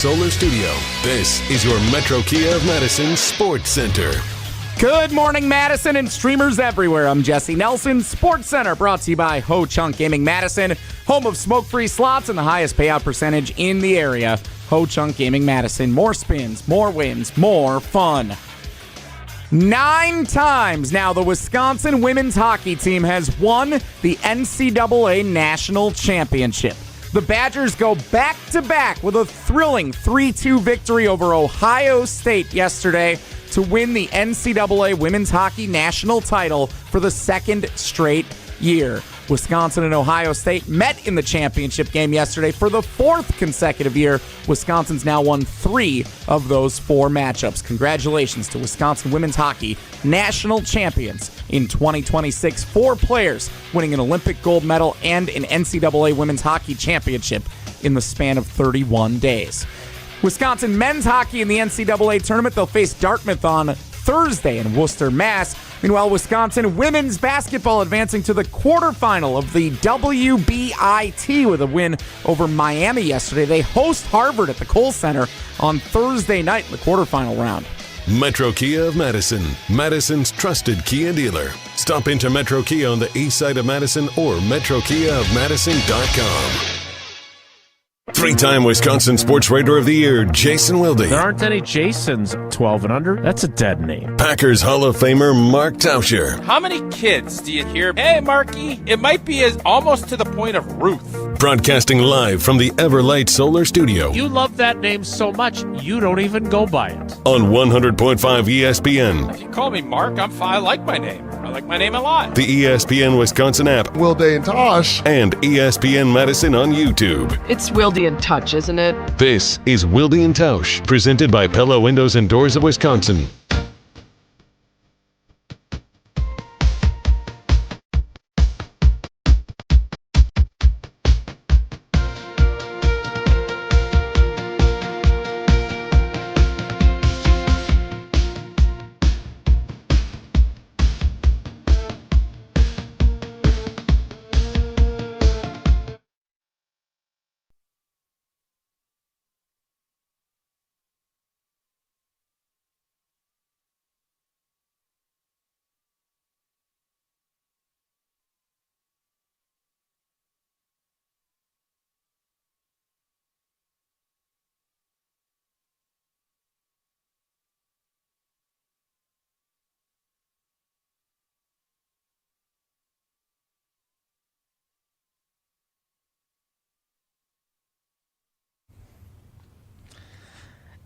Solar Studio. This is your Metro Kia of Madison Sports Center. Good morning, Madison and streamers everywhere. I'm Jesse Nelson. Sports Center brought to you by Ho Chunk Gaming Madison, home of smoke-free slots and the highest payout percentage in the area. Ho Chunk Gaming Madison. More spins, more wins, more fun. 9 times now the Wisconsin women's hockey team has won the NCAA National Championship. The Badgers go back-to-back with a thrilling 3-2 victory over Ohio State yesterday to win the NCAA Women's Hockey National title for the second straight year. Wisconsin and Ohio State met in the championship game yesterday for the 4th consecutive year. Wisconsin's now won 3 of those 4 matchups. Congratulations to Wisconsin women's hockey national champions in 2026. 4 players winning an Olympic gold medal and an NCAA women's hockey championship in the span of 31 days. Wisconsin men's hockey in the NCAA tournament. They'll face Dartmouth on Thursday in Worcester, Mass. Meanwhile, Wisconsin women's basketball advancing to the quarterfinal of the WBIT with a win over Miami yesterday. They host Harvard at the Kohl Center on Thursday night in the quarterfinal round. Metro Kia of Madison, Madison's trusted Kia dealer. Stop into Metro Kia on the east side of Madison or metrokiaofmadison.com. 3-time Wisconsin Sports Writer of the Year, Jason Wilde. There aren't any Jasons 12 and under. That's a dead name. Packers Hall of Famer, Mark Tauscher. How many kids do you hear, hey, Marky? It might be almost to the point of Ruth. Broadcasting live from the Everlight Solar Studio. You love that name so much, you don't even go by it. On 100.5 ESPN. If you call me Mark, I'm fine. I like my name. I like my name a lot. The ESPN Wisconsin app. Wilde and Tausch. And ESPN Madison on YouTube. It's Wilde and Tausch, isn't it? This is Wilde and Tausch, presented by Pella Windows and Doors of Wisconsin.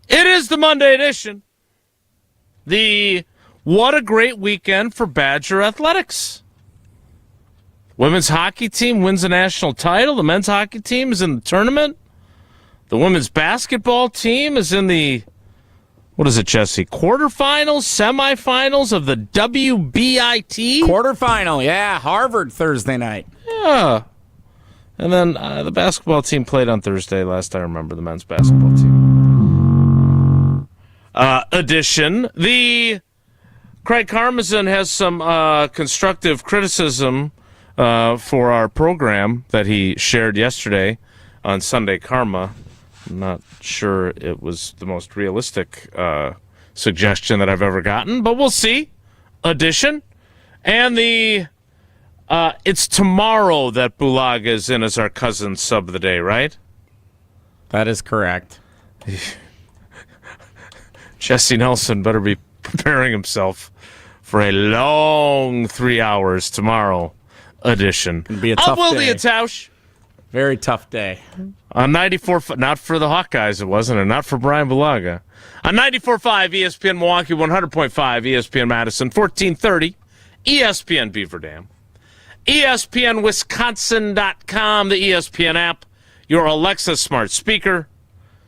It is the Monday edition. What a great weekend for Badger athletics. Women's hockey team wins a national title. The men's hockey team is in the tournament. The women's basketball team is in the, what is it, Jesse? Quarterfinals, semifinals of the WBIT? Quarterfinal, yeah. Harvard Thursday night. Yeah. And then the basketball team played on Thursday, last I remember, the men's basketball team. Edition. The Craig Karmazin has some constructive criticism for our program that he shared yesterday on Sunday Karma. I'm not sure it was the most realistic suggestion that I've ever gotten, but we'll see. Edition. And it's tomorrow that Bulaga is in as our cousin sub of the day, right? That is correct. Jesse Nelson better be preparing himself for a long 3 hours tomorrow edition. It'll be a tough Wilde day. and Tausch. Very tough day. On 94, not for the Hawkeyes it wasn't, and not for Brian Bulaga. On 94.5 ESPN Milwaukee, 100.5 ESPN Madison, 1430 ESPN Beaver Dam, ESPNWisconsin.com, the ESPN app, your Alexa smart speaker,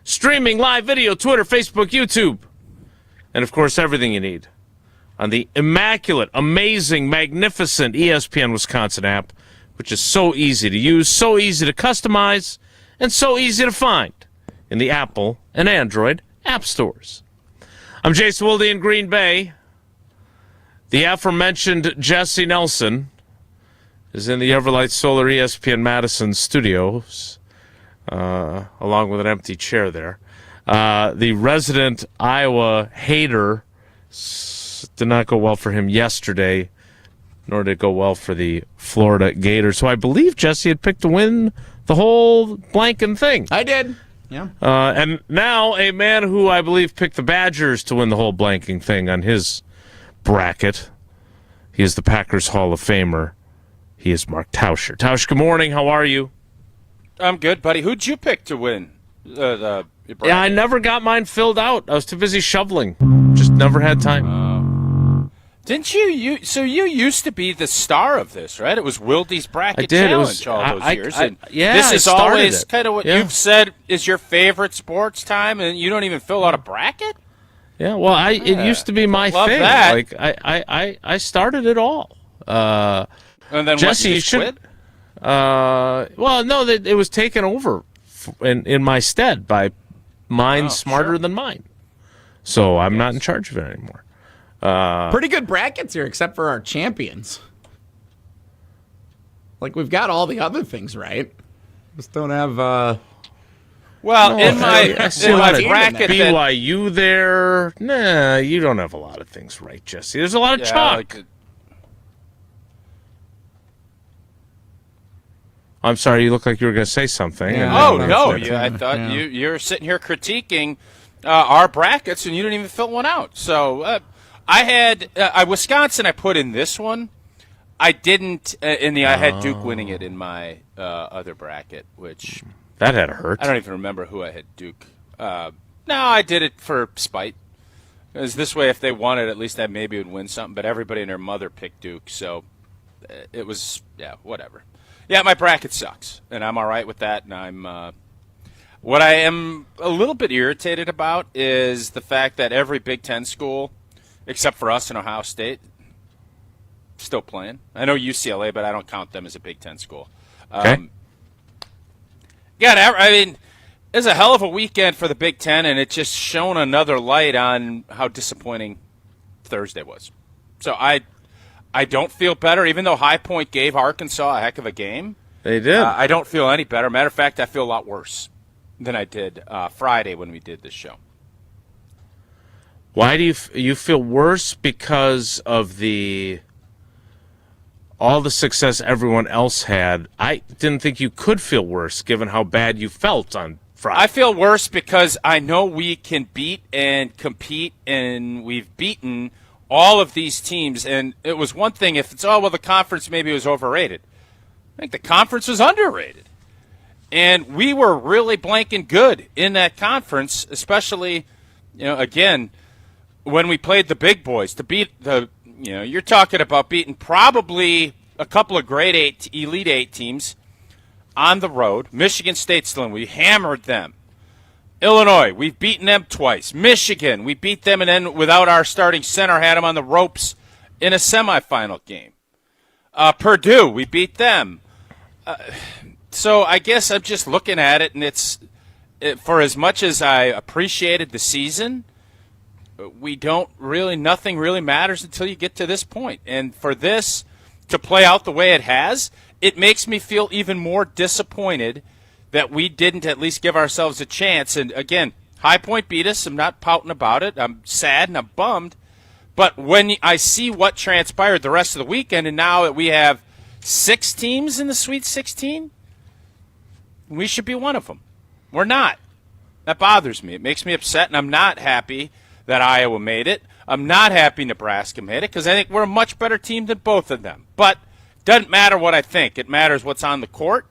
streaming live video, Twitter, Facebook, YouTube, and, of course, everything you need on the immaculate, amazing, magnificent ESPN Wisconsin app, which is so easy to use, so easy to customize, and so easy to find in the Apple and Android app stores. I'm Jason Wilde in Green Bay. The aforementioned Jesse Nelson is in the Everlight Solar ESPN Madison studios, along with an empty chair there. The resident Iowa hater did not go well for him yesterday, nor did it go well for the Florida Gators. So I believe Jesse had picked to win the whole blanking thing. I did. Yeah. And now a man who I believe picked the Badgers to win the whole blanking thing on his bracket. He is the Packers Hall of Famer. He is Mark Tauscher. Tauscher, good morning. How are you? I'm good, buddy. Who'd you pick to win? Yeah, I never got mine filled out. I was too busy shoveling. Just never had time. Didn't you? So you used to be the star of this, right? It was Wilde's Bracket Challenge all those years. This is always kind of what you've said is your favorite sports time, and you don't even fill out a bracket? Yeah, well, it used to be my thing. That. Like I started it all. And then Jesse, you should quit? Well, no, it was taken over in my stead by minds smarter than mine. So I'm not in charge of it anymore. Pretty good brackets here, except for our champions. Like, we've got all the other things right. Just don't have... in my bracket, BYU there. Nah, you don't have a lot of things right, Jesse. There's a lot of chalk. I'm sorry, you look like you were going to say something. Yeah. I thought you're sitting here critiquing our brackets, and you didn't even fill one out. So I had Wisconsin. I put in this one. I didn't I had Duke winning it in my other bracket, which that had hurt. I don't even remember who I had Duke. No, I did it for spite. Because this way, if they won it, at least I maybe would win something. But everybody and their mother picked Duke, so it was whatever. Yeah, my bracket sucks, and I'm all right with that. And I'm what I am a little bit irritated about is the fact that every Big Ten school, except for us in Ohio State, still playing. I know UCLA, but I don't count them as a Big Ten school. Okay. I mean, it was a hell of a weekend for the Big Ten, and it just shone another light on how disappointing Thursday was. So I don't feel better, even though High Point gave Arkansas a heck of a game. They did. I don't feel any better. Matter of fact, I feel a lot worse than I did Friday when we did this show. Why do you feel worse? Because of all the success everyone else had. I didn't think you could feel worse given how bad you felt on Friday. I feel worse because I know we can beat and compete, and we've beaten all of these teams. And it was one thing if it's, the conference maybe was overrated. I think the conference was underrated. And we were really blanking good in that conference, especially, again, when we played the big boys. To beat you're talking about beating probably a couple of grade Elite Eight teams on the road. Michigan State still in. We hammered them. Illinois, we've beaten them twice. Michigan, we beat them, and then without our starting center, had them on the ropes in a semifinal game. Purdue, we beat them. So I guess I'm just looking at it, and for as much as I appreciated the season, nothing really matters until you get to this point. And for this to play out the way it has, it makes me feel even more disappointed that we didn't at least give ourselves a chance. And again, High Point beat us. I'm not pouting about it. I'm sad and I'm bummed. But when I see what transpired the rest of the weekend, and now that we have 6 teams in the Sweet 16, we should be one of them. We're not. That bothers me. It makes me upset, and I'm not happy that Iowa made it. I'm not happy Nebraska made it because I think we're a much better team than both of them. But it doesn't matter what I think. It matters what's on the court.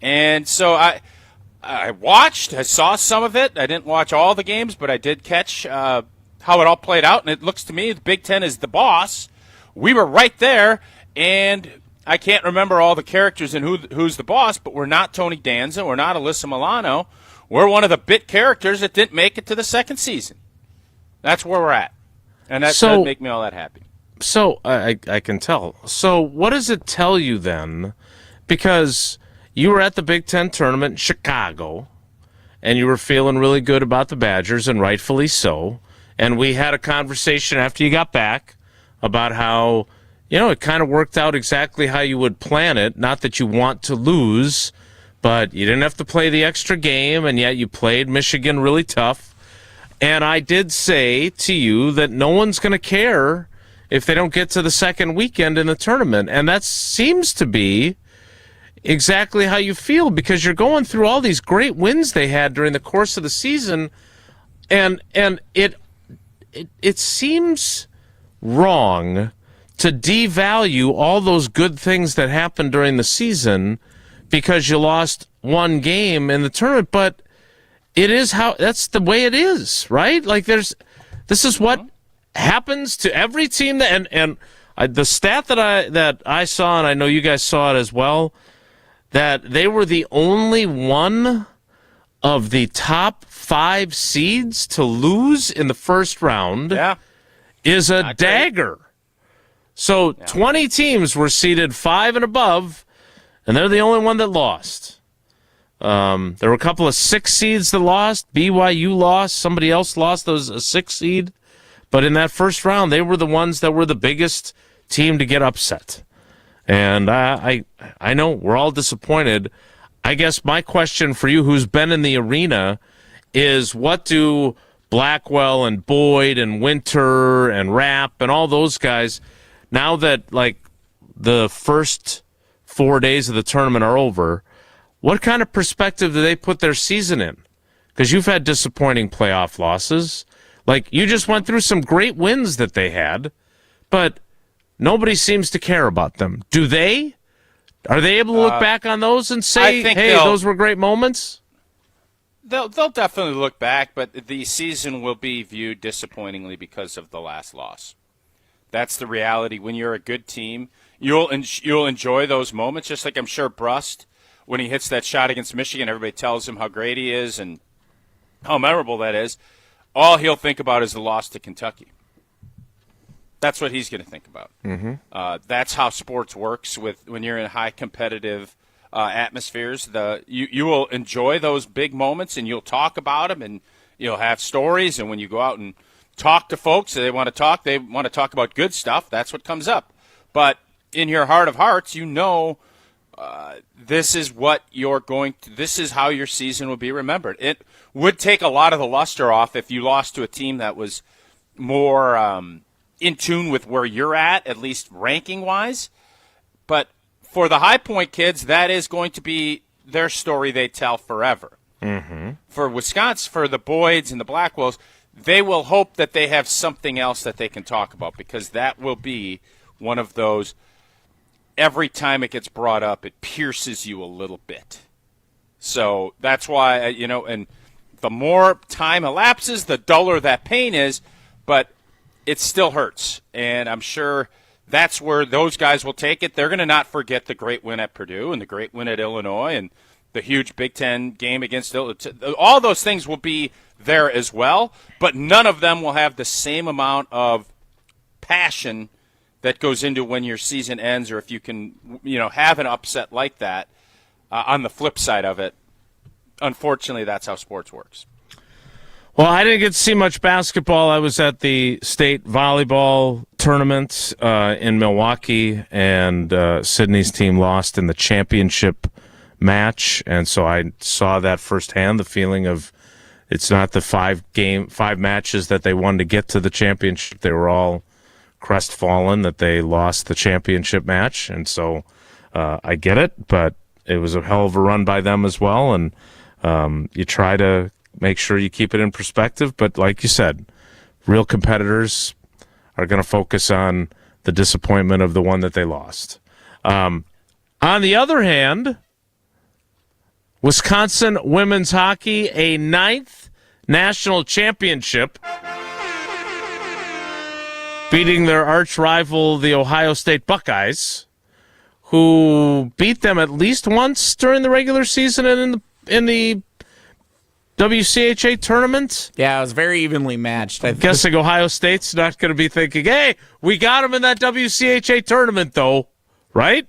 And so I watched. I saw some of it. I didn't watch all the games, but I did catch how it all played out. And it looks to me the Big Ten is the boss. We were right there, and I can't remember all the characters and who's the boss, but we're not Tony Danza. We're not Alyssa Milano. We're one of the bit characters that didn't make it to the second season. That's where we're at. And that doesn't make me all that happy. So I can tell. So what does it tell you then? Because you were at the Big Ten tournament in Chicago, and you were feeling really good about the Badgers, and rightfully so. And we had a conversation after you got back about how, it kind of worked out exactly how you would plan it. Not that you want to lose, but you didn't have to play the extra game, and yet you played Michigan really tough. And I did say to you that no one's going to care if they don't get to the second weekend in the tournament. And that seems to be exactly how you feel, because you're going through all these great wins they had during the course of the season. And it seems wrong to devalue all those good things that happened during the season because you lost one game in the tournament. But that's the way it is, right? Like this is what happens to every team the stat that I saw, and I know you guys saw it as well, that they were the only one of the top 5 seeds to lose in the first round is a dagger. So 20 teams were seeded 5 and above, and they're the only one that lost. There were a couple of 6 seeds that lost. BYU lost. Somebody else lost. There was a 6 seed. But in that first round, they were the ones that were the biggest team to get upset. And I know we're all disappointed. I guess my question for you, who's been in the arena, is what do Blackwell and Boyd and Winter and Rapp and all those guys, now that like the first 4 days of the tournament are over, what kind of perspective do they put their season in? Because you've had disappointing playoff losses. Like, you just went through some great wins that they had, but nobody seems to care about them. Do they? Are they able to look back on those and say, hey, those were great moments? They'll definitely look back, but the season will be viewed disappointingly because of the last loss. That's the reality. When you're a good team, you'll enjoy those moments, just like I'm sure Brust, when he hits that shot against Michigan, everybody tells him how great he is and how memorable that is. All he'll think about is the loss to Kentucky. That's what he's going to think about. Mm-hmm. That's how sports works when you're in high competitive atmospheres. You will enjoy those big moments, and you'll talk about them, and you'll have stories. And when you go out and talk to folks, they want to talk about good stuff. That's what comes up. But in your heart of hearts, this is what this is how your season will be remembered. It would take a lot of the luster off if you lost to a team that was more in tune with where you're at least ranking-wise. But for the High Point kids, that is going to be their story they tell forever. Mm-hmm. For Wisconsin, for the Boyds and the Blackwells, they will hope that they have something else that they can talk about, because that will be one of those, every time it gets brought up, it pierces you a little bit. So that's why, and the more time elapses, the duller that pain is, but it still hurts. And I'm sure that's where those guys will take it. They're going to not forget the great win at Purdue and the great win at Illinois and the huge Big Ten game against Illinois. All those things will be there as well, but none of them will have the same amount of passion that goes into when your season ends, or if you can, have an upset like that. On the flip side of it, unfortunately, that's how sports works. Well, I didn't get to see much basketball. I was at the state volleyball tournament in Milwaukee, and Sydney's team lost in the championship match, and so I saw that firsthand, the feeling of it's not the 5 matches that they won to get to the championship. They were all crestfallen that they lost the championship match, and so I get it, but it was a hell of a run by them as well, and you try to make sure you keep it in perspective, but like you said, real competitors are going to focus on the disappointment of the one that they lost. On the other hand, Wisconsin women's hockey, a 9th national championship, beating their arch rival, the Ohio State Buckeyes, who beat them at least once during the regular season and in the WCHA tournament. Yeah, it was very evenly matched. I'm guessing Ohio State's not going to be thinking, hey, we got them in that WCHA tournament, though, right?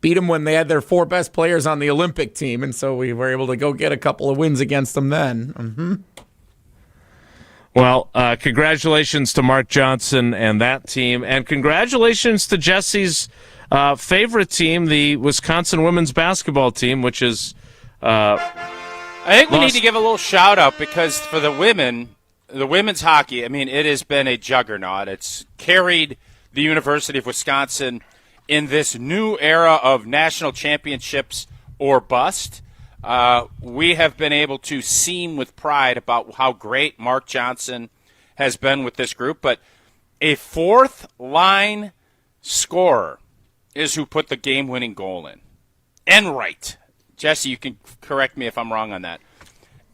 Beat them when they had their 4 best players on the Olympic team, and so we were able to go get a couple of wins against them then. Mm-hmm. Well, congratulations to Mark Johnson and that team, and congratulations to Jesse's favorite team, the Wisconsin women's basketball team, which is... I think we need to give a little shout-out, because for the women, the women's hockey, I mean, it has been a juggernaut. It's carried the University of Wisconsin in this new era of national championships or bust. We have been able to sing with pride about how great Mark Johnson has been with this group, but a fourth-line scorer is who put the game-winning goal in. Enright. Jesse, you can correct me if I'm wrong on that.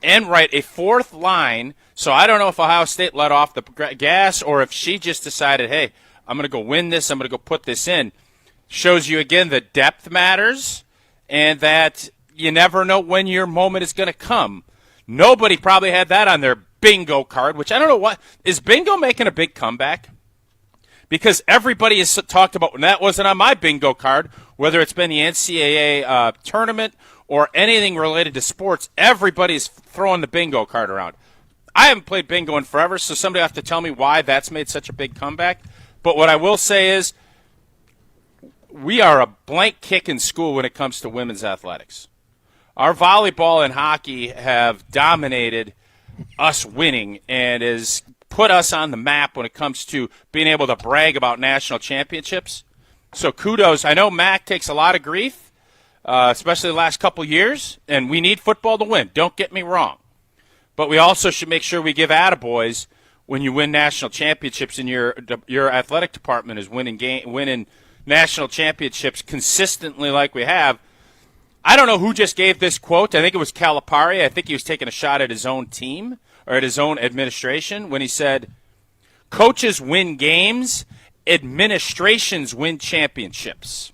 Enright, a fourth line, so I don't know if Ohio State let off the gas or if she just decided, hey, I'm going to go win this, I'm going to go put this in. Shows you, again, that depth matters and that you never know when your moment is going to come. Nobody probably had that on their bingo card, which I don't know what. Is bingo making a big comeback? Because everybody has talked about, and that wasn't on my bingo card, whether it's been the NCAA tournament or anything related to sports, everybody's throwing the bingo card around. I haven't played bingo in forever, so somebody will have to tell me why that's made such a big comeback. But what I will say is we are a blank kick in school when it comes to women's athletics. Our volleyball and hockey have dominated us winning and has put us on the map when it comes to being able to brag about national championships. So kudos. I know Mac takes a lot of grief, especially the last couple years, and we need football to win. Don't get me wrong. But we also should make sure we give attaboys when you win national championships and your athletic department is winning national championships consistently like we have. I don't know who just gave this quote. I think it was Calipari. I think he was taking a shot at his own team or at his own administration when he said, coaches win games, administrations win championships.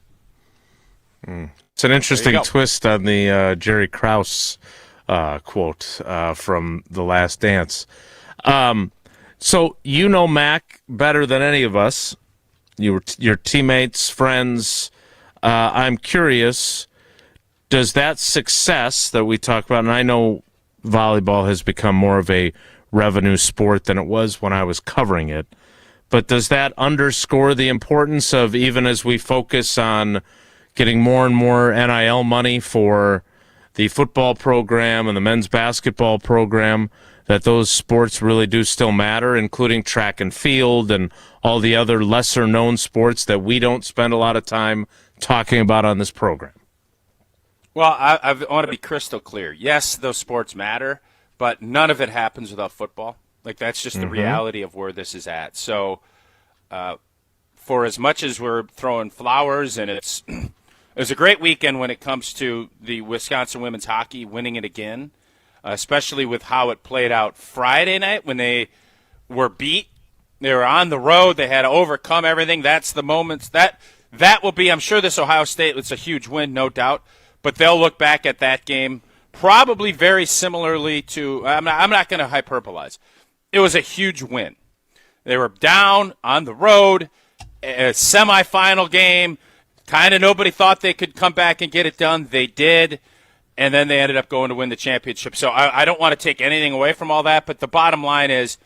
It's an interesting twist on the Jerry Krause quote from The Last Dance. So you know Mac better than any of us. Your teammates, friends. I'm curious, does that success that we talk about, and I know volleyball has become more of a revenue sport than it was when I was covering it, but does that underscore the importance of, even as we focus on getting more and more NIL money for the football program and the men's basketball program, that those sports really do still matter, including track and field and all the other lesser-known sports that we don't spend a lot of time talking about on this program? Well, I want to be crystal clear. Yes, those sports matter, but none of it happens without football. Like, that's just the reality of where this is at. So for as much as we're throwing flowers, and it was a great weekend when it comes to the Wisconsin women's hockey winning it again, especially with how it played out Friday night when they were beat. They were on the road. They had to overcome everything. That's the moments. That will be, I'm sure this Ohio State, it's a huge win, no doubt. But they'll look back at that game probably very similarly to, I'm not going to hyperbolize. It was a huge win. They were down on the road, a semifinal game. Kind of nobody thought they could come back and get it done. They did, and then they ended up going to win the championship. So I don't want to take anything away from all that, but the bottom line is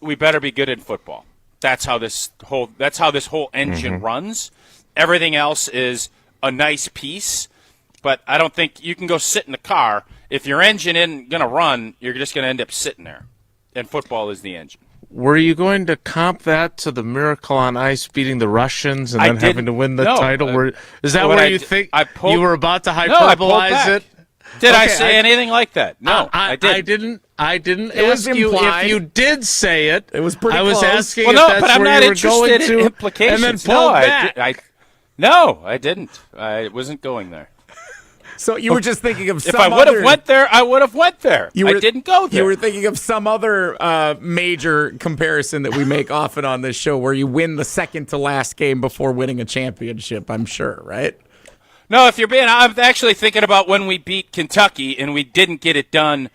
we better be good in football. That's how this whole engine runs. Everything else is a nice piece. But I don't think you can go sit in the car. If your engine isn't going to run, you're just going to end up sitting there. And football is the engine. Were you going to comp that to the Miracle on Ice beating the Russians and then having to win the title? Is that where you think you were about to hyperbolize it? Did I say anything like that? No, I didn't. I didn't ask you if you did say it. It was pretty close. I was asking if that's where you were going to, implications. and then pulled back. No, I didn't. I wasn't going there. So you were just thinking of some If I would have went there, I would have went there. I didn't go there. You were thinking of some other major comparison that we make often on this show where you win the second to last game before winning a championship, I'm sure, right? No, I'm actually thinking about when we beat Kentucky and we didn't get it done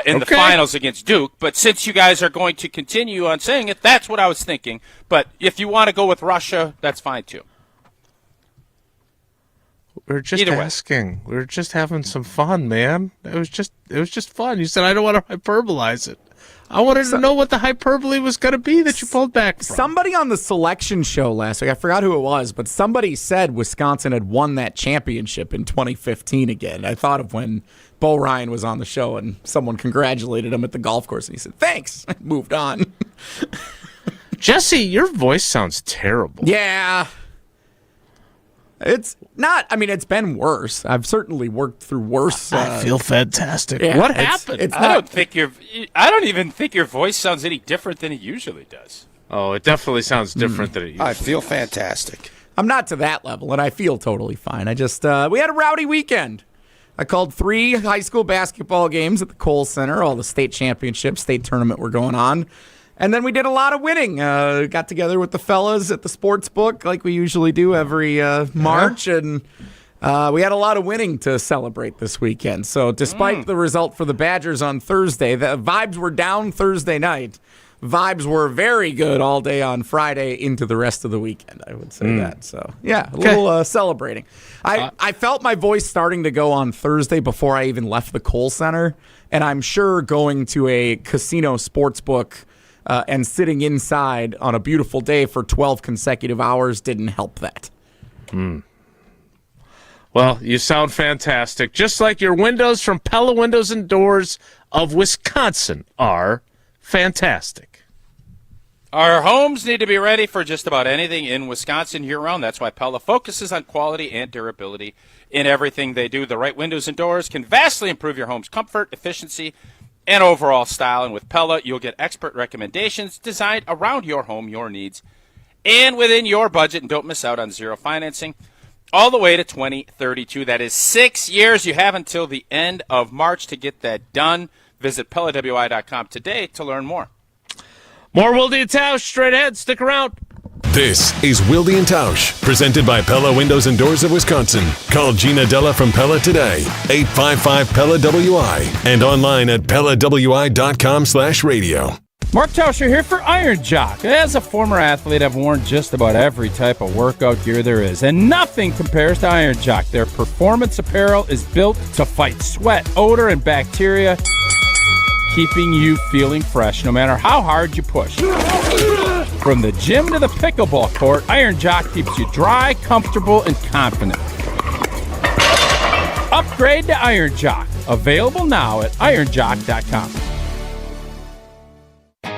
in the finals against Duke. But since you guys are going to continue on saying it, that's what I was thinking. But if you want to go with Russia, that's fine too. We were just asking. We were just having some fun, man. It was just fun. You said I don't want to hyperbolize it. I wanted to know what the hyperbole was going to be that you pulled back from. Somebody on the selection show last week, I forgot who it was, but somebody said Wisconsin had won that championship in 2015 again. I thought of when Bo Ryan was on the show and someone congratulated him at the golf course, and he said, thanks. I moved on. Jesse, your voice sounds terrible. Yeah. It's not, I mean, it's been worse. I've certainly worked through worse. I feel fantastic. Yeah, what happened? It's I don't even think your voice sounds any different than it usually does. Oh, it definitely sounds different than it usually I feel fantastic. I'm not to that level, and I feel totally fine. I just, we had a rowdy weekend. I called 3 high school basketball games at the Kohl Center. All the state championships, state tournament were going on. And then we did a lot of winning. Got together with the fellas at the sports book like we usually do every March. And we had a lot of winning to celebrate this weekend. So despite the result for the Badgers on Thursday, the vibes were down Thursday night. Vibes were very good all day on Friday into the rest of the weekend, I would say that. So, yeah, a little celebrating. I felt my voice starting to go on Thursday before I even left the Kohl Center. And I'm sure going to a casino sports book and sitting inside on a beautiful day for 12 consecutive hours didn't help that. Well, you sound fantastic. Just like your windows from Pella Windows and Doors of Wisconsin are fantastic. Our homes need to be ready for just about anything in Wisconsin year-round. That's why Pella focuses on quality and durability in everything they do. The right windows and doors can vastly improve your home's comfort, efficiency, and overall style. And with Pella, you'll get expert recommendations designed around your home, your needs, and within your budget. And don't miss out on zero financing all the way to 2032. That is 6 years. You have until the end of March to get that done. Visit PellaWI.com today to learn more. More Wilde and Tausch straight ahead. Stick around. This is Wilde and Tausch, presented by Pella Windows and Doors of Wisconsin. Call Gina Della from Pella today, 855-PELLA-WI, and online at PellaWI.com/radio. Mark Tauscher here for Iron Jock. As a former athlete, I've worn just about every type of workout gear there is, and nothing compares to Iron Jock. Their performance apparel is built to fight sweat, odor, and bacteria, keeping you feeling fresh no matter how hard you push. From the gym to the pickleball court, Iron Jock keeps you dry, comfortable, and confident. Upgrade to Iron Jock. Available now at ironjock.com.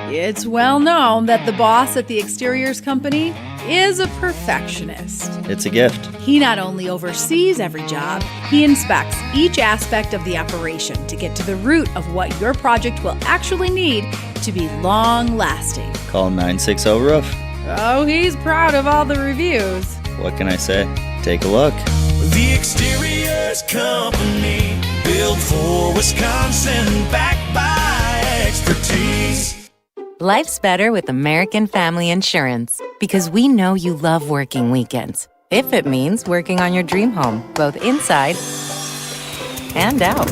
It's well known that the boss at the exteriors company is a perfectionist. It's a gift. He not only oversees every job, he inspects each aspect of the operation to get to the root of what your project will actually need to be long-lasting. Call 960-ROOF. Oh, he's proud of all the reviews. What can I say? Take a look. The Exteriors Company, built for Wisconsin, backed by expertise. Life's better with American Family Insurance because we know you love working weekends. If it means working on your dream home, both inside and out.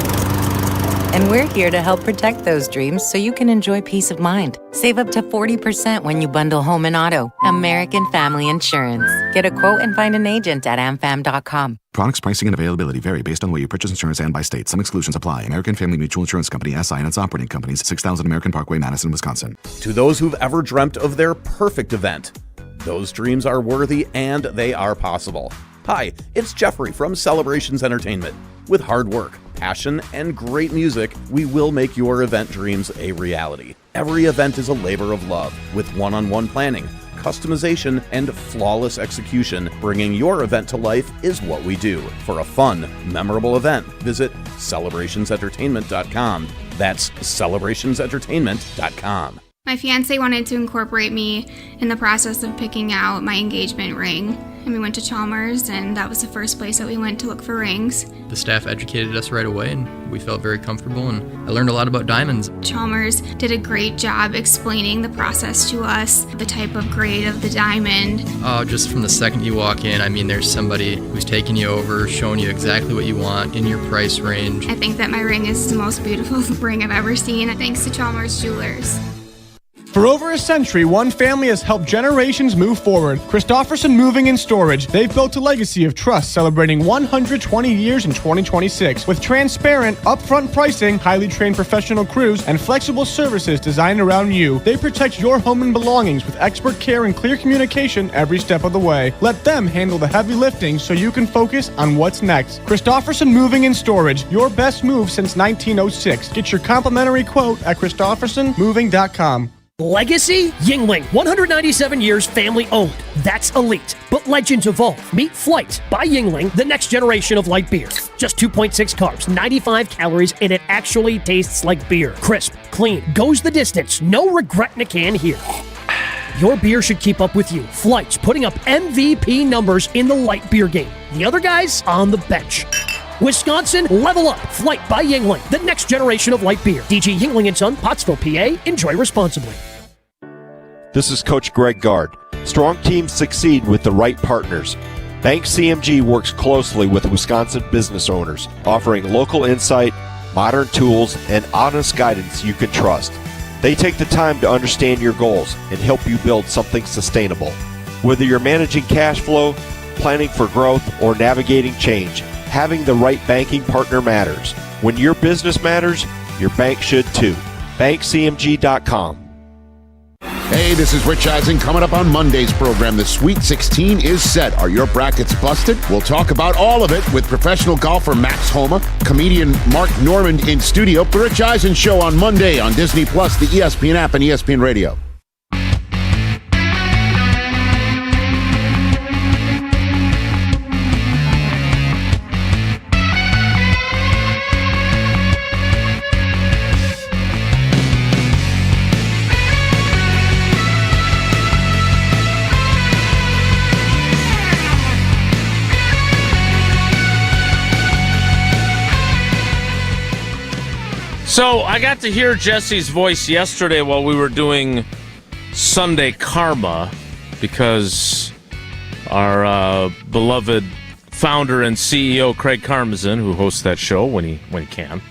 And we're here to help protect those dreams so you can enjoy peace of mind. Save up to 40% when you bundle home and auto. American Family Insurance. Get a quote and find an agent at amfam.com. Products, pricing, and availability vary based on where you purchase insurance and by state. Some exclusions apply. American Family Mutual Insurance Company, SI, and its operating companies, 6000 American Parkway, Madison, Wisconsin. To those who've ever dreamt of their perfect event, those dreams are worthy and they are possible. Hi, it's Jeffrey from Celebrations Entertainment. With hard work, passion, and great music, we will make your event dreams a reality. Every event is a labor of love with one-on-one planning, customization, and flawless execution. Bringing your event to life is what we do. For a fun, memorable event, visit celebrationsentertainment.com. That's celebrationsentertainment.com. My fiance wanted to incorporate me in the process of picking out my engagement ring. And we went to Chalmers, and that was the first place that we went to look for rings. The staff educated us right away, and we felt very comfortable, and I learned a lot about diamonds. Chalmers did a great job explaining the process to us, the type of grade of the diamond. Oh, just from the second you walk in, I mean, there's somebody who's taking you over, showing you exactly what you want in your price range. I think that my ring is the most beautiful ring I've ever seen, thanks to Chalmers Jewelers. For over a century, one family has helped generations move forward. Christofferson Moving and Storage. They've built a legacy of trust, celebrating 120 years in 2026 with transparent, upfront pricing, highly trained professional crews, and flexible services designed around you. They protect your home and belongings with expert care and clear communication every step of the way. Let them handle the heavy lifting so you can focus on what's next. Christofferson Moving and Storage, your best move since 1906. Get your complimentary quote at ChristoffersonMoving.com. Legacy? Yingling, 197 years family owned. That's elite. But legends evolve. Meet Flight by Yingling, the next generation of light beer. Just 2.6 carbs, 95 calories, and it actually tastes like beer. Crisp, clean, goes the distance. No regret in a can here. Your beer should keep up with you. Flight's putting up MVP numbers in the light beer game. The other guys on the bench. Wisconsin, level up. Flight by Yingling, the next generation of light beer. DG Yingling & Son, Pottsville, PA. Enjoy responsibly. This is Coach Greg Gard. Strong teams succeed with the right partners. Bank CMG works closely with Wisconsin business owners, offering local insight, modern tools, and honest guidance you can trust. They take the time to understand your goals and help you build something sustainable. Whether you're managing cash flow, planning for growth, or navigating change, having the right banking partner matters. When your business matters, your bank should too. BankCMG.com. Hey, this is Rich Eisen. Coming up on Monday's program, the Sweet 16 is set. Are your brackets busted? We'll talk about all of it with professional golfer Max Homa, comedian Mark Normand in studio. The Rich Eisen Show on Monday on Disney+, the ESPN app, and ESPN Radio. So I got to hear Jesse's voice yesterday while we were doing Sunday Karma because our beloved founder and CEO Craig Karmazin, who hosts that show when he can,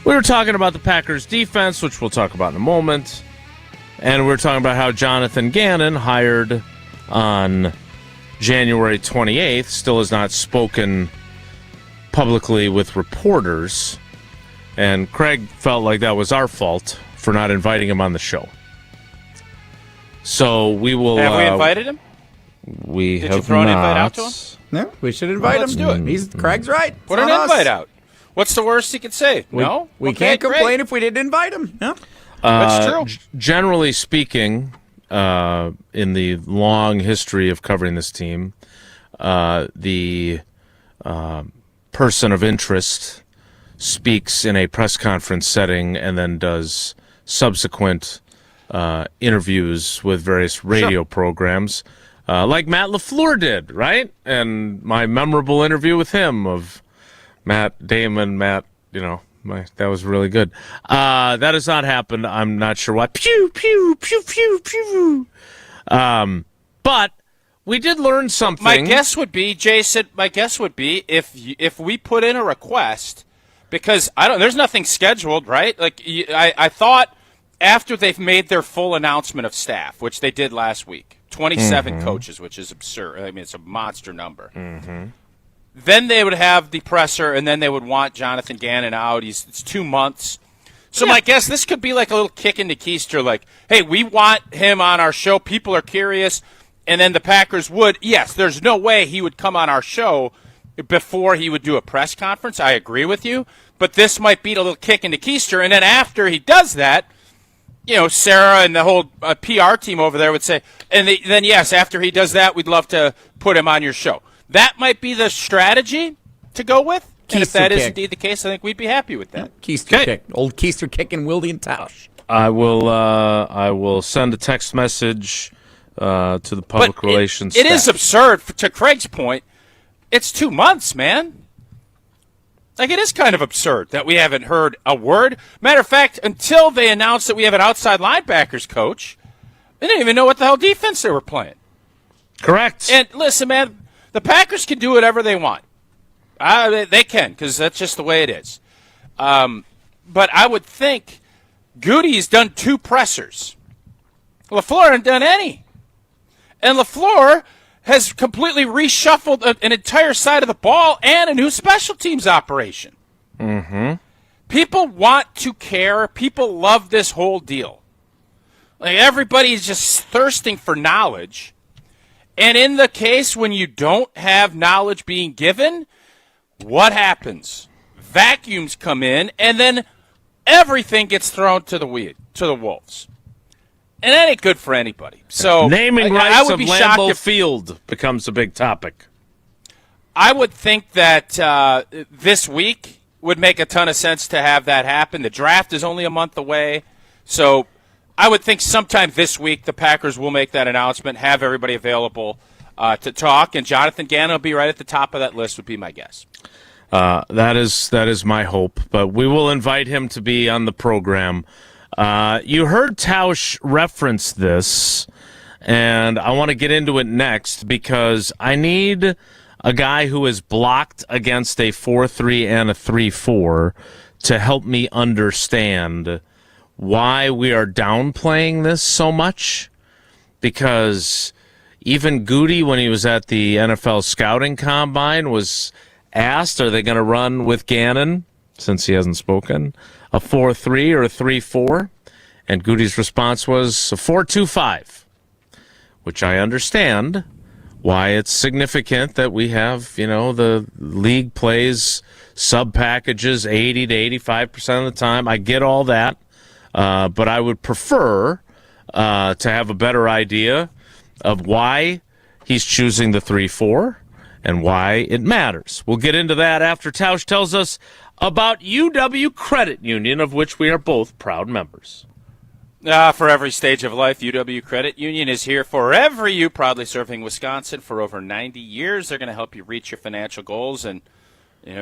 we were talking about the Packers defense, which we'll talk about in a moment, and we were talking about how Jonathan Gannon, hired on January 28th, still has not spoken publicly with reporters. And Craig felt like that was our fault for not inviting him on the show. So we will. Have we invited him? We Did have you throw not. an invite out to him? No, we should invite him. Let's do it. Craig's right. Put an invite out. What's the worst he could say? No? We Okay, can't complain great. if we didn't invite him. Yeah. That's true. Generally speaking, in the long history of covering this team, the person of interest speaks in a press conference setting and then does subsequent interviews with various radio programs, like Matt LaFleur did, right? And my memorable interview with him of Matt Damon, that was really good. That has not happened. I'm not sure why. Pew, pew, pew, pew, pew. But we did learn something. My guess would be, Jason, if we put in a request, because there's nothing scheduled, right? Like I thought after they've made their full announcement of staff, which they did last week, 27 coaches, which is absurd. I mean, it's a monster number. Mm-hmm. Then they would have the presser, and then they would want Jonathan Gannon out. It's 2 months. So my guess, this could be like a little kick into Keister, like, hey, we want him on our show. People are curious. And then the Packers would, yes, there's no way he would come on our show before he would do a press conference. I agree with you. But this might be a little kick into Keister. And then after he does that, Sarah and the whole PR team over there would say, then yes, after he does that, we'd love to put him on your show. That might be the strategy to go with. And if that is indeed the case, I think we'd be happy with that. Keister kick. Old Keister kick in Wilde and Tausch. I will send a text message to the public relations It staff. is absurd, to Craig's point. It's 2 months, man. Like, it is kind of absurd that we haven't heard a word. Matter of fact, until they announced that we have an outside linebackers coach, they didn't even know what the hell defense they were playing. Correct. And listen, man, the Packers can do whatever they want. They can, because that's just the way it is. But I would think Goody's done 2 pressers. LaFleur hasn't done any. And LaFleur has completely reshuffled an entire side of the ball and a new special teams operation. Mm-hmm. People want to care. People love this whole deal. Like, everybody's just thirsting for knowledge. And in the case when you don't have knowledge being given, what happens? Vacuums come in, and then everything gets thrown to the wolves. And that ain't good for anybody. So naming I rights would of be shocked Lambeau if Field becomes a big topic. I would think that this week would make a ton of sense to have that happen. The draft is only a month away, so I would think sometime this week the Packers will make that announcement, have everybody available to talk, and Jonathan Gannon will be right at the top of that list, would be my guess. That is my hope, but we will invite him to be on the program. You heard Tausch reference this, and I want to get into it next because I need a guy who is blocked against a 4-3 and a 3-4 to help me understand why we are downplaying this so much. Because even Goody, when he was at the NFL Scouting Combine, was asked, are they going to run with Gannon, since he hasn't spoken, a 4-3 or a 3-4? And Goody's response was a 4-2-5, which I understand why it's significant that we have, the league plays sub packages 80 to 85% of the time. I get all that, but I would prefer to have a better idea of why he's choosing the 3-4 and why it matters. We'll get into that after Tausch tells us about UW Credit Union, of which we are both proud members. For every stage of life, UW Credit Union is here for you, proudly serving Wisconsin for over 90 years. They're going to help you reach your financial goals. And,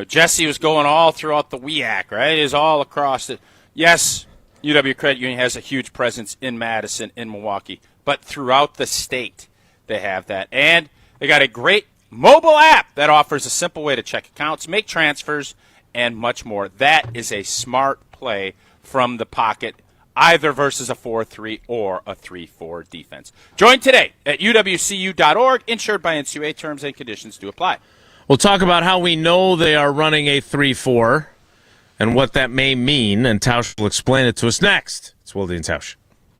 Jesse was going all throughout the WEAC, right? Is all across it. Yes, UW Credit Union has a huge presence in Madison, in Milwaukee, but throughout the state they have that. And they got a great mobile app that offers a simple way to check accounts, make transfers, and much more. That is a smart play from the pocket, either versus a 4-3 or a 3-4 defense. Join today at uwcu.org, insured by NCAA. Terms and conditions do apply. We'll talk about how we know they are running a 3-4 and what that may mean, and Tausch will explain it to us next. It's Wilde and Tausch.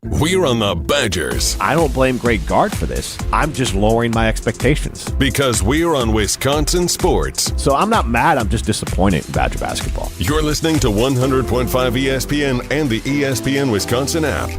We're on the Badgers. I don't blame Greg Gard for this. I'm just lowering my expectations. Because we're on Wisconsin Sports. So I'm not mad, I'm just disappointed in Badger basketball. You're listening to 100.5 ESPN and the ESPN Wisconsin app.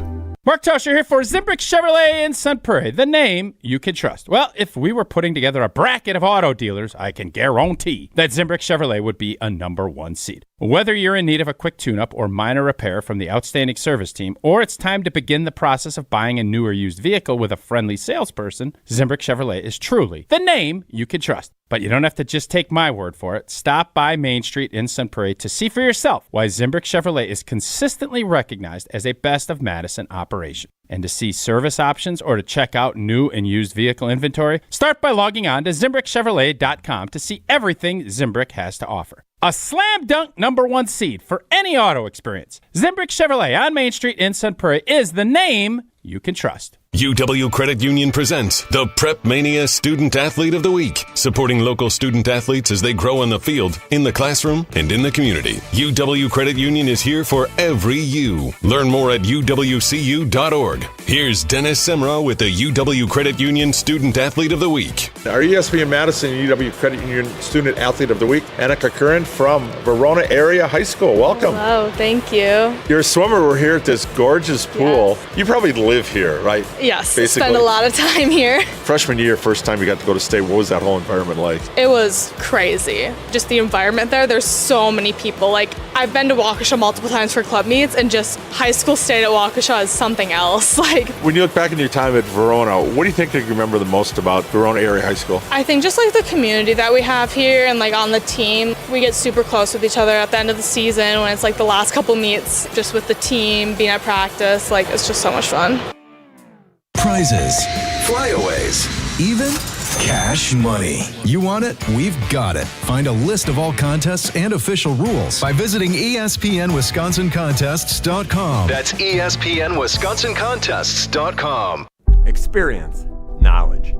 Mark Tauscher here for Zimbrick Chevrolet in Sun Prairie, the name you can trust. Well, if we were putting together a bracket of auto dealers, I can guarantee that Zimbrick Chevrolet would be a number 1 seed. Whether you're in need of a quick tune-up or minor repair from the outstanding service team, or it's time to begin the process of buying a new or used vehicle with a friendly salesperson, Zimbrick Chevrolet is truly the name you can trust. But you don't have to just take my word for it. Stop by Main Street in Sun Prairie to see for yourself why Zimbrick Chevrolet is consistently recognized as a best of Madison operation. And to see service options or to check out new and used vehicle inventory, start by logging on to ZimbrickChevrolet.com to see everything Zimbrick has to offer. A slam dunk number 1 seed for any auto experience. Zimbrick Chevrolet on Main Street in Sun Prairie is the name you can trust. UW Credit Union presents the Prep Mania Student Athlete of the Week, supporting local student athletes as they grow on the field, in the classroom, and in the community. UW Credit Union is here for every you. Learn more at uwcu.org. Here's Dennis Semra with the UW Credit Union Student Athlete of the Week. Our ESPN Madison UW Credit Union Student Athlete of the Week, Annika Curran from Verona Area High School. Welcome. Hello, thank you. You're a swimmer. We're here at this gorgeous pool. Yes. You probably live here, right? Yes, basically. Spend a lot of time here. Freshman year, first time you got to go to state, what was that whole environment like? It was crazy. Just the environment there, there's so many people. Like, I've been to Waukesha multiple times for club meets, and just high school state at Waukesha is something else. Like, when you look back in your time at Verona, what do you think you remember the most about Verona Area High School? I think just like the community that we have here and like on the team, we get super close with each other at the end of the season when it's like the last couple meets, just with the team, being at practice, like it's just so much fun. Prizes, flyaways, even Cash money. You want it? We've got it. Find a list of all contests and official rules by visiting ESPNWisconsinContests.com. That's ESPNWisconsinContests.com. Experience, knowledge,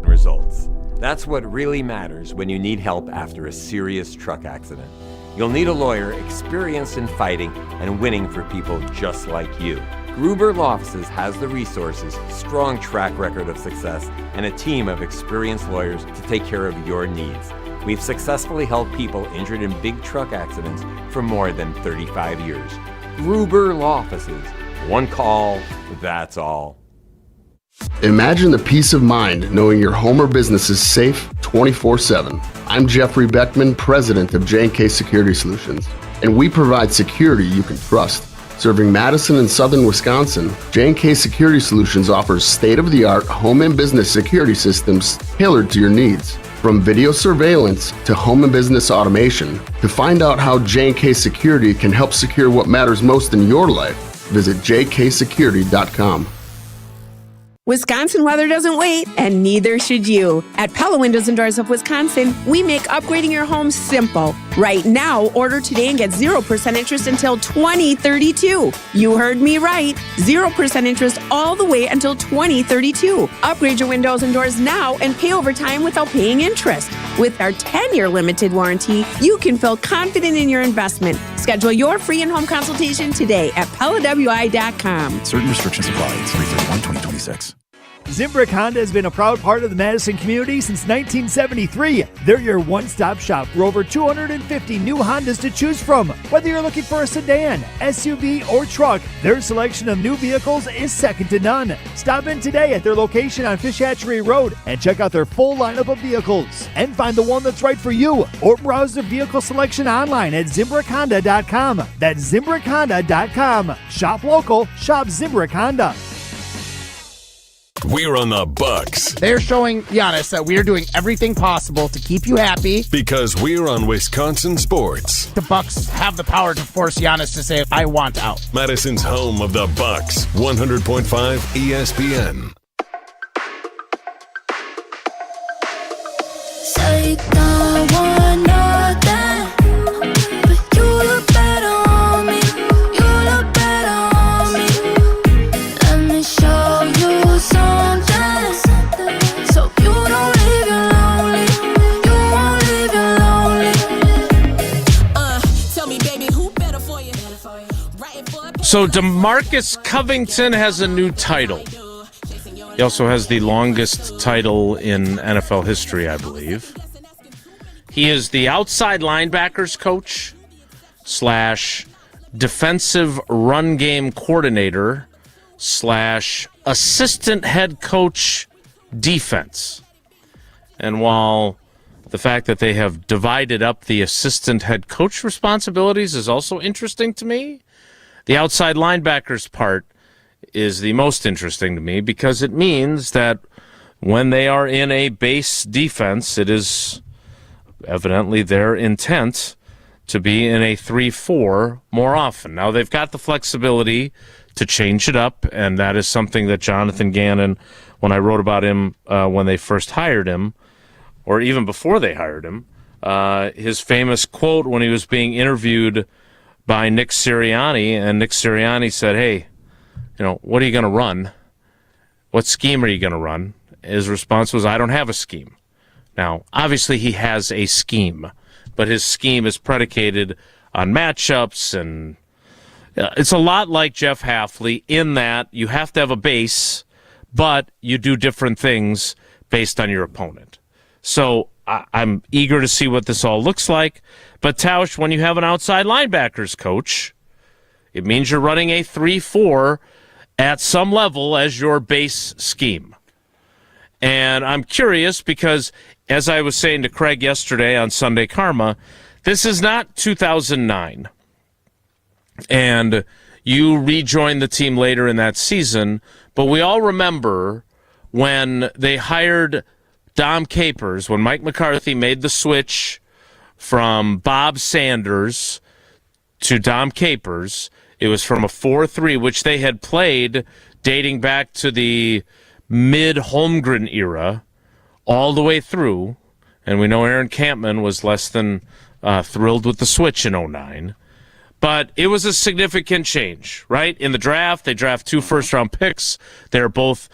results. That's what really matters when you need help after a serious truck accident. You'll need a lawyer experienced in fighting and winning for people just like you. Gruber Law Offices has the resources, strong track record of success, and a team of experienced lawyers to take care of your needs. We've successfully helped people injured in big truck accidents for more than 35 years. Gruber Law Offices. One call, that's all. Imagine the peace of mind knowing your home or business is safe 24/7. I'm Jeffrey Beckman, president of J&K Security Solutions, and we provide security you can trust. Serving Madison and southern Wisconsin, J&K Security Solutions offers state-of-the-art home and business security systems tailored to your needs. From video surveillance to home and business automation, to find out how J&K Security can help secure what matters most in your life, visit jksecurity.com. Wisconsin weather doesn't wait, and neither should you. At Pella Windows and Doors of Wisconsin, we make upgrading your home simple. Right now, order today and get 0% interest until 2032. You heard me right. 0% interest all the way until 2032. Upgrade your windows and doors now and pay over time without paying interest. With our 10-year limited warranty, you can feel confident in your investment. Schedule your free in-home consultation today at PellaWI.com. Certain restrictions apply. 3/31/2026. Zimbrick Honda has been a proud part of the Madison community since 1973. They're your one-stop shop for over 250 new Hondas to choose from. Whether you're looking for a sedan, SUV, or truck, their selection of new vehicles is second to none. Stop in today at their location on Fish Hatchery Road and check out their full lineup of vehicles and find the one that's right for you, or browse the vehicle selection online at ZimbrickHonda.com. That's ZimbrickHonda.com. Shop local, shop Zimbrick Honda. We're on the Bucks. They're showing Giannis that we're doing everything possible to keep you happy. Because we're on Wisconsin sports. The Bucks have the power to force Giannis to say, I want out. Madison's home of the Bucks. 100.5 ESPN. Say no one nothing, but you look better on me. You look better on me. Let me show you something, so you don't leave you lonely. You won't leave you lonely. Tell me, baby, who better for you? So DeMarcus Covington has a new title. He also has the longest title in NFL history, I believe. He is the outside linebackers coach / defensive run game coordinator / assistant head coach defense. And while the fact that they have divided up the assistant head coach responsibilities is also interesting to me, the outside linebackers part is the most interesting to me, because it means that when they are in a base defense, it is evidently their intent to be in a 3-4 more often. Now, they've got the flexibility to change it up, and that is something that Jonathan Gannon, when I wrote about him when they first hired him, or even before they hired him, his famous quote when he was being interviewed by Nick Sirianni, and Nick Sirianni said, hey, what are you going to run? What scheme are you going to run? His response was, I don't have a scheme. Now, obviously he has a scheme, but his scheme is predicated on matchups, and it's a lot like Jeff Hafley in that you have to have a base, but you do different things based on your opponent. So I'm eager to see what this all looks like. But Tausch, when you have an outside linebackers coach, it means you're running a 3-4 at some level as your base scheme. And I'm curious because, as I was saying to Craig yesterday on Sunday Karma, this is not 2009. And you rejoined the team later in that season, but we all remember when they hired Dom Capers, when Mike McCarthy made the switch from Bob Sanders to Dom Capers. It was from a 4-3, which they had played dating back to the mid-Holmgren era, all the way through, and we know Aaron Campman was less than thrilled with the switch in 2009. But it was a significant change, right? In the draft, they draft 2 first-round picks. They're both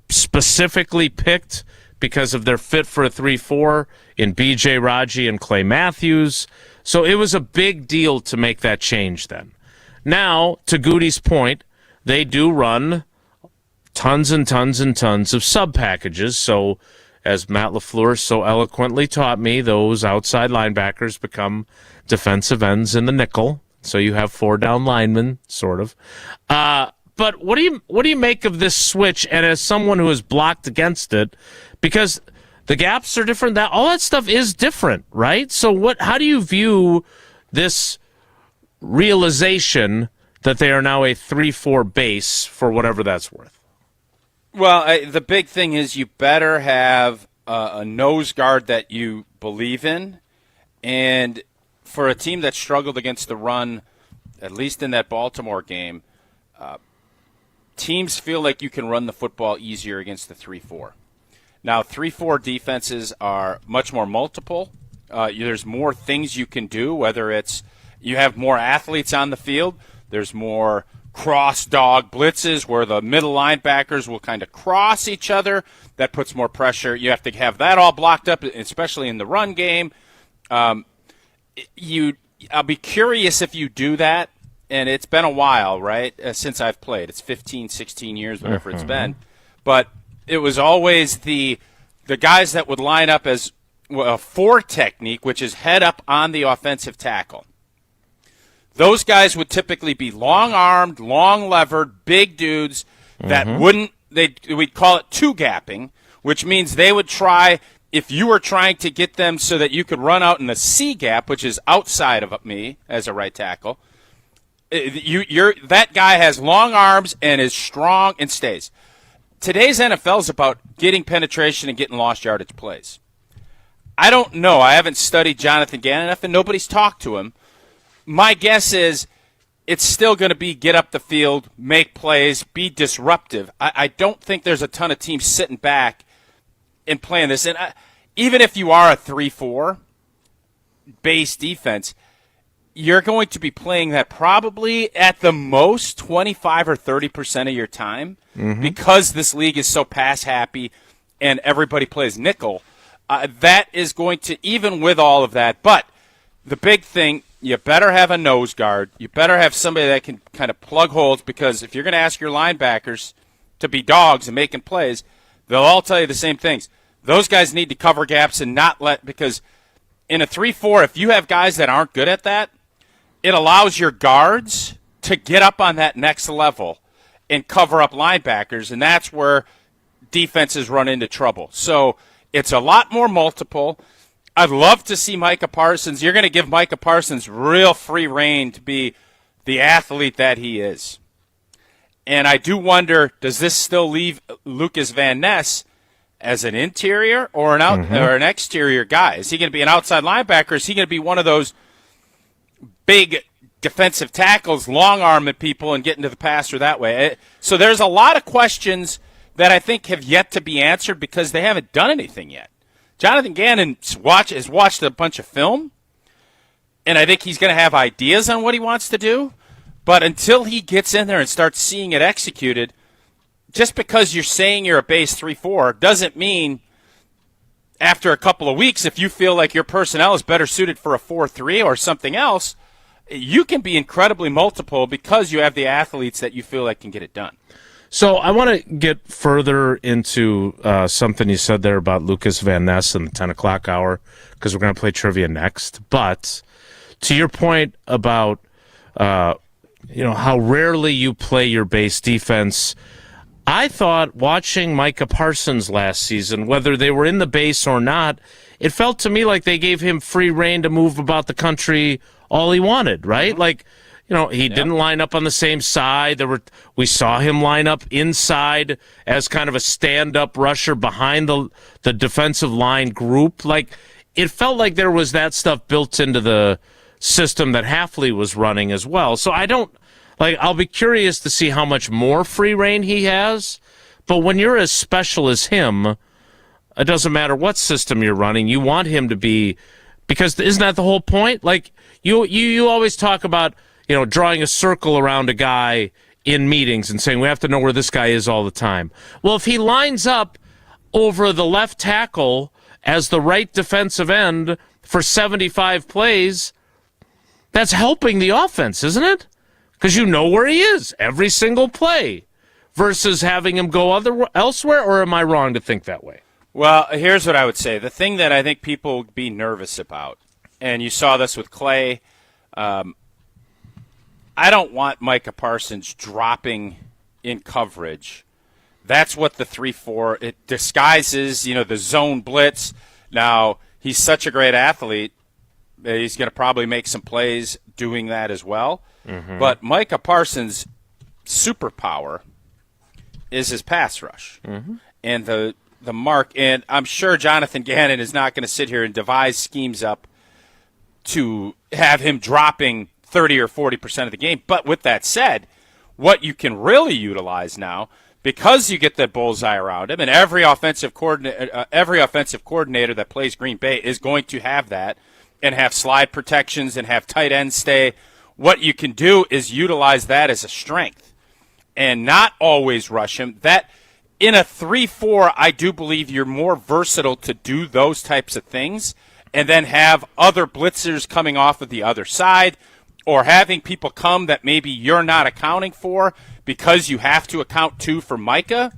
specifically picked because of their fit for a 3-4 in B.J. Raji and Clay Matthews. So it was a big deal to make that change then. Now, to Goody's point, they do run tons and tons and tons of sub-packages. So as Matt LaFleur so eloquently taught me, those outside linebackers become defensive ends in the nickel. So you have 4 down linemen, sort of. But what do you make of this switch? And as someone who has blocked against it, because the gaps are different, that all that stuff is different, right? So how do you view this realization that they are now a 3-4 base for whatever that's worth? Well, the big thing is you better have a nose guard that you believe in, and for a team that struggled against the run, at least in that Baltimore game, teams feel like you can run the football easier against the 3-4. Now, 3-4 defenses are much more multiple. There's more things you can do, whether it's you have more athletes on the field. There's more cross-dog blitzes where the middle linebackers will kind of cross each other. That puts more pressure. You have to have that all blocked up, especially in the run game. I'll be curious if you do that, and it's been a while, right, since I've played. It's 15, 16 years, whatever it's been. But it was always the guys that would line up as a 4 technique, which is head up on the offensive tackle. Those guys would typically be long-armed, long-levered, big dudes that we'd call it two-gapping, which means they would try, if you were trying to get them so that you could run out in the C gap, which is outside of me as a right tackle, that guy has long arms and is strong and stays. Today's NFL is about getting penetration and getting lost yardage plays. I don't know. I haven't studied Jonathan Gannon enough, and nobody's talked to him. My guess is it's still going to be get up the field, make plays, be disruptive. I don't think there's a ton of teams sitting back and playing this. And even if you are a 3-4 base defense, you're going to be playing that probably at the most 25 or 30% of your time because this league is so pass happy and everybody plays nickel. That is going to, even with all of that. But the big thing, you better have a nose guard. You better have somebody that can kind of plug holes, because if you're going to ask your linebackers to be dogs and making plays, they'll all tell you the same things. Those guys need to cover gaps and not because in a 3-4, if you have guys that aren't good at that, it allows your guards to get up on that next level and cover up linebackers, and that's where defenses run into trouble. So it's a lot more multiple. I'd love to see Micah Parsons. You're going to give Micah Parsons real free rein to be the athlete that he is. And I do wonder, does this still leave Lucas Van Ness as an interior or an exterior guy? Is he going to be an outside linebacker? Is he going to be one of those big defensive tackles, long-arming people and getting to the passer that way? So there's a lot of questions that I think have yet to be answered because they haven't done anything yet. Jonathan Gannon has watched a bunch of film, and I think he's going to have ideas on what he wants to do. But until he gets in there and starts seeing it executed, just because you're saying you're a base 3-4 doesn't mean after a couple of weeks, if you feel like your personnel is better suited for a 4-3 or something else, you can be incredibly multiple because you have the athletes that you feel like can get it done. So I want to get further into something you said there about Lucas Van Ness in the 10 o'clock hour, because we're going to play trivia next. But to your point about how rarely you play your base defense, I thought watching Micah Parsons last season, whether they were in the base or not, it felt to me like they gave him free rein to move about the country all he wanted, right? Like, he didn't line up on the same side. We saw him line up inside as kind of a stand-up rusher behind the defensive line group. Like, it felt like there was that stuff built into the system that Hafley was running as well. So I'll be curious to see how much more free rein he has. But when you're as special as him, It doesn't matter what system you're running. You want him to be, because isn't that the whole point? Like you always talk about, drawing a circle around a guy in meetings and saying we have to know where this guy is all the time. Well, if he lines up over the left tackle as the right defensive end for 75 plays, that's helping the offense, isn't it? Because you know where he is every single play versus having him go elsewhere, or am I wrong to think that way? Well, here's what I would say. The thing that I think people would be nervous about, and you saw this with Clay, I don't want Micah Parsons dropping in coverage. That's what the 3-4, it disguises, the zone blitz. Now, he's such a great athlete, he's going to probably make some plays doing that as well. Mm-hmm. But Micah Parsons' superpower is his pass rush. Mm-hmm. And the mark, and I'm sure Jonathan Gannon is not going to sit here and devise schemes up to have him dropping 30 or 40% of the game. But with that said, what you can really utilize now, because you get that bullseye around him, and every offensive coordinator that plays Green Bay is going to have that, and have slide protections and have tight end stay. What you can do is utilize that as a strength and not always rush him. That in a 3-4, I do believe you're more versatile to do those types of things, and then have other blitzers coming off of the other side, or having people come that maybe you're not accounting for because you have to account to for Micah.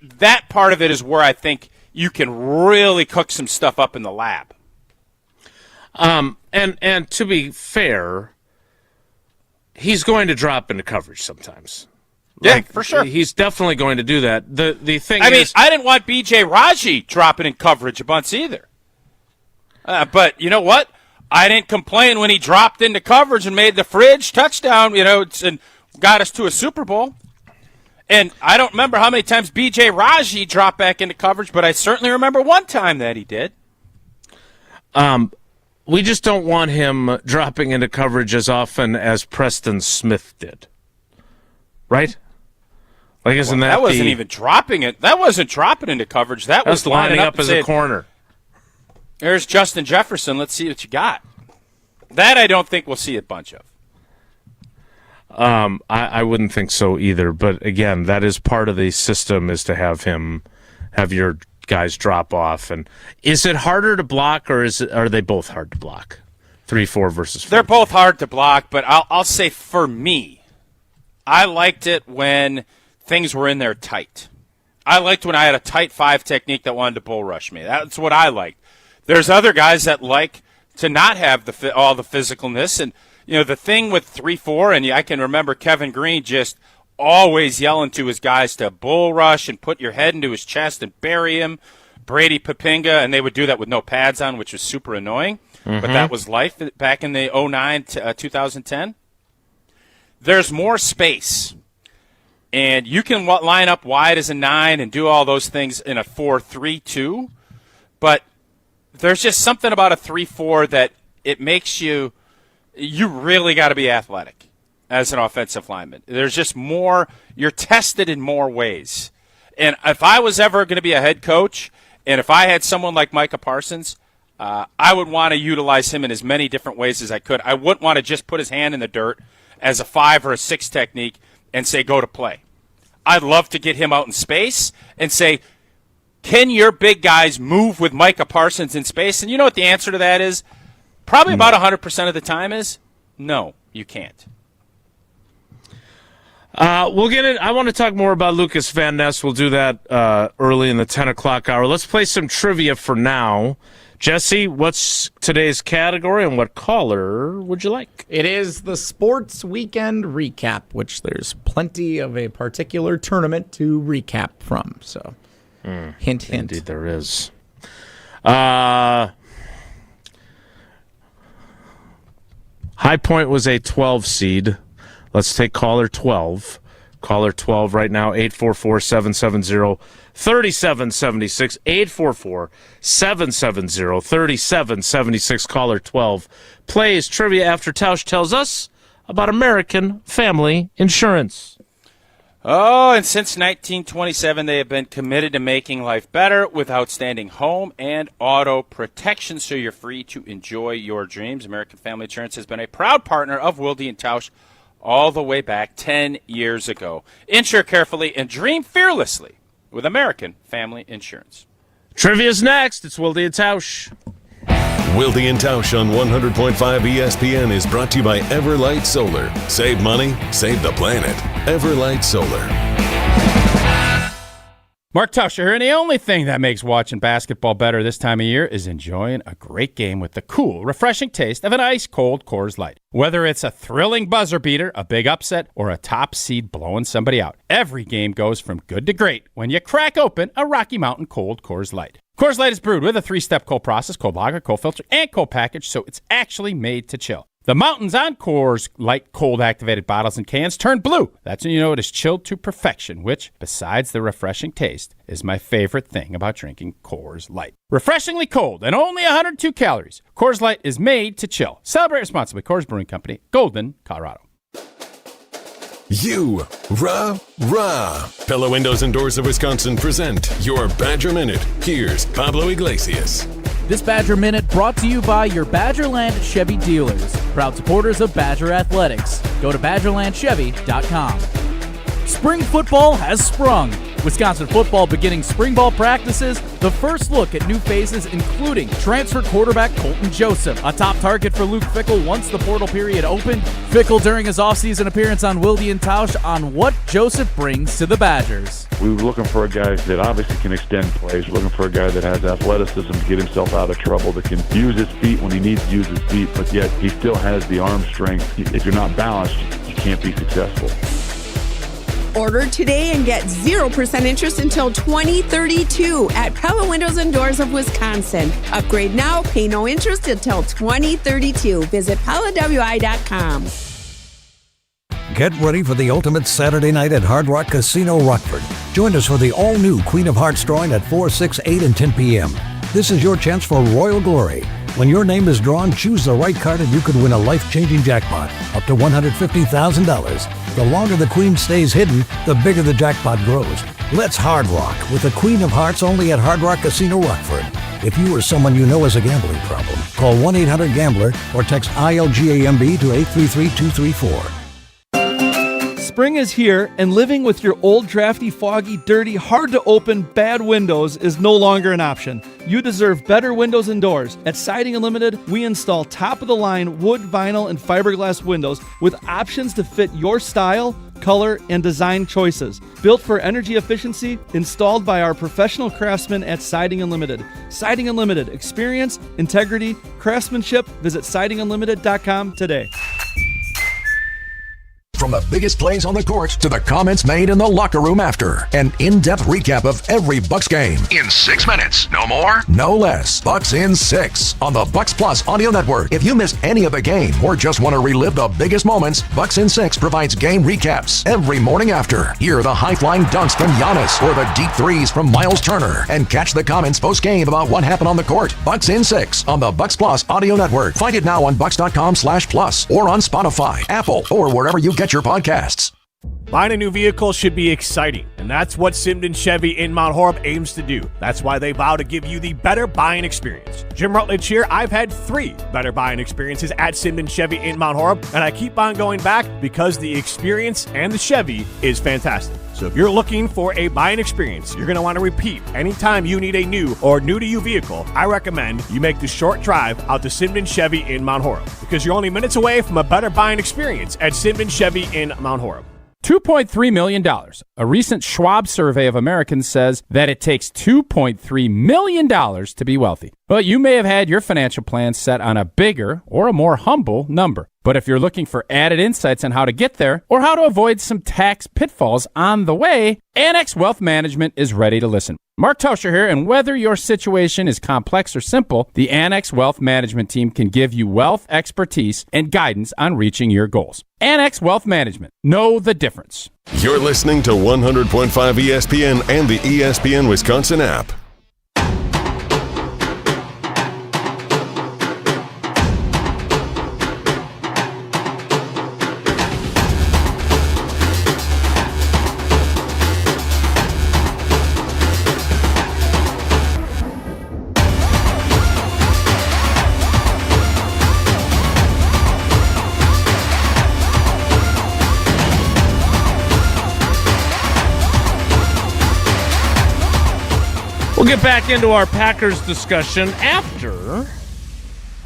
That part of it is where I think you can really cook some stuff up in the lab. And to be fair, he's going to drop into coverage sometimes. Yeah, for sure. He's definitely going to do that. The thing I mean, is, I didn't want B.J. Raji dropping in coverage a bunch either. But you know what? I didn't complain when he dropped into coverage and made the fridge touchdown, and got us to a Super Bowl. And I don't remember how many times B.J. Raji dropped back into coverage, but I certainly remember one time that he did. We just don't want him dropping into coverage as often as Preston Smith did. Right? Like, isn't that wasn't even dropping it. That wasn't dropping into coverage. That was lining up as a corner. There's Justin Jefferson. Let's see what you got. That I don't think we'll see a bunch of. I wouldn't think so either. But again, that is part of the system, is to have your guys drop off. And is it harder to block, or are they both hard to block? 3-4 versus 4. They're both hard to block, but I'll say for me, I liked it when things were in there tight. I liked when I had a tight 5 technique that wanted to bull rush me. That's what I liked. There's other guys that like to not have all the physicalness. And, the thing with 3-4, and I can remember Kevin Green just always yelling to his guys to bull rush and put your head into his chest and bury him. Brady Papinga, and they would do that with no pads on, which was super annoying. Mm-hmm. But that was life back in the 2009 to 2010. There's more space. And you can line up wide as a 9 and do all those things in a 4-3-2. But there's just something about a 3-4 that it makes you really got to be athletic as an offensive lineman. There's just more, you're tested in more ways. And if I was ever going to be a head coach, and if I had someone like Micah Parsons, I would want to utilize him in as many different ways as I could. I wouldn't want to just put his hand in the dirt as a 5 or a 6 technique and say, go to play. I'd love to get him out in space and say, can your big guys move with Micah Parsons in space? And you know what the answer to that is? Probably about 100% of the time is, no, you can't. We'll get it. I want to talk more about Lucas Van Ness. We'll do that early in the 10 o'clock hour. Let's play some trivia for now. Jesse, what's today's category and what caller would you like? It is the Sports Weekend Recap, which there's plenty of a particular tournament to recap from. So, hint, hint. Indeed there is. High Point was a 12 seed. Let's take caller 12. Caller 12 right now, 844-770-3776. 844-770-3776. Caller 12 plays trivia after Tausch tells us about American Family Insurance. Oh, and since 1927, they have been committed to making life better with outstanding home and auto protection, so you're free to enjoy your dreams. American Family Insurance has been a proud partner of Wilde and Tausch all the way back 10 years ago. Insure carefully and dream fearlessly with American Family Insurance. Trivia's next. It's Wilde and Tausch. Wilde and Tausch on 100.5 ESPN is brought to you by Everlight Solar. Save money, save the planet. Everlight Solar. Mark Tauscher here, and the only thing that makes watching basketball better this time of year is enjoying a great game with the cool, refreshing taste of an ice-cold Coors Light. Whether it's a thrilling buzzer beater, a big upset, or a top seed blowing somebody out, every game goes from good to great when you crack open a Rocky Mountain Cold Coors Light. Coors Light is brewed with a 3-step cold process, cold lager, cold filter, and cold package, so it's actually made to chill. The mountains on Coors Light cold-activated bottles and cans turn blue. That's when you know it is chilled to perfection, which, besides the refreshing taste, is my favorite thing about drinking Coors Light. Refreshingly cold and only 102 calories. Coors Light is made to chill. Celebrate responsibly. Coors Brewing Company, Golden, Colorado. Rah. Pella Windows and Doors of Wisconsin present your Badger Minute. Here's Pablo Iglesias. This Badger Minute brought to you by your Badgerland Chevy dealers, proud supporters of Badger Athletics. Go to BadgerlandChevy.com. Spring football has sprung. Wisconsin football beginning spring ball practices, the first look at new faces including transfer quarterback Colton Joseph, a top target for Luke Fickell once the portal period opened. Fickell during his offseason appearance on Wilde and Tausch on what Joseph brings to the Badgers. We were looking for a guy that obviously can extend plays. We're looking for a guy that has athleticism to get himself out of trouble, that can use his feet when he needs to use his feet, but yet he still has the arm strength. If you're not balanced, you can't be successful. Order today and get 0% interest until 2032 at Pella Windows and Doors of Wisconsin. Upgrade now, pay no interest until 2032. Visit PellaWI.com. Get ready for the ultimate Saturday night at Hard Rock Casino Rockford. Join us for the all-new Queen of Hearts drawing at 4, 6, 8, and 10 p.m. This is your chance for royal glory. When your name is drawn, choose the right card and you could win a life-changing jackpot, up to $150,000. The longer the Queen stays hidden, the bigger the jackpot grows. Let's Hard Rock with the Queen of Hearts only at Hard Rock Casino Rockford. If you or someone you know has a gambling problem, call 1-800-GAMBLER or text ILGAMB to 833-234. Spring is here, and living with your old, drafty, foggy, dirty, hard-to-open, bad windows is no longer an option. You deserve better windows and doors. At Siding Unlimited, we install top-of-the-line wood, vinyl, and fiberglass windows with options to fit your style, color, and design choices. Built for energy efficiency, installed by our professional craftsmen at Siding Unlimited. Siding Unlimited. Experience, integrity, craftsmanship. Visit sidingunlimited.com today. From the biggest plays on the court to the comments made in the locker room after. An in-depth recap of every Bucks game. In 6 minutes. No more? No less. Bucks in 6 on the Bucks Plus audio network. If you missed any of the game or just want to relive the biggest moments, Bucks in 6 provides game recaps every morning after. Hear the high-flying dunks from Giannis or the deep threes from Miles Turner. And catch the comments post-game about what happened on the court. Bucks in 6 on the Bucks Plus audio network. Find it now on Bucks.com/plus or on Spotify, Apple, or wherever you get your podcasts. Buying a new vehicle should be exciting, and that's what Simden Chevy in Mount Horeb aims to do. That's why they vow to give you the better buying experience. Jim Rutledge here. I've had 3 better buying experiences at Simden Chevy in Mount Horeb, and I keep on going back because the experience and the Chevy is fantastic. So if you're looking for a buying experience you're going to want to repeat anytime you need a new or new-to-you vehicle, I recommend you make the short drive out to Simden Chevy in Mount Horeb, because you're only minutes away from a better buying experience at Simden Chevy in Mount Horeb. $2.3 million. A recent Schwab survey of Americans says that it takes $2.3 million to be wealthy. But you may have had your financial plan set on a bigger or a more humble number. But if you're looking for added insights on how to get there or how to avoid some tax pitfalls on the way, Annex Wealth Management is ready to listen. Mark Tauscher here, and whether your situation is complex or simple, the Annex Wealth Management team can give you wealth expertise and guidance on reaching your goals. Annex Wealth Management. Know the difference. You're listening to 100.5 ESPN and the ESPN Wisconsin app. We'll get back into our Packers discussion after a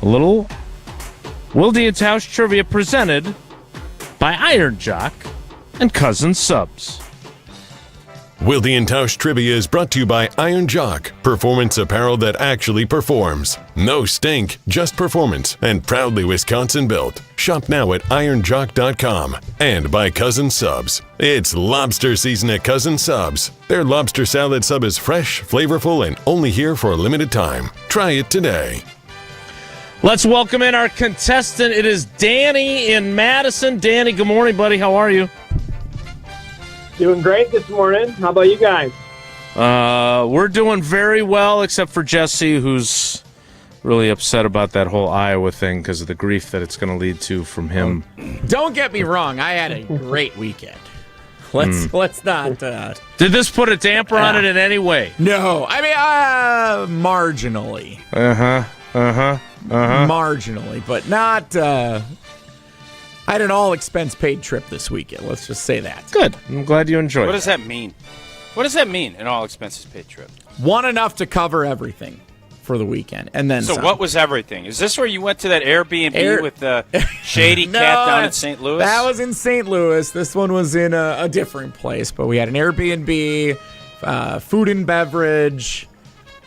little Wilde and Tausch trivia presented by Iron Jock and Cousin Subs. Wilde and Tausch Trivia is brought to you by Iron Jock, performance apparel that actually performs. No stink, just performance, and proudly Wisconsin built. Shop now at ironjock.com. And by Cousin Subs. It's lobster season at Cousin Subs. Their lobster salad sub is fresh, flavorful, and only here for a limited time. Try it today. Let's welcome in our contestant. It is Danny in Madison. Danny, good morning, buddy. How are you? Doing great this morning. How about you guys? We're doing very well, except for Jesse, who's really upset about that whole Iowa thing because of the grief that it's going to lead to from him. Don't get me wrong. I had a great weekend. Let's not. Did this put a damper on it in any way? No. I mean, marginally. Marginally, but not. I had an all-expense-paid trip this weekend. Let's just say that. Good. I'm glad you enjoyed it. What does that mean? What does that mean, an all-expenses-paid trip? One enough to cover everything for the weekend, and then So some. what was everything? Is this where you went to that Airbnb with the shady cat down in St. Louis? That was in St. Louis. This one was in a different place, but we had an Airbnb, food and beverage,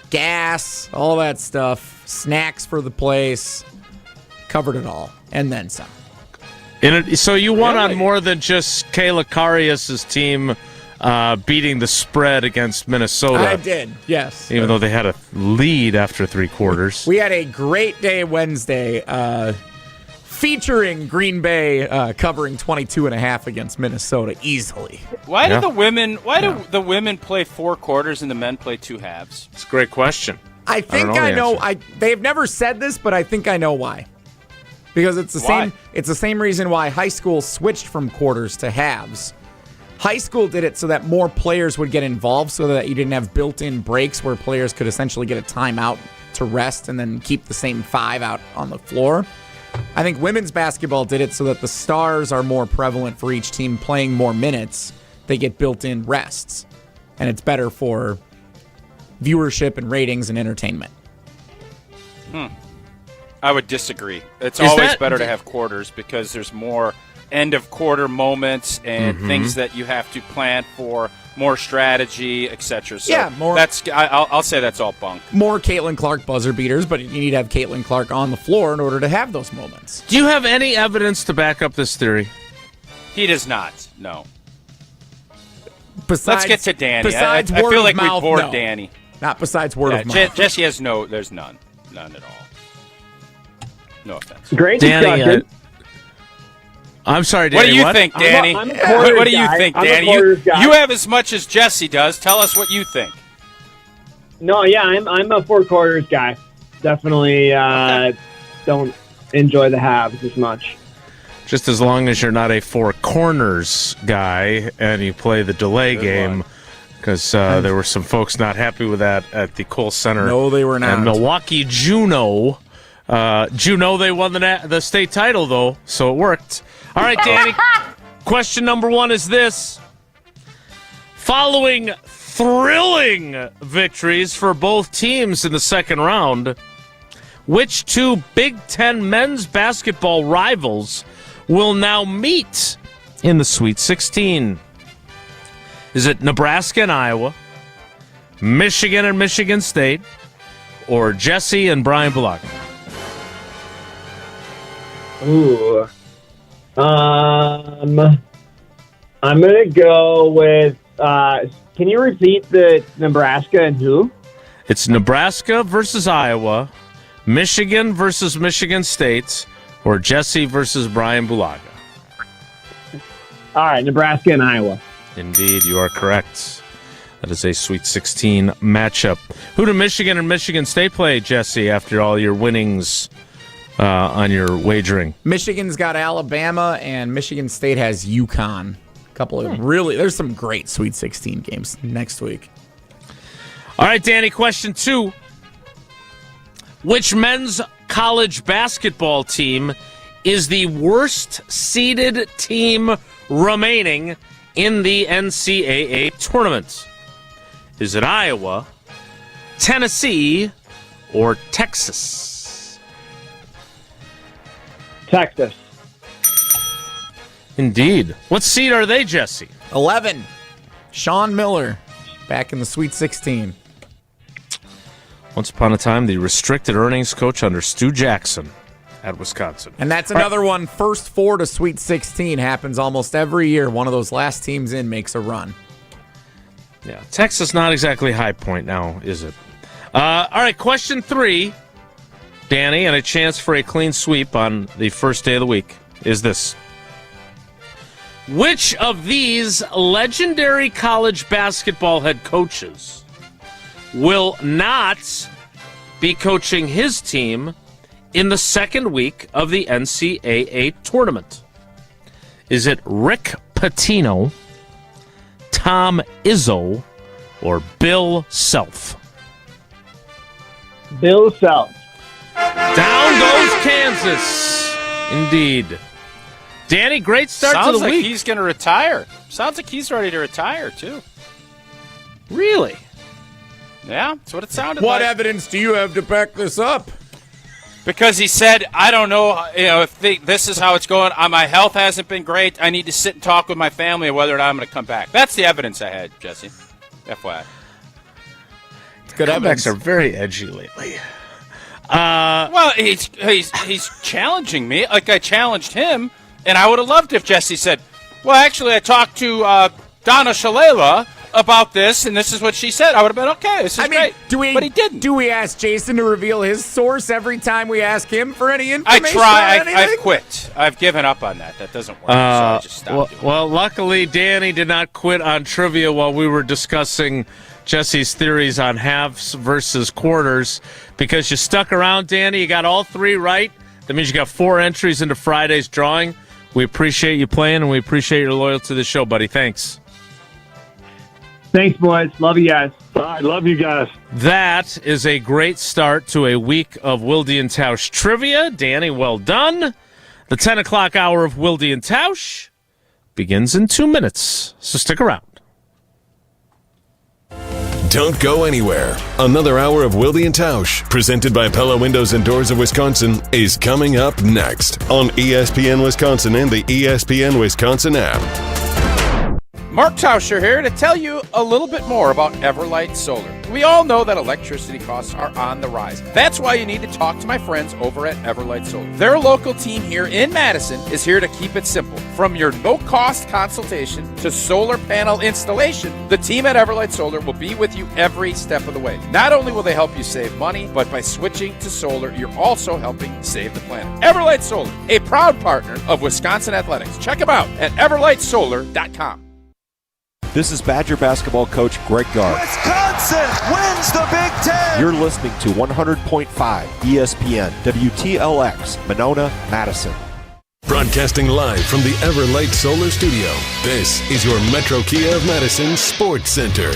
gas, all that stuff, snacks for the place, covered it all, and then some. So you won on more than just Kayla Karius' team beating the spread against Minnesota. I did, yes. Even though they had a lead after 3 quarters. We had a great day Wednesday featuring Green Bay covering 22.5 against Minnesota easily. Why do the women play 4 quarters and the men play 2 halves? It's a great question. I think I know. They've never said this, but I think I know why. Because it's the same. It's the same reason why high school switched from quarters to halves. High school did it so that more players would get involved, so that you didn't have built-in breaks where players could essentially get a timeout to rest and then keep the same 5 out on the floor. I think women's basketball did it so that the stars are more prevalent for each team playing more minutes. They get built-in rests, and it's better for viewership and ratings and entertainment. I would disagree. It's always better to have quarters because there's more end-of-quarter moments and things that you have to plan for, more strategy, etc. So yeah, more. I'll say that's all bunk. More Caitlin Clark buzzer beaters, but you need to have Caitlin Clark on the floor in order to have those moments. Do you have any evidence to back up this theory? He does not. No. Besides, let's get to Danny. I Besides word feel of like mouth, we bored no. Danny. Not besides word of mouth. Jesse has there's none. None at all. No offense. Great Danny, discussion. I'm sorry, Danny. What do you think, Danny? I'm a quarters what do you guy. think, I'm a Danny? quarters guy. You have as much as Jesse does. Tell us what you think. No, yeah, I'm a 4 quarters guy. Definitely don't enjoy the halves as much. Just as long as you're not a 4 corners guy and you play the delay game, because there were some folks not happy with that at the Kohl Center. No, they were not. And Milwaukee Juneau. Juneau, they won the state title, though, so it worked. All right, Danny. Question number 1 is this. Following thrilling victories for both teams in the second round, which 2 Big Ten men's basketball rivals will now meet in the Sweet 16? Is it Nebraska and Iowa, Michigan and Michigan State, or Jesse and Brian Bulaga? Ooh. I'm gonna go with. Can you repeat the Nebraska and who? It's Nebraska versus Iowa, Michigan versus Michigan State, or Jesse versus Brian Bulaga. All right, Nebraska and Iowa. Indeed, you are correct. That is a Sweet 16 matchup. Who do Michigan and Michigan State play, Jesse, after all your winnings on your wagering? Michigan's got Alabama, and Michigan State has UConn. A couple of there's some great Sweet 16 games next week. All right, Danny, question 2. Which men's college basketball team is the worst seeded team remaining in the NCAA tournament? Is it Iowa, Tennessee or Texas? Texas. Indeed. What seed are they, Jesse? 11. Sean Miller, back in the Sweet 16. Once upon a time, the restricted earnings coach under Stu Jackson at Wisconsin. And that's another one. First 4 to Sweet 16 happens almost every year. One of those last teams in makes a run. Yeah, Texas not exactly high point now, is it? All right, question 3, Danny, and a chance for a clean sweep on the first day of the week is this. Which of these legendary college basketball head coaches will not be coaching his team in the second week of the NCAA Tournament? Is it Rick Pitino, Tom Izzo, or Bill Self? Bill Self. Down goes Kansas. Indeed. Danny, great start to the week. Sounds like he's going to retire. Sounds like he's ready to retire, too. Really? Yeah, that's what it sounded What like. evidence do you have to back this up? Because he said, I don't know, if this is how it's going. My health hasn't been great. I need to sit and talk with my family whether or not I'm going to come back. That's the evidence I had, Jesse. FYI. Good evidence. Comebacks are very edgy lately. Well, he's challenging me like I challenged him, and I would have loved if Jesse said, well, actually, I talked to Donna Shalala about this, and this is what she said. I would have been, okay, this is great. But he didn't. Do we ask Jason to reveal his source every time we ask him for any information? I try. I've quit. I've given up on that. That doesn't work, so I just stopped doing it. Well, luckily, Danny did not quit on trivia while we were discussing Jesse's theories on halves versus quarters, because you stuck around, Danny. You got all 3 right. That means you got 4 entries into Friday's drawing. We appreciate you playing, and we appreciate your loyalty to the show, buddy. Thanks. Thanks, boys. Love you guys. All right, love you guys. That is a great start to a week of Wilde and Tausch trivia. Danny, well done. The 10 o'clock hour of Wilde and Tausch begins in 2 minutes, so stick around. Don't go anywhere. Another hour of Wilde and Tausch, presented by Pella Windows and Doors of Wisconsin, is coming up next on ESPN Wisconsin and the ESPN Wisconsin app. Mark Tauscher here to tell you a little bit more about Everlight Solar. We all know that electricity costs are on the rise. That's why you need to talk to my friends over at Everlight Solar. Their local team here in Madison is here to keep it simple. From your no-cost consultation to solar panel installation, the team at Everlight Solar will be with you every step of the way. Not only will they help you save money, but by switching to solar, you're also helping save the planet. Everlight Solar, a proud partner of Wisconsin Athletics. Check them out at everlightsolar.com. This is Badger basketball coach Greg Gard. Wisconsin wins the Big Ten. You're listening to 100.5 ESPN, WTLX, Monona, Madison. Broadcasting live from the Everlight Solar Studio, this is your Metro Kia of Madison Sports Center.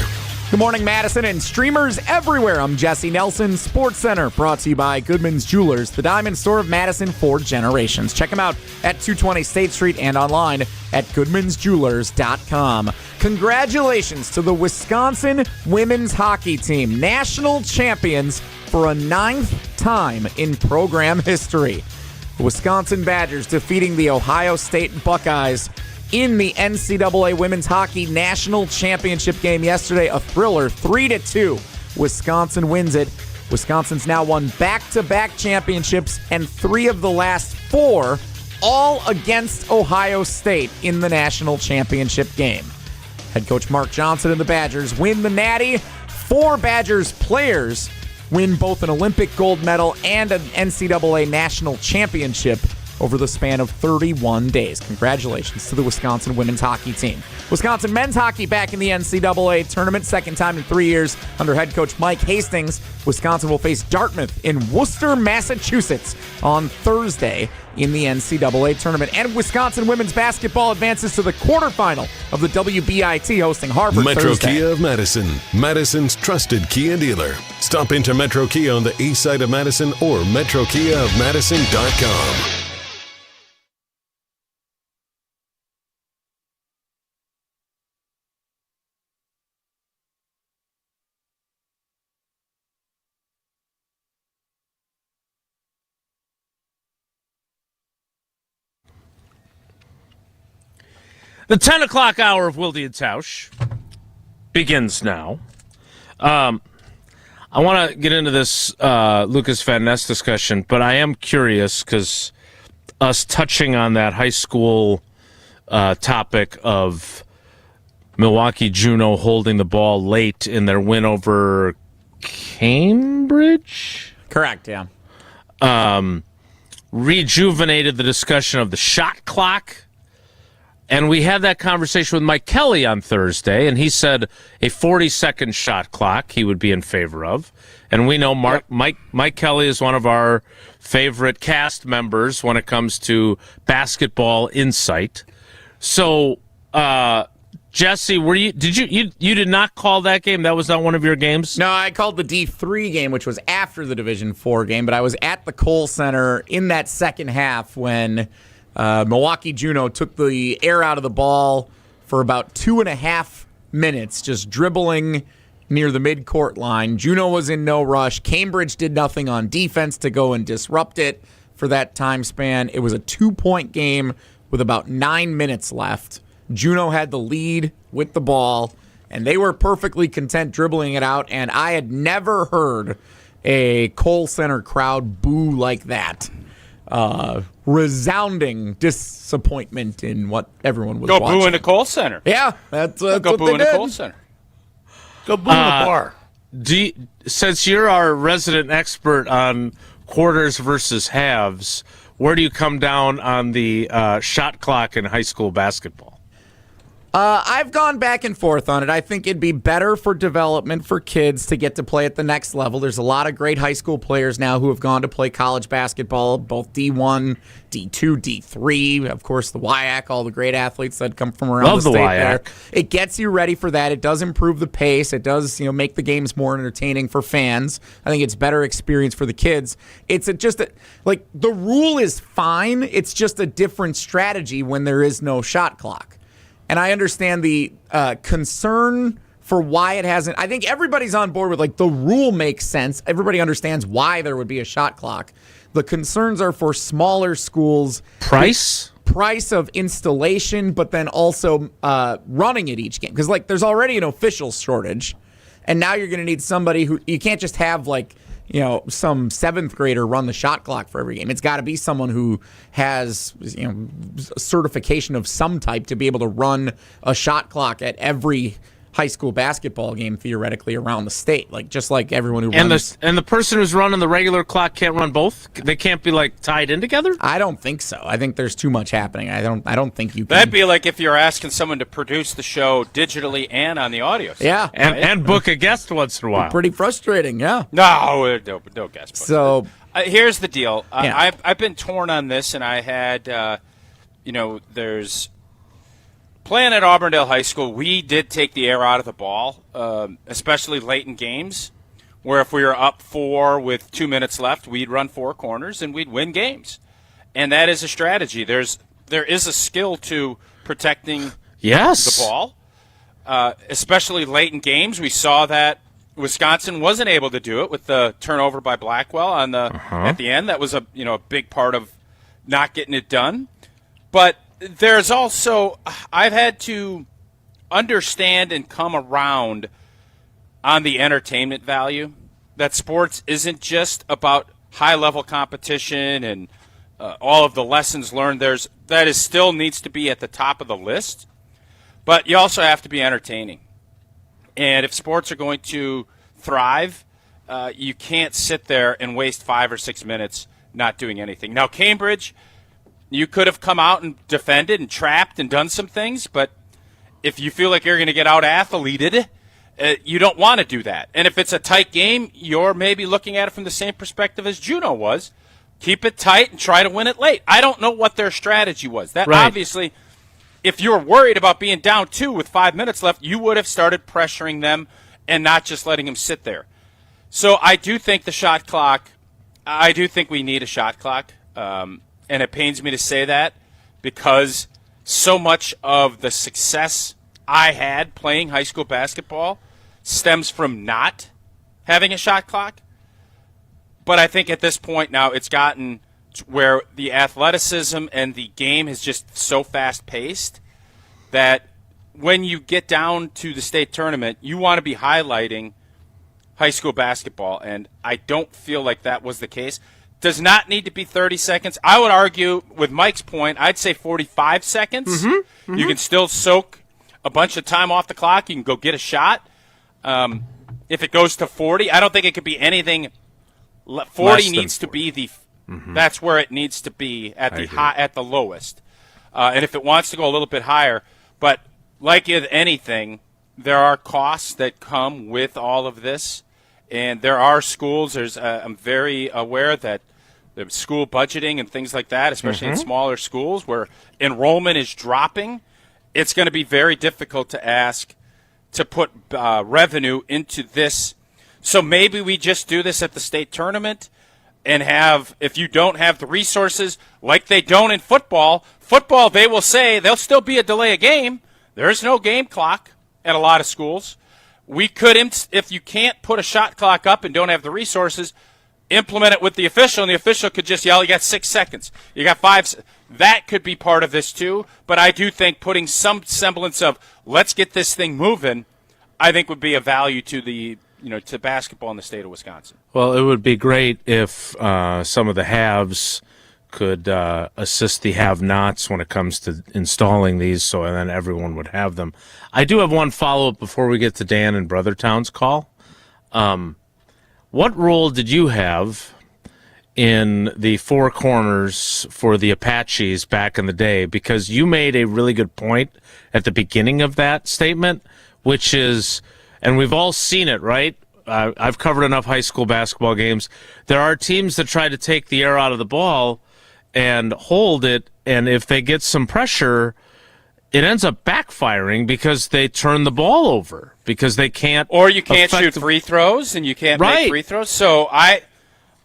Good morning, Madison and streamers everywhere. I'm Jesse Nelson, Sports Center, brought to you by Goodman's Jewelers, the diamond store of Madison for generations. Check them out at 220 State Street and online at goodmansjewelers.com. Congratulations to the Wisconsin women's hockey team, national champions for a 9th time in program history. The Wisconsin Badgers defeating the Ohio State Buckeyes in the NCAA Women's Hockey National Championship game yesterday. A thriller, 3-2. Wisconsin wins it. Wisconsin's now won back-to-back championships, and 3 of the last 4 all against Ohio State in the national championship game. Head coach Mark Johnson and the Badgers win the Natty. 4 Badgers players win both an Olympic gold medal and an NCAA national championship over the span of 31 days. Congratulations to the Wisconsin women's hockey team. Wisconsin men's hockey back in the NCAA tournament, second time in 3 years under head coach Mike Hastings. Wisconsin will face Dartmouth in Worcester, Massachusetts on Thursday in the NCAA tournament. And Wisconsin women's basketball advances to the quarterfinal of the WBIT, hosting Harvard Metro Thursday. Kia of Madison, Madison's trusted Kia dealer. Stop into Metro Kia on the east side of Madison or metrokiaofmadison.com. The 10 o'clock hour of Wilde and Tausch begins now. I want to get into this Lucas Van Ness discussion, but I am curious because us touching on that high school topic of Milwaukee Juno holding the ball late in their win over Cambridge? Correct, yeah. Rejuvenated the discussion of the shot clock. And we had that conversation with Mike Kelly on Thursday, and he said a 40-second shot clock he would be in favor of. And we know Mike Kelly is one of our favorite cast members when it comes to basketball insight. So, Jesse, you did not call that game? That was not one of your games? No, I called the D3 game, which was after the Division IV game, but I was at the Kohl Center in that second half when Milwaukee Juno took the air out of the ball for about 2.5 minutes, just dribbling near the midcourt line. Juno was in no rush. Cambridge did nothing on defense to go and disrupt it for that time span. It was a 2-point game with about 9 minutes left. Juno had the lead with the ball, and they were perfectly content dribbling it out, and I had never heard a Kohl Center crowd boo like that. Resounding disappointment in what everyone was watching. Go boo in the Kohl Center. Yeah, that's go what boo they in the did. Kohl Center. Go boo in the bar. Since you're our resident expert on quarters versus halves, where do you come down on the shot clock in high school basketball? I've gone back and forth on it. I think it'd be better for development for kids to get to play at the next level. There's a lot of great high school players now who have gone to play college basketball, both D1, D2, D3, of course the WIAC, all the great athletes that come from around the state there. It gets you ready for that. It does improve the pace. It does, make the games more entertaining for fans. I think it's better experience for the kids. It's the rule is fine. It's just a different strategy when there is no shot clock. And I understand the concern for why it hasn't. I think everybody's on board with, the rule makes sense. Everybody understands why there would be a shot clock. The concerns are for smaller schools. Price of installation, but then also running it each game. Because, there's already an official shortage. And now you're going to need somebody who, you can't just have, some seventh grader run the shot clock for every game. It's got to be someone who has, certification of some type to be able to run a shot clock at every high school basketball game theoretically around the state, just like everyone who runs. And the person who's running the regular clock can't run both? They can't be tied in together? I don't think so. I think there's too much happening. I don't think you can. That'd be like if you're asking someone to produce the show digitally and on the audio side. Yeah. And book a guest once in a while. Pretty frustrating, yeah. No guest. So here's the deal. Yeah. I've been torn on this, and I had, there's playing at Auburndale High School, we did take the air out of the ball, especially late in games, where if we were up 4 with 2 minutes left, we'd run 4 corners and we'd win games. And that is a strategy. There is a skill to protecting the ball, especially late in games. We saw that Wisconsin wasn't able to do it with the turnover by Blackwell on the at the end. That was a big part of not getting it done. But there's also, I've had to understand and come around on the entertainment value, that sports isn't just about high-level competition and all of the lessons learned. That still needs to be at the top of the list, but you also have to be entertaining. And if sports are going to thrive, you can't sit there and waste 5 or 6 minutes not doing anything. Now, Cambridge, you could have come out and defended and trapped and done some things, but if you feel like you're going to get out-athleted, you don't want to do that. And if it's a tight game, you're maybe looking at it from the same perspective as Juno was. Keep it tight and try to win it late. I don't know what their strategy was. That obviously, if you were worried about being down 2 with 5 minutes left, you would have started pressuring them and not just letting them sit there. So I do think the shot clock, I do think we need a shot clock. And it pains me to say that because so much of the success I had playing high school basketball stems from not having a shot clock. But I think at this point now it's gotten to where the athleticism and the game is just so fast-paced that when you get down to the state tournament, you want to be highlighting high school basketball, and I don't feel like that was the case. Does not need to be 30 seconds. I would argue, with Mike's point, I'd say 45 seconds. You can still soak a bunch of time off the clock. You can go get a shot. If it goes to 40, I don't think it could be anything. 40 needs to be the. That's where it needs to be at the high, at the lowest. And if it wants to go a little bit higher, but like with anything, there are costs that come with all of this, and there are schools. I'm very aware that the school budgeting and things like that, especially in smaller schools where enrollment is dropping, it's going to be very difficult to ask to put revenue into this. So maybe we just do this at the state tournament and have, if you don't have the resources like they don't in football, they will say there'll still be a delay of game. There's no game clock at a lot of schools. We could, if you can't put a shot clock up and don't have the resources, implement it with the official, and the official could just yell, you got 6 seconds. You got 5. That could be part of this too, but I do think putting some semblance of let's get this thing moving, I think would be a value to the to basketball in the state of Wisconsin. Well, it would be great if some of the haves could assist the have-nots when it comes to installing these, so then everyone would have them. I do have one follow-up before we get to Dan and Brothertown's call. What role did you have in the four corners for the Apaches back in the day? Because you made a really good point at the beginning of that statement, which is, and we've all seen it, right? I've covered enough high school basketball games. There are teams that try to take the air out of the ball and hold it, and if they get some pressure, it ends up backfiring because they turn the ball over because they can't. Or you can't shoot free throws, and you can't make free throws. So I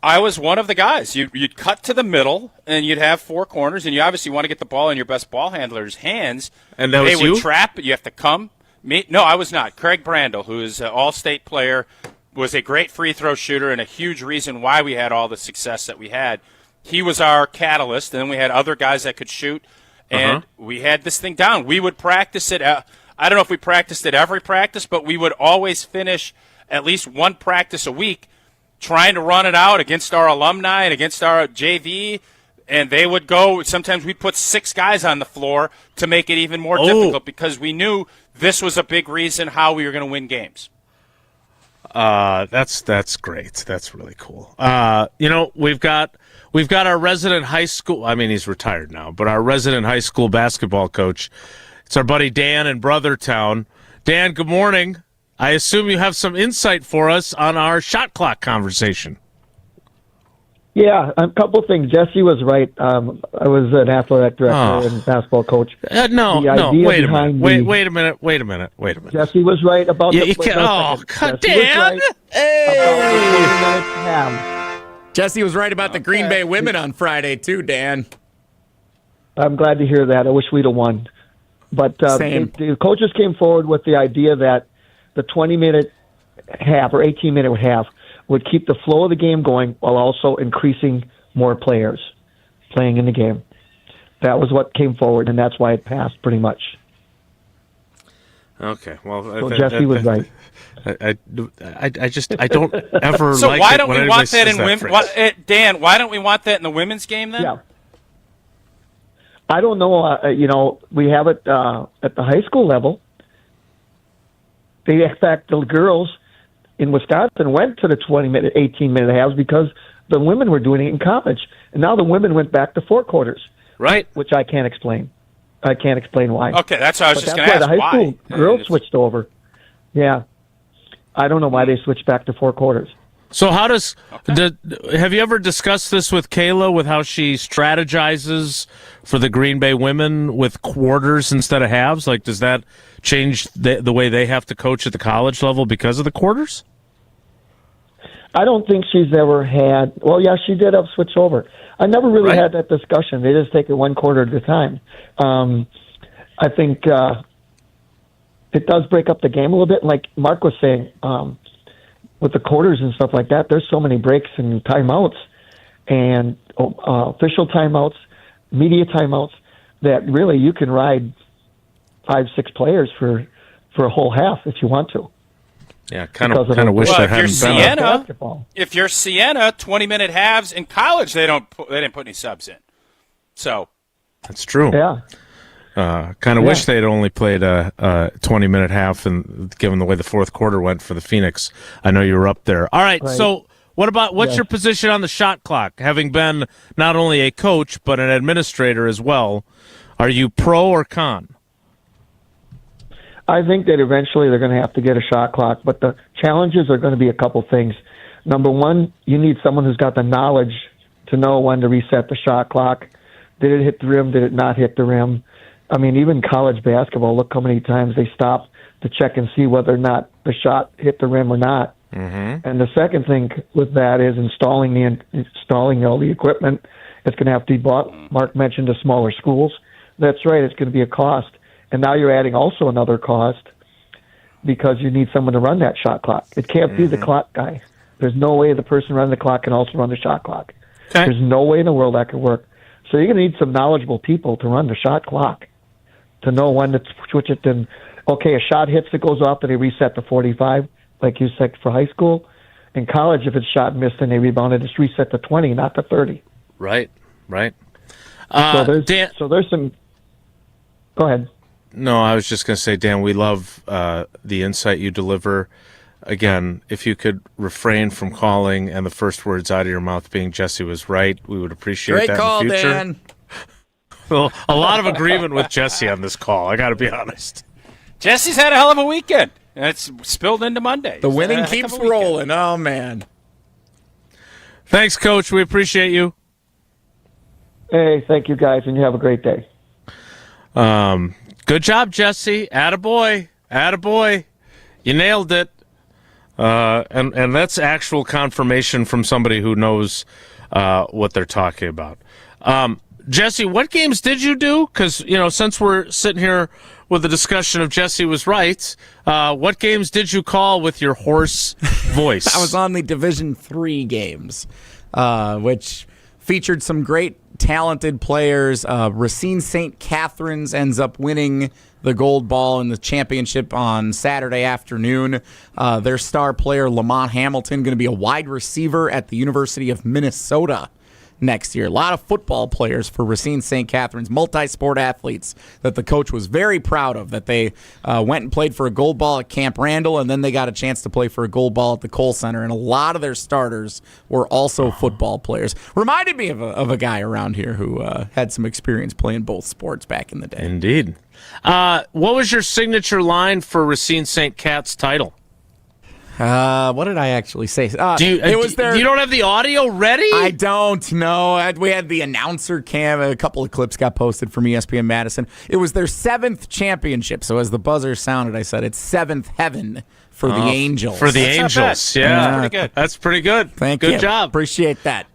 was one of the guys. You'd cut to the middle, and you'd have four corners, and you obviously want to get the ball in your best ball handler's hands. And that was they would trap, but you have to come. No, I was not. Craig Brandel, who is an all-state player, was a great free throw shooter and a huge reason why we had all the success that we had. He was our catalyst, and then we had other guys that could shoot, and we had this thing down. We would practice it. I don't know if we practiced it every practice, but we would always finish at least one practice a week trying to run it out against our alumni and against our JV, and they would go. Sometimes we'd put 6 guys on the floor to make it even more difficult because we knew this was a big reason how we were going to win games. That's great. That's really cool. We've got our resident high school. I mean, he's retired now, but our resident high school basketball coach. It's our buddy Dan in Brothertown. Dan, good morning. I assume you have some insight for us on our shot clock conversation. Yeah, a couple things. Jesse was right. I was an athletic director and basketball coach. Wait a minute. Jesse was right about God damn! Jesse was right about the Green Bay women on Friday, too, Dan. I'm glad to hear that. I wish we'd have won. But the coaches came forward with the idea that the 20-minute half or 18-minute half would keep the flow of the game going while also increasing more players playing in the game. That was what came forward, and that's why it passed pretty much. Okay, well, so Jesse was right. I don't ever. So like why it don't when we want that in women? Dan, why don't we want that in the women's game then? Yeah. I don't know. We have it at the high school level. In fact, the girls in Wisconsin went to the 20-minute, 18-minute halves because the women were doing it in college. And now the women went back to 4 quarters. Right. Which I can't explain. I can't explain why. Okay, that's what I was just going to ask. The high school girls switched over. Yeah. I don't know why they switched back to 4 quarters. So how does have you ever discussed this with Kayla, with how she strategizes for the Green Bay women with quarters instead of halves? Like, does that change the way they have to coach at the college level because of the quarters? I don't think she's ever had. Well, yeah, she did have switch over. I never really had that discussion. They just take it 1 quarter at a time. I think it does break up the game a little bit. Like Mark was saying, with the quarters and stuff like that, there's so many breaks and timeouts and official timeouts, media timeouts, that really you can ride 5-6 players for a whole half if you want to. Yeah, kind of wish there hadn't been. If you're Siena, 20-minute halves in college, they didn't put any subs in. So that's true. Yeah. Wish they'd only played a 20-minute half, and given the way the fourth quarter went for the Phoenix. I know you were up there. All right. So what's your position on the shot clock? Having been not only a coach but an administrator as well, are you pro or con? I think that eventually they're going to have to get a shot clock, but the challenges are going to be a couple things. Number one, you need someone who's got the knowledge to know when to reset the shot clock. Did it hit the rim? Did it not hit the rim? I mean, even college basketball, look how many times they stop to check and see whether or not the shot hit the rim or not. Mm-hmm. And the second thing with that is installing all the equipment. It's going to have to be bought. Mark mentioned the smaller schools. That's right. It's going to be a cost. And now you're adding also another cost because you need someone to run that shot clock. It can't be the clock guy. There's no way the person running the clock can also run the shot clock. Okay. There's no way in the world that could work. So you're going to need some knowledgeable people to run the shot clock, to know when to switch it. Then, okay, a shot hits, it goes off, then they reset to 45, like you said for high school. In college, if it's shot and missed and they rebounded, it's reset to 20, not to 30. Right. So there's some. Go ahead. No, I was just going to say, Dan, we love the insight you deliver. Again, if you could refrain from calling and the first words out of your mouth being Jesse was right, we would appreciate that call, in the future. Dan. Well, a lot of agreement with Jesse on this call, I got to be honest. Jesse's had a hell of a weekend, and it's spilled into Monday. The winning keeps rolling. Oh, man. Thanks, Coach. We appreciate you. Hey, thank you, guys, and you have a great day. Good job, Jesse. Attaboy. You nailed it. And that's actual confirmation from somebody who knows what they're talking about. Jesse, what games did you do? Because, since we're sitting here with the discussion of Jesse was right, what games did you call with your hoarse voice? I was on the Division III games, which featured some great talented players. Racine St. Catherine's ends up winning the gold ball in the championship on Saturday afternoon. Their star player, Lamont Hamilton, going to be a wide receiver at the University of Minnesota next year. A lot of football players for Racine St. Catherine's, multi-sport athletes that the coach was very proud of, that they went and played for a gold ball at Camp Randall, and then they got a chance to play for a gold ball at the Cole Center, and a lot of their starters were also football players. Reminded me of a guy around here who had some experience playing both sports back in the day. Indeed. What was your signature line for Racine St. Cat's title? What did I actually say? You don't have the audio ready? I don't know. We had the announcer cam. A couple of clips got posted from ESPN Madison. It was their 7th championship. So as the buzzer sounded, I said it's 7th heaven for the Angels. For the Angels, yeah. Pretty good. That's pretty good. Thank you. Good job. Appreciate that.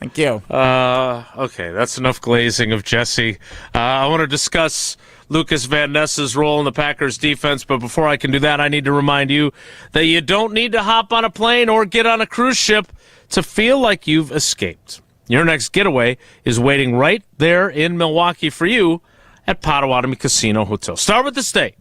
Thank you. Okay, that's enough glazing of Jesse. I want to discuss Lucas Van Ness's role in the Packers defense, but before I can do that, I need to remind you that you don't need to hop on a plane or get on a cruise ship to feel like you've escaped. Your next getaway is waiting right there in Milwaukee for you at Potawatomi Casino Hotel. Start with the stay.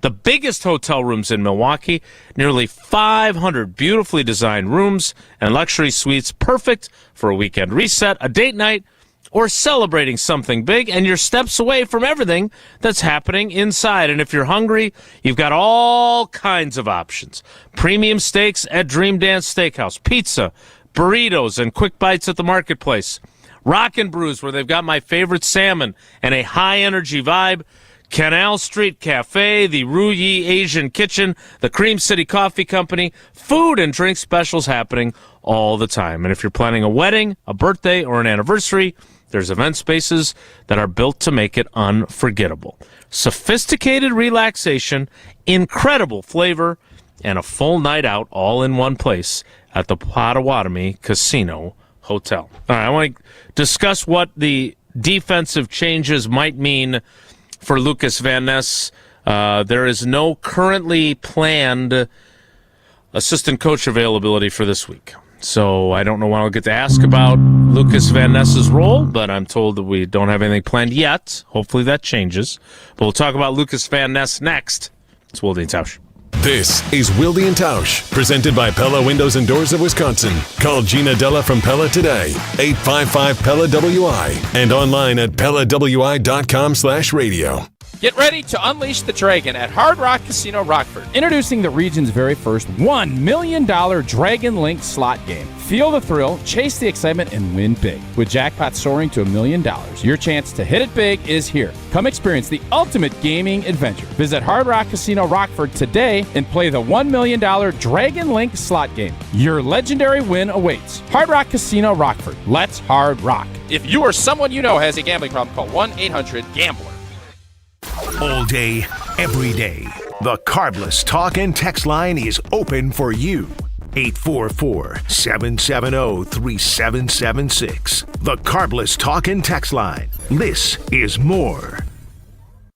The biggest hotel rooms in Milwaukee, nearly 500 beautifully designed rooms and luxury suites, perfect for a weekend reset, a date night, or celebrating something big, and you're steps away from everything that's happening inside. And if you're hungry, you've got all kinds of options. Premium steaks at Dream Dance Steakhouse, pizza, burritos, and quick bites at the marketplace. Rockin' Brews, where they've got my favorite salmon and a high-energy vibe. Canal Street Cafe, the Ruyi Asian Kitchen, the Cream City Coffee Company, food and drink specials happening all the time. And if you're planning a wedding, a birthday, or an anniversary, there's event spaces that are built to make it unforgettable. Sophisticated relaxation, incredible flavor, and a full night out all in one place at the Potawatomi Casino Hotel. All right, I want to discuss what the defensive changes might mean for Lucas Van Ness. There is no currently planned assistant coach availability for this week. So I don't know when I'll get to ask about Lucas Van Ness's role, but I'm told that we don't have anything planned yet. Hopefully that changes. But we'll talk about Lucas Van Ness next. It's Wilde and Tausch. This is Wilde and Tausch, presented by Pella Windows and Doors of Wisconsin. Call Gina Della from Pella today, 855-PELLA-WI, and online at PellaWI.com/radio. Get ready to unleash the dragon at Hard Rock Casino Rockford. Introducing the region's very first $1 million Dragon Link slot game. Feel the thrill, chase the excitement, and win big. With jackpots soaring to $1 million, your chance to hit it big is here. Come experience the ultimate gaming adventure. Visit Hard Rock Casino Rockford today and play the $1 million Dragon Link slot game. Your legendary win awaits. Hard Rock Casino Rockford. Let's hard rock. If you or someone you know has a gambling problem, call 1-800-GAMBLER. All day, every day, the Carbless Talk and Text line is open for you. 844-770-3776. The Carbless Talk and Text line. This is more.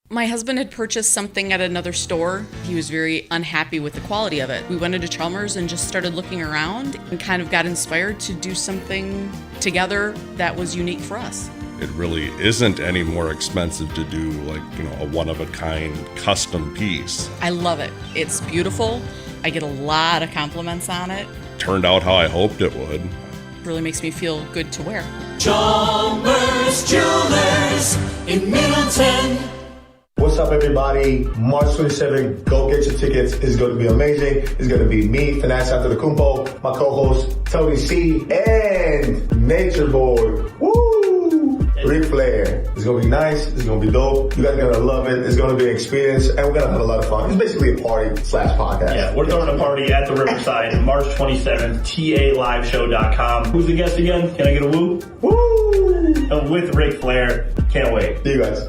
My husband had purchased something at another store. He was very unhappy with the quality of it. We went into Chalmers and just started looking around and kind of got inspired to do something together that was unique for us. It really isn't any more expensive to do a one-of-a-kind custom piece. I love it. It's beautiful. I get a lot of compliments on it. Turned out how I hoped it would. It really makes me feel good to wear. Chalmers Jewelers in Middleton. What's up, everybody? March 27th, go get your tickets. It's going to be amazing. It's going to be me, Finesse Antetokounmpo, my co-host, Tony C, and Nature Boy. Woo! Ric Flair. It's going to be nice. It's going to be dope. You guys are going to love it. It's going to be an experience, and we're going to have a lot of fun. It's basically a party/podcast. Yeah, we're throwing a party at the Riverside March 27th, TALiveshow.com. Who's the guest again? Can I get a woo? Woo! With Ric Flair. Can't wait. See you guys.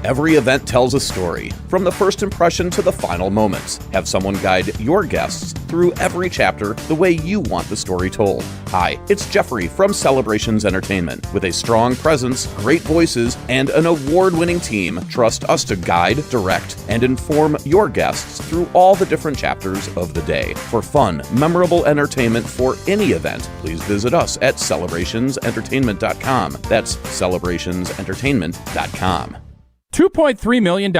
Every event tells a story, from the first impression to the final moments. Have someone guide your guests through every chapter the way you want the story told. Hi, it's Jeffrey from Celebrations Entertainment. With a strong presence, great voices, and an award-winning team, trust us to guide, direct, and inform your guests through all the different chapters of the day. For fun, memorable entertainment for any event, please visit us at celebrationsentertainment.com. That's celebrationsentertainment.com. $2.3 million.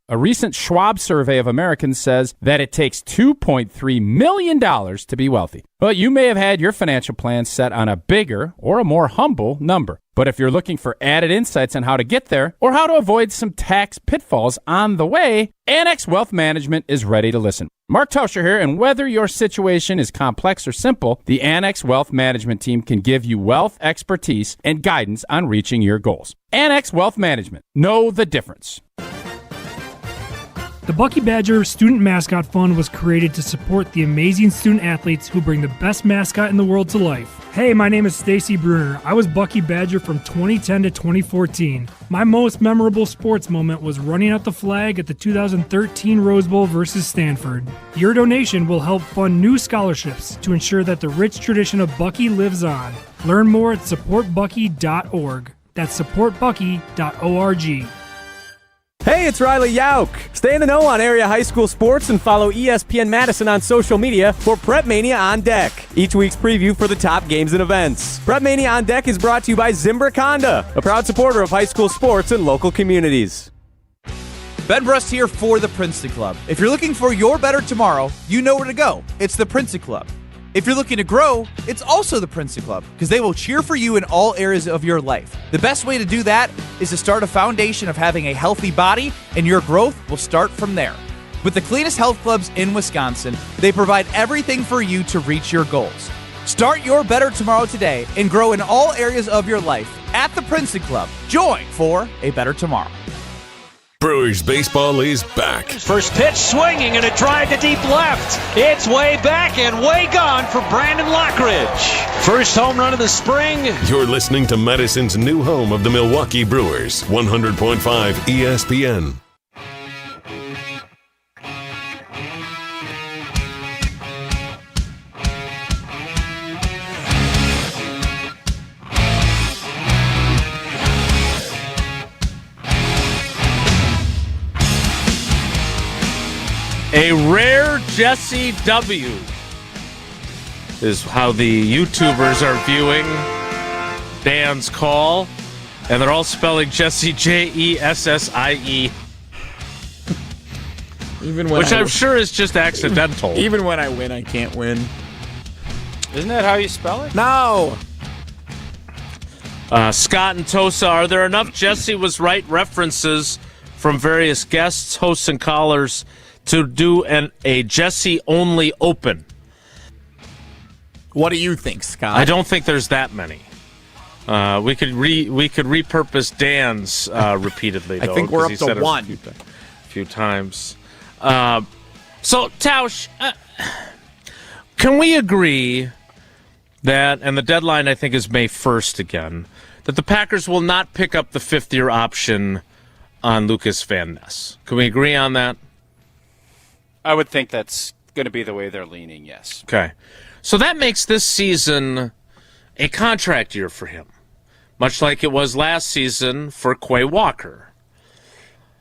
A recent Schwab survey of Americans says that it takes $2.3 million to be wealthy. Well, you may have had your financial plan set on a bigger or a more humble number. But if you're looking for added insights on how to get there or how to avoid some tax pitfalls on the way, Annex Wealth Management is ready to listen. Mark Tauscher here, and whether your situation is complex or simple, the Annex Wealth Management team can give you wealth expertise and guidance on reaching your goals. Annex Wealth Management. Know the difference. The Bucky Badger Student Mascot Fund was created to support the amazing student athletes who bring the best mascot in the world to life. Hey, my name is Stacy Bruner. I was Bucky Badger from 2010 to 2014. My most memorable sports moment was running out the flag at the 2013 Rose Bowl versus Stanford. Your donation will help fund new scholarships to ensure that the rich tradition of Bucky lives on. Learn more at supportbucky.org. That's supportbucky.org. Hey, it's Riley Yauk. Stay in the know on area high school sports and follow ESPN Madison on social media for Prep Mania on Deck, each week's preview for the top games and events. Prep Mania on Deck is brought to you by Zimbrick Honda, a proud supporter of high school sports and local communities. Ben Brust here for the Princeton Club. If you're looking for your better tomorrow, you know where to go. It's the Princeton Club. If you're looking to grow, it's also the Princeton Club, because they will cheer for you in all areas of your life. The best way to do that is to start a foundation of having a healthy body, and your growth will start from there. With the cleanest health clubs in Wisconsin, they provide everything for you to reach your goals. Start your better tomorrow today and grow in all areas of your life at the Princeton Club. Join for a better tomorrow. Brewers baseball is back. First pitch swinging and a drive to deep left. It's way back and way gone for Brandon Lockridge. First home run of the spring. You're listening to Madison's new home of the Milwaukee Brewers, 100.5 ESPN. A rare Jesse W. is how the YouTubers are viewing Dan's call, and they're all spelling Jesse Jessie. Which I'm sure is just accidental. Even when I win, I can't win. Isn't that how you spell it? No. Scott and Tosa, are there enough Jesse was right references from various guests, hosts, and callers to do a Jesse-only open? What do you think, Scott? I don't think there's that many. We could repurpose Dan's repeatedly, though. I think we're up to one. A few times. So, Tausch, can we agree that, and the deadline I think is May 1st again, that the Packers will not pick up the fifth-year option on Lucas Van Ness? Can we agree on that? I would think that's going to be the way they're leaning, yes. Okay. So that makes this season a contract year for him, much like it was last season for Quay Walker.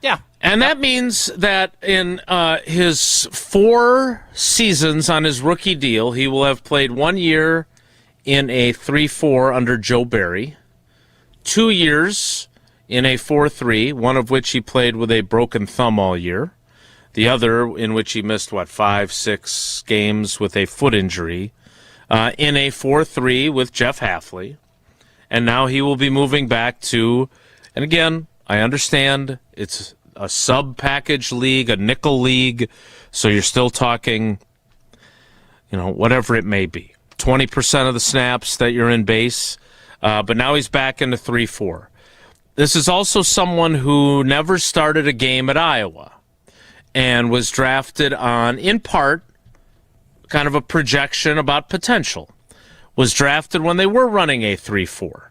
Yeah. And that means that in his 4 seasons on his rookie deal, he will have played 1 year in a 3-4 under Joe Barry, 2 years in a 4-3, one of which he played with a broken thumb all year, the other in which he missed, 5-6 games with a foot injury, in a 4-3 with Jeff Hafley. And now he will be moving back to, and again, I understand it's a sub-package league, a nickel league, so you're still talking, whatever it may be. 20% of the snaps that you're in base, but now he's back into 3-4. This is also someone who never started a game at Iowa and was drafted on, in part, kind of a projection about potential. Was drafted when they were running a 3-4.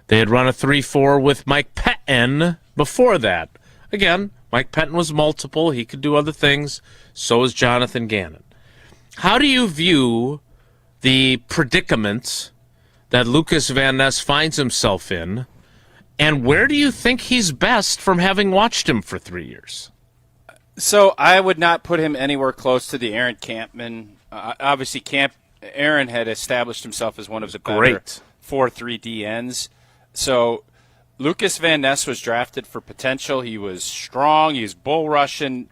They had run a 3-4 with Mike Pettin before that. Again, Mike Pettin was multiple. He could do other things. So is Jonathan Gannon. How do you view the predicament that Lucas Van Ness finds himself in, and where do you think he's best from having watched him for 3 years? So I would not put him anywhere close to the Aaron Campman. Obviously, Aaron had established himself as one of the better 4-3 DNs. So Lucas Van Ness was drafted for potential. He was strong. He was bull rushing,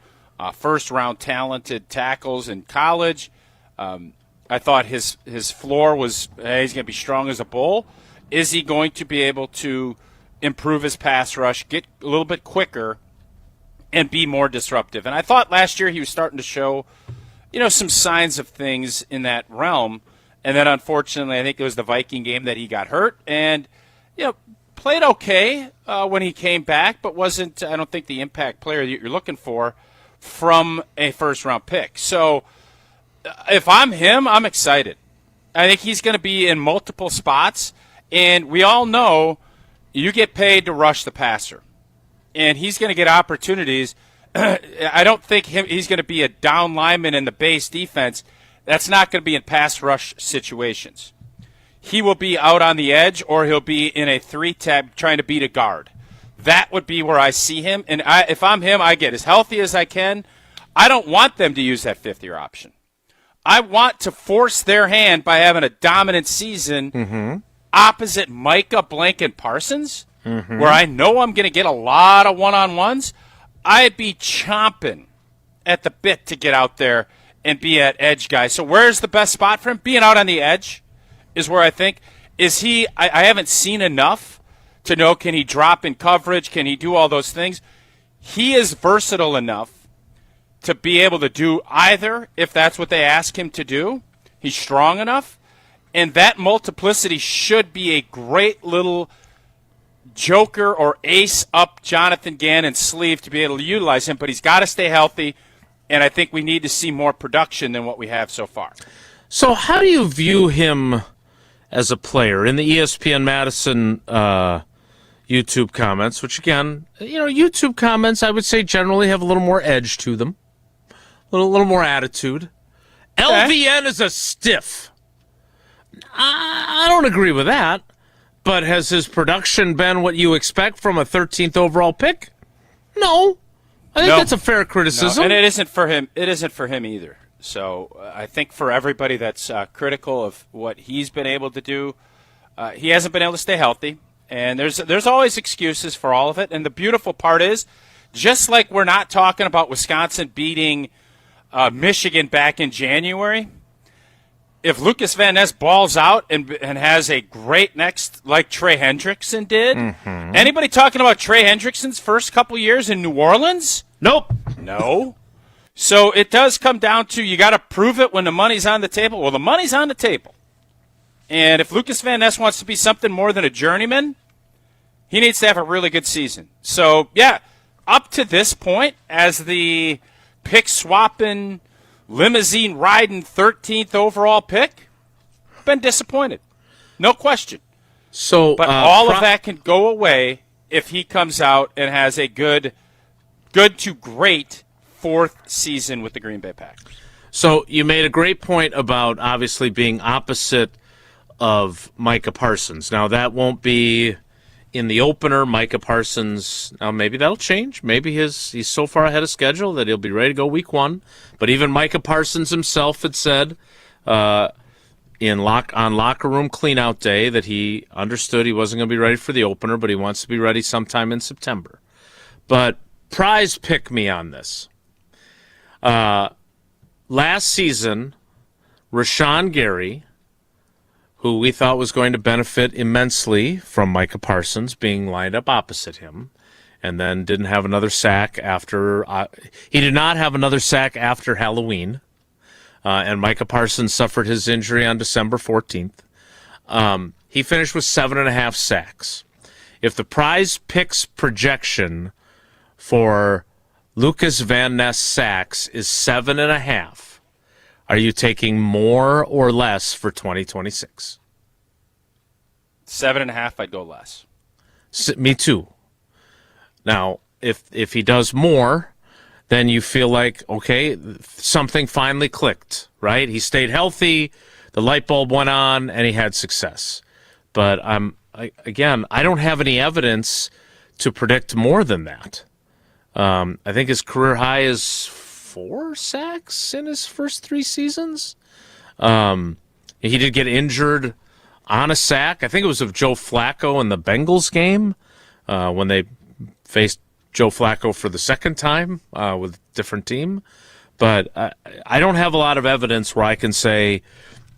first-round talented tackles in college. I thought his floor was he's going to be strong as a bull. Is he going to be able to improve his pass rush, get a little bit quicker, and be more disruptive? And I thought last year he was starting to show, some signs of things in that realm. And then, unfortunately, I think it was the Viking game that he got hurt. And, played okay when he came back, but wasn't, I don't think, the impact player that you're looking for from a first-round pick. So if I'm him, I'm excited. I think he's going to be in multiple spots. And we all know you get paid to rush the passer. And he's going to get opportunities. I don't think he's going to be a down lineman in the base defense. That's not going to be in pass rush situations. He will be out on the edge, or he'll be in a 3-tab trying to beat a guard. That would be where I see him. And if I'm him, I get as healthy as I can. I don't want them to use that fifth-year option. I want to force their hand by having a dominant season opposite Micah, Blank, and Parsons, where I know I'm going to get a lot of one-on-ones. I'd be chomping at the bit to get out there and be at edge guy. So where's the best spot for him? Being out on the edge is where I think. Is he – I haven't seen enough to know, can he drop in coverage? Can he do all those things? He is versatile enough to be able to do either if that's what they ask him to do. He's strong enough. And that multiplicity should be a great little joker or ace up Jonathan Gannon's sleeve to be able to utilize him. But he's got to stay healthy, and I think we need to see more production than what we have so far. So how do you view him as a player? In the ESPN Madison YouTube comments, which, again, YouTube comments, I would say, generally have a little more edge to them, a little more attitude. LVN is a stiff. I don't agree with that, but has his production been what you expect from a 13th overall pick? No. I think that's a fair criticism. No. And it isn't for him. It isn't for him either. So I think for everybody that's critical of what he's been able to do, he hasn't been able to stay healthy. And there's always excuses for all of it. And the beautiful part is, just like we're not talking about Wisconsin beating Michigan back in January, if Lucas Van Ness balls out and has a great next like Trey Hendrickson did, anybody talking about Trey Hendrickson's first couple years in New Orleans? Nope. No. So it does come down to you got to prove it when the money's on the table. Well, the money's on the table. And if Lucas Van Ness wants to be something more than a journeyman, he needs to have a really good season. So, yeah, up to this point, as the pick-swapping, limousine-riding 13th overall pick, been disappointed. No question. But all of that can go away if he comes out and has a good to great fourth season with the Green Bay Packers. So you made a great point about obviously being opposite of Micah Parsons. Now, that won't be in the opener. Micah Parsons, now maybe that'll change. Maybe he's so far ahead of schedule that he'll be ready to go week one. But even Micah Parsons himself had said on locker room cleanout day that he understood he wasn't going to be ready for the opener, but he wants to be ready sometime in September. But prize pick me on this. Last season, Rashawn Gary, who we thought was going to benefit immensely from Micah Parsons being lined up opposite him, and then didn't have another sack after he did not have another sack after Halloween, and Micah Parsons suffered his injury on December 14th. He finished with 7.5 sacks. If the prize picks projection for Lucas Van Ness sacks is 7.5, are you taking more or less for 2026? 7.5, I'd go less. Me too. Now, if he does more, then you feel like, okay, something finally clicked, right? He stayed healthy, the light bulb went on, and he had success. But I don't have any evidence to predict more than that. I think his career high is 4 sacks in his first 3 seasons. He did get injured on a sack. I think it was of Joe Flacco in the Bengals game when they faced Joe Flacco for the second time with a different team. But I don't have a lot of evidence where I can say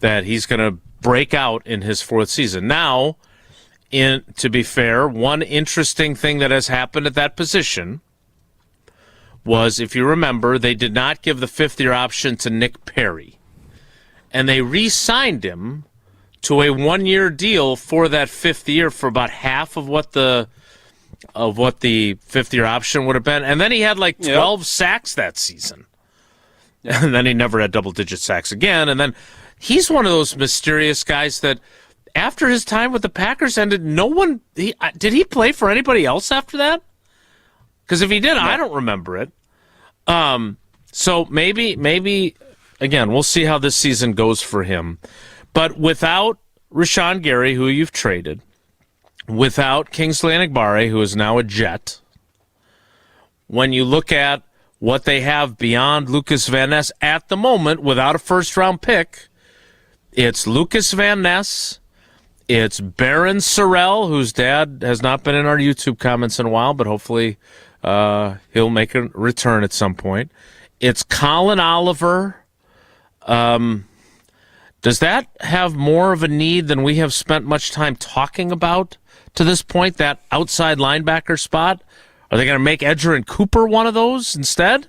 that he's going to break out in his 4th season. Now, to be fair, one interesting thing that has happened at that position was, if you remember, they did not give the 5th-year option to Nick Perry. And they re-signed him to a 1-year deal for that 5th year for about half of what the 5th-year option would have been. And then he had like 12 sacks that season. Yep. And then he never had double-digit sacks again. And then he's one of those mysterious guys that after his time with the Packers ended, did he play for anybody else after that? Because if he did, I don't remember it. So maybe again, we'll see how this season goes for him. But without Rashawn Gary, who you've traded, without Kingsley Enagbare, who is now a Jet, when you look at what they have beyond Lucas Van Ness at the moment, without a first-round pick, it's Lucas Van Ness, it's Barron Sorrell, whose dad has not been in our YouTube comments in a while, but hopefully he'll make a return at some point. It's Colin Oliver. Does that have more of a need than we have spent much time talking about to this point, that outside linebacker spot? Are they going to make Edgerrin Cooper one of those instead?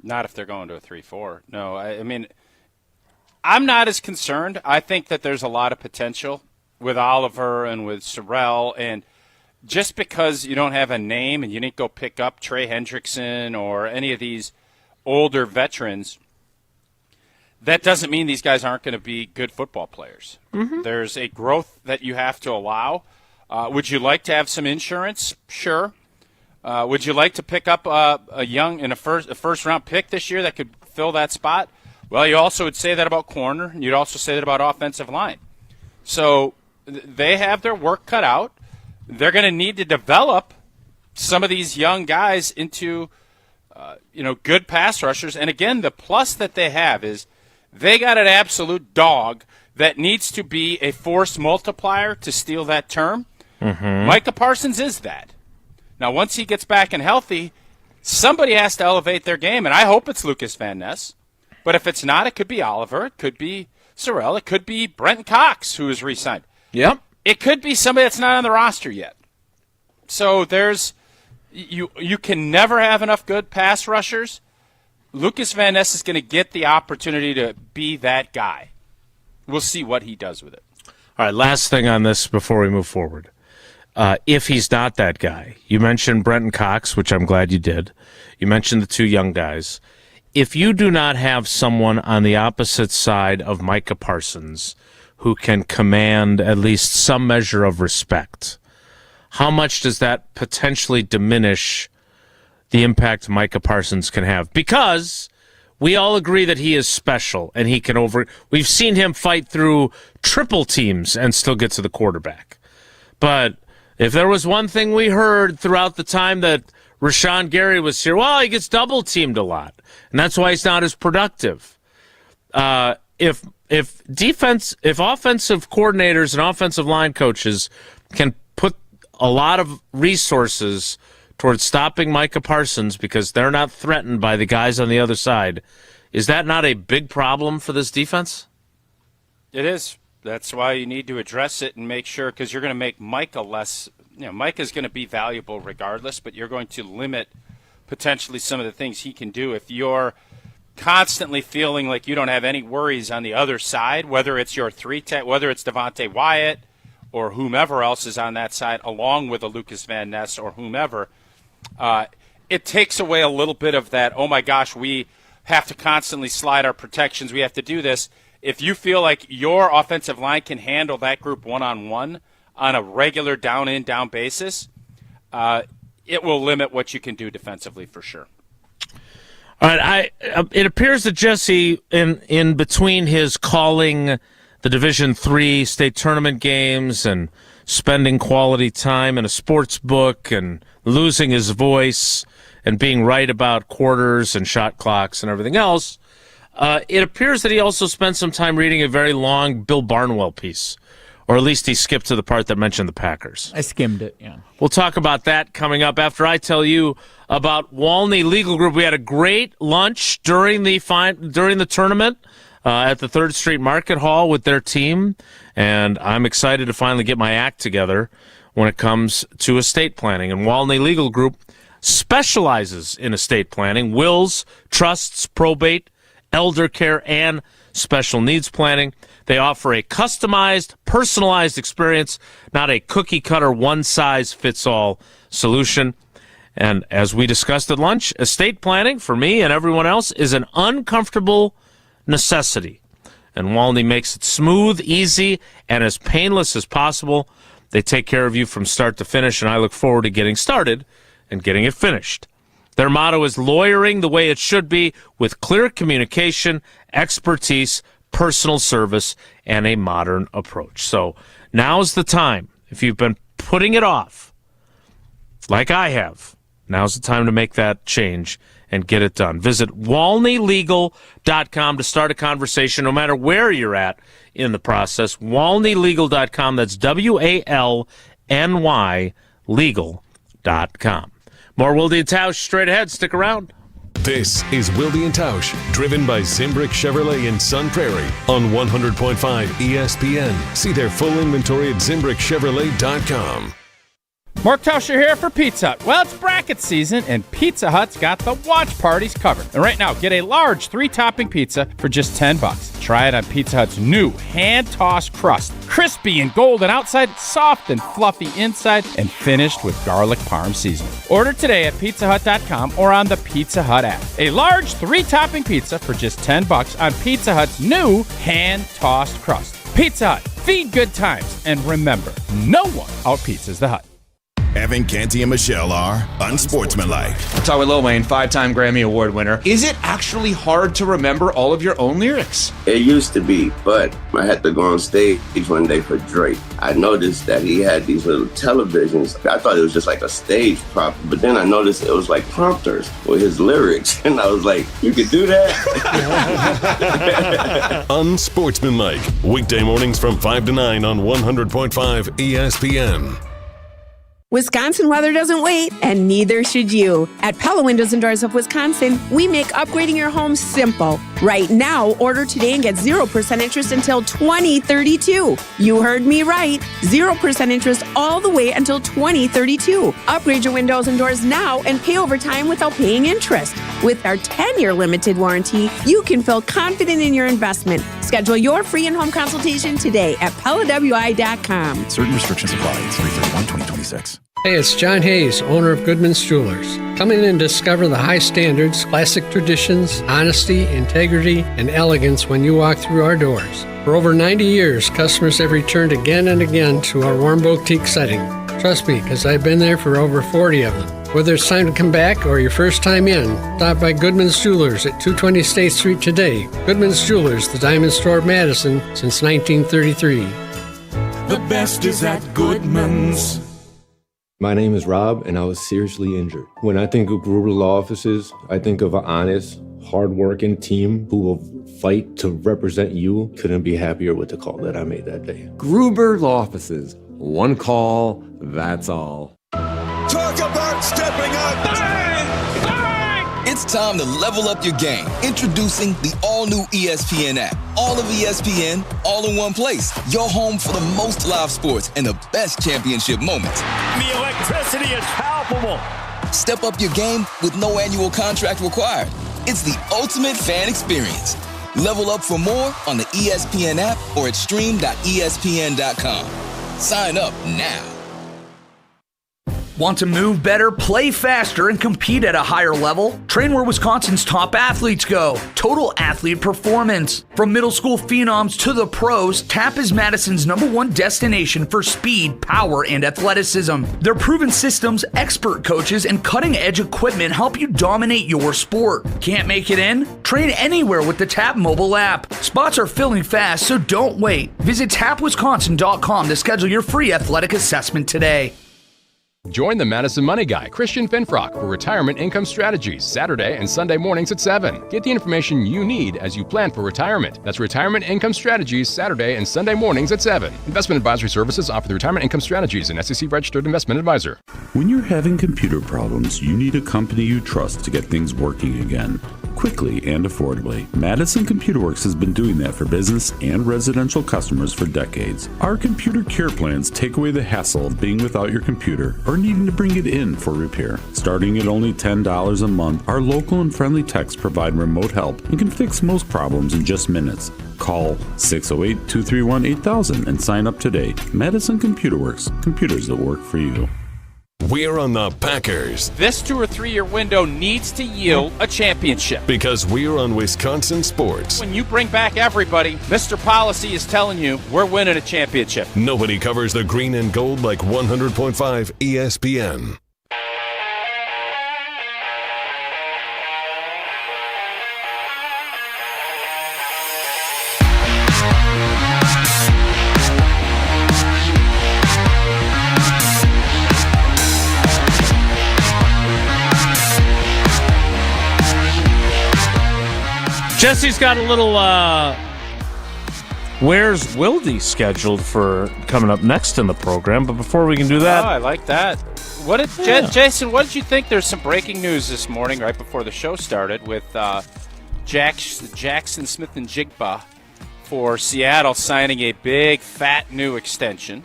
Not if they're going to a 3-4. No, I mean, I'm not as concerned. I think that there's a lot of potential with Oliver and with Sorrell, and just because you don't have a name and you didn't go pick up Trey Hendrickson or any of these older veterans, that doesn't mean these guys aren't going to be good football players. Mm-hmm. There's a growth that you have to allow. Would you like to have some insurance? Sure. Would you like to pick up a first round pick this year that could fill that spot? Well, you also would say that about corner, and you'd also say that about offensive line. So they have their work cut out. They're going to need to develop some of these young guys into good pass rushers. And again, the plus that they have is they got an absolute dog that needs to be a force multiplier, to steal that term. Mm-hmm. Micah Parsons is that. Now, once he gets back and healthy, somebody has to elevate their game, and I hope it's Lucas Van Ness. But if it's not, it could be Oliver. It could be Sorrell. It could be Brenton Cox, who is re-signed. Yep. It could be somebody that's not on the roster yet. So there's you can never have enough good pass rushers. Lucas Van Ness is going to get the opportunity to be that guy. We'll see what he does with it. All right, last thing on this before we move forward. If he's not that guy, you mentioned Brenton Cox, which I'm glad you did. You mentioned the two young guys. If you do not have someone on the opposite side of Micah Parsons who can command at least some measure of respect, how much does that potentially diminish the impact Micah Parsons can have? Because we all agree that he is special and he can we've seen him fight through triple teams and still get to the quarterback. But if there was one thing we heard throughout the time that Rashawn Gary was here, well, he gets double teamed a lot, and that's why he's not as productive. If offensive coordinators and offensive line coaches can put a lot of resources towards stopping Micah Parsons because they're not threatened by the guys on the other side, is that not a big problem for this defense? It is. That's why you need to address it and make sure, because you're going to make Micah less. Micah's going to be valuable regardless, but you're going to limit potentially some of the things he can do if you're constantly feeling like you don't have any worries on the other side, whether it's your whether it's Devontae Wyatt or whomever else is on that side, along with a Lucas Van Ness or whomever. It takes away a little bit of that, oh my gosh, we have to constantly slide our protections, we have to do this. If you feel like your offensive line can handle that group one-on-one on a regular down-in, down basis, it will limit what you can do defensively for sure. All right, it appears that Jesse, in between his calling the Division III state tournament games and spending quality time in a sports book and losing his voice and being right about quarters and shot clocks and everything else, it appears that he also spent some time reading a very long Bill Barnwell piece, or at least he skipped to the part that mentioned the Packers. I skimmed it, yeah. We'll talk about that coming up after I tell you about Walney Legal Group. We had a great lunch during the tournament at the 3rd Street Market Hall with their team, and I'm excited to finally get my act together when it comes to estate planning. And Walney Legal Group specializes in estate planning, wills, trusts, probate, elder care, and special needs planning. They offer a customized, personalized experience, not a cookie-cutter, one-size-fits-all solution. And as we discussed at lunch, estate planning, for me and everyone else, is an uncomfortable necessity. And Walney makes it smooth, easy, and as painless as possible. They take care of you from start to finish, and I look forward to getting started and getting it finished. Their motto is lawyering the way it should be, with clear communication, expertise, personal service, and a modern approach. So now's the time. If you've been putting it off, like I have, now's the time to make that change and get it done. Visit WalneyLegal.com to start a conversation, no matter where you're at in the process. WalneyLegal.com. That's WALNY legal.com. More Wilde and Tausch straight ahead. Stick around. This is Wilde and Tausch, driven by Zimbrick Chevrolet in Sun Prairie on 100.5 ESPN. See their full inventory at ZimbrickChevrolet.com. Mark Tauscher here for Pizza Hut. Well, it's bracket season, and Pizza Hut's got the watch parties covered. And right now, get a large 3-topping pizza for just $10. Try it on Pizza Hut's new hand-tossed crust. Crispy and golden outside, soft and fluffy inside, and finished with garlic parm seasoning. Order today at pizzahut.com or on the Pizza Hut app. A large 3-topping pizza for just $10 on Pizza Hut's new hand-tossed crust. Pizza Hut, feed good times, and remember, no one out-pizzas the Hut. Evan, Canty, and Michelle are unsportsmanlike. Talk with Lil Wayne, 5-time Grammy Award winner. Is it actually hard to remember all of your own lyrics? It used to be, but I had to go on stage one day for Drake. I noticed that he had these little televisions. I thought it was just like a stage prop, but then I noticed it was like prompters with his lyrics, and I was like, you could do that? Unsportsmanlike. Weekday mornings from 5 to 9 on 100.5 ESPN. Wisconsin weather doesn't wait, and neither should you. At Pella Windows and Doors of Wisconsin, we make upgrading your home simple. Right now, order today and get 0% interest until 2032. You heard me right. 0% interest all the way until 2032. Upgrade your windows and doors now and pay over time without paying interest. With our 10-year limited warranty, you can feel confident in your investment. Schedule your free in-home consultation today at PellaWI.com. Certain restrictions apply. 3/31/2026. Hey, it's John Hayes, owner of Goodman's Jewelers. Come in and discover the high standards, classic traditions, honesty, integrity, and elegance when you walk through our doors. For over 90 years, customers have returned again and again to our warm boutique setting. Trust me, because I've been there for over 40 of them. Whether it's time to come back or your first time in, stop by Goodman's Jewelers at 220 State Street today. Goodman's Jewelers, the diamond store of Madison since 1933. The best is at Goodman's. My name is Rob, and I was seriously injured. When I think of Gruber Law Offices, I think of an honest, hardworking team who will fight to represent you. Couldn't be happier with the call that I made that day. Gruber Law Offices. One call, that's all. Talk about stepping up. Bang! Bang! It's time to level up your game. Introducing the all-new ESPN app. All of ESPN, all in one place. Your home for the most live sports and the best championship moments. The electricity is palpable. Step up your game with no annual contract required. It's the ultimate fan experience. Level up for more on the ESPN app or at stream.espn.com. Sign up now. Want to move better, play faster, and compete at a higher level? Train where Wisconsin's top athletes go. Total Athlete Performance. From middle school phenoms to the pros, TAP is Madison's #1 destination for speed, power, and athleticism. Their proven systems, expert coaches, and cutting-edge equipment help you dominate your sport. Can't make it in? Train anywhere with the TAP mobile app. Spots are filling fast, so don't wait. Visit tapwisconsin.com to schedule your free athletic assessment today. Join the Madison Money Guy, Christian Finfrock, for Retirement Income Strategies, Saturday and Sunday mornings at 7. Get the information you need as you plan for retirement. That's Retirement Income Strategies, Saturday and Sunday mornings at 7. Investment advisory services offered through Retirement Income Strategies, an SEC-registered investment advisor. When you're having computer problems, you need a company you trust to get things working again. Quickly and affordably. Madison Computer Works has been doing that for business and residential customers for decades. Our computer care plans take away the hassle of being without your computer or needing to bring it in for repair. Starting at only $10 a month, our local and friendly techs provide remote help and can fix most problems in just minutes. Call 608-231-8000 and sign up today. Madison Computer Works, computers that work for you. We're on the Packers. This 2 or 3 year window needs to yield a championship. Because we're on Wisconsin sports. When you bring back everybody, Mr. Policy is telling you we're winning a championship. Nobody covers the green and gold like 100.5 ESPN. Jesse's got a little Where's Wilde scheduled for coming up next in the program, but before we can do that... Oh, I like that. What did Jason, what did you think? There's some breaking news this morning right before the show started with Jackson Smith and Jigba for Seattle signing a big, fat new extension.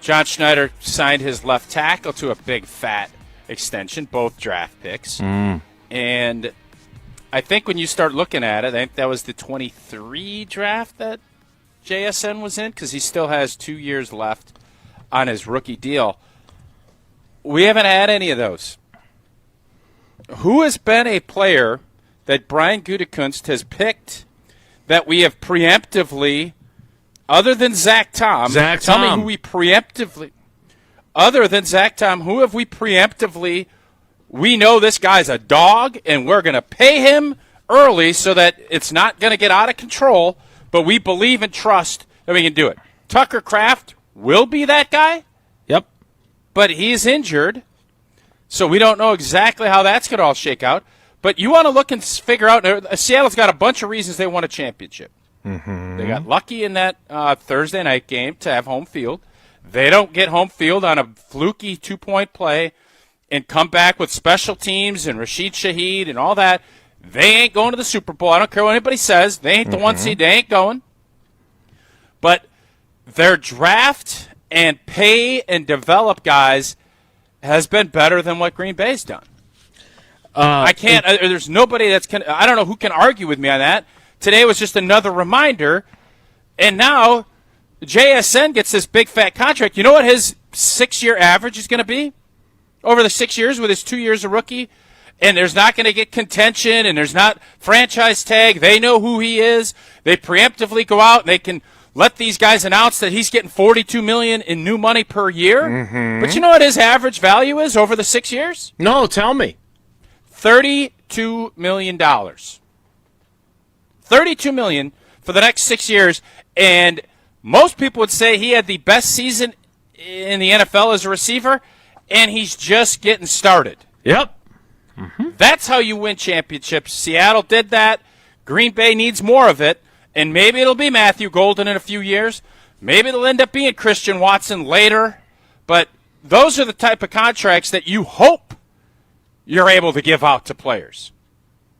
John Schneider signed his left tackle to a big, fat extension, both draft picks. And I think when you start looking at it, I think that was the 23 draft that JSN was in, because he still has 2 years left on his rookie deal. We haven't had any of those. Who has been a player that Brian Gutekunst has picked that we have preemptively, other than Zach Tom, tell me who we preemptively, other than Zach Tom, who have we preemptively, we know this guy's a dog and we're going to pay him early so that it's not going to get out of control, but we believe and trust that we can do it. Tucker Kraft will be that guy. Yep. But he's injured, so we don't know exactly how that's going to all shake out. But you want to look and figure out, Seattle's got a bunch of reasons they won a championship. Mm-hmm. They got lucky in that Thursday night game to have home field. They don't get home field on a fluky 2-point play and come back with special teams and Rashid Shaheed and all that. They ain't going to the Super Bowl. I don't care what anybody says. They ain't the one seed. They ain't going. But their draft and pay and develop guys has been better than what Green Bay's done. I can't. There's nobody I don't know who can argue with me on that. Today was just another reminder. And now JSN gets this big fat contract. You know what his 6-year average is going to be over the 6 years with his 2 years of rookie? And there's not going to get contention, and there's not franchise tag. They know who he is. They preemptively go out and they can let these guys announce that he's getting $42 million in new money per year. Mm-hmm. But you know what his average value is over the 6 years? No, tell me. $32 million. $32 million for the next 6 years. And most people would say he had the best season in the NFL as a receiver, and he's just getting started. Yep. Mm-hmm. That's how you win championships. Seattle did that. Green Bay needs more of it. And maybe it'll be Matthew Golden in a few years. Maybe it'll end up being Christian Watson later. But those are the type of contracts that you hope you're able to give out to players.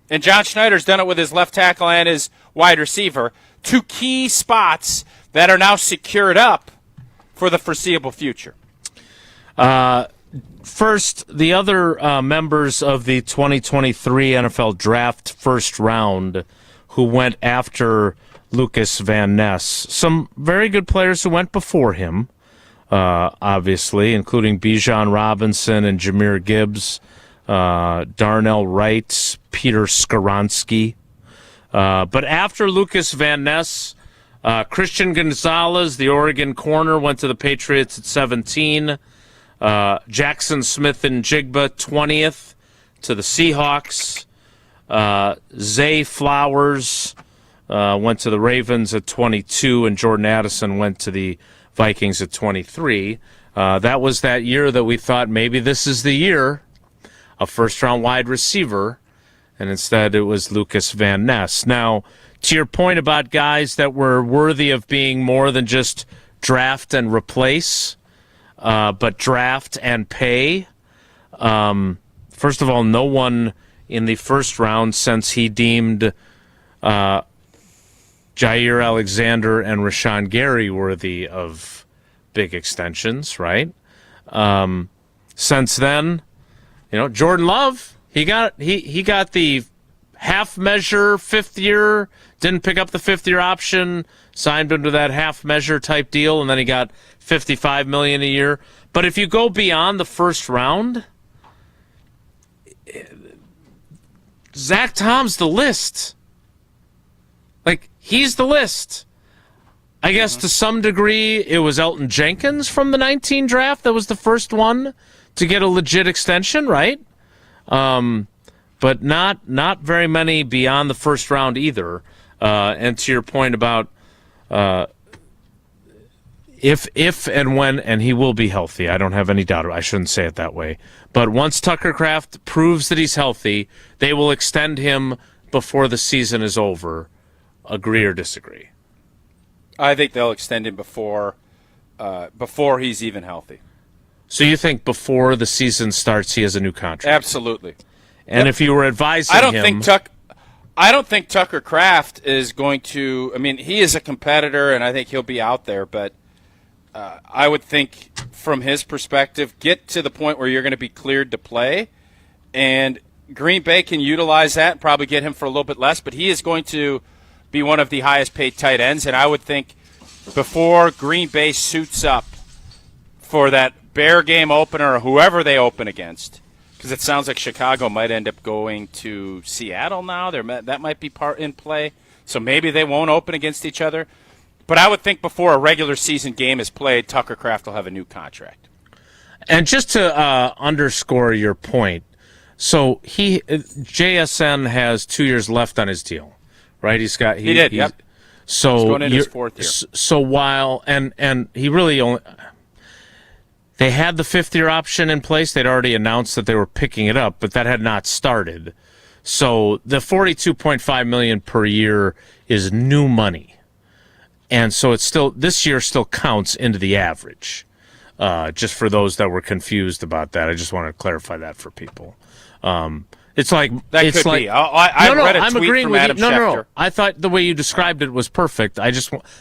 And John Schneider's done it with his left tackle and his wide receiver. 2 key spots that are now secured up for the foreseeable future. First, the other members of the 2023 NFL Draft first round who went after Lucas Van Ness. Some very good players who went before him, obviously, including Bijan Robinson and Jahmyr Gibbs, Darnell Wright, Peter Skoronski. But after Lucas Van Ness, Christian Gonzalez, the Oregon corner, went to the Patriots at 17. Jackson Smith and Jigba, 20th, to the Seahawks. Zay Flowers went to the Ravens at 22, and Jordan Addison went to the Vikings at 23. That was that year that we thought maybe this is the year, a first-round wide receiver, and instead it was Lucas Van Ness. Now, to your point about guys that were worthy of being more than just draft and replace, but draft and pay, first of all, no one in the first round since he deemed Jair Alexander and Rashawn Gary worthy of big extensions, right? Since then, Jordan Love, he got the half measure 5th year, didn't pick up the 5th year option, signed into that half measure type deal, and then he got $55 million a year. But if you go beyond the first round, Zach Tom's the list. He's the list. I guess to some degree it was Elton Jenkins from the 19 draft that was the first one to get a legit extension, right? But not very many beyond the first round either. And to your point about if and when, and he will be healthy, I don't have any doubt. I shouldn't say it that way. But once Tucker Kraft proves that he's healthy, they will extend him before the season is over. Agree or disagree? I think they'll extend him before he's even healthy. So you think before the season starts he has a new contract? Absolutely. And if you were advising him... I don't think Tucker Kraft is going to... I mean, he is a competitor, and I think he'll be out there, but I would think from his perspective, get to the point where you're going to be cleared to play, and Green Bay can utilize that and probably get him for a little bit less, but he is going to be one of the highest paid tight ends, and I would think before Green Bay suits up for that Bear game opener or whoever they open against, because it sounds like Chicago might end up going to Seattle now. That might be part in play, so maybe they won't open against each other. But I would think before a regular season game is played, Tucker Kraft will have a new contract. And just to underscore your point, so JSN has 2 years left on his deal, right? He did. Yep. So he's going into his 4th year. So while and he really only. They had the 5th-year option in place. They'd already announced that they were picking it up, but that had not started. So the $42.5 million per year is new money, and so it's still this year still counts into the average. Just for those that were confused about that, I just want to clarify that for people. It's like that it's could like, be. I read a I'm tweet agreeing from with Adam you. Schefter. No. I thought the way you described it was perfect.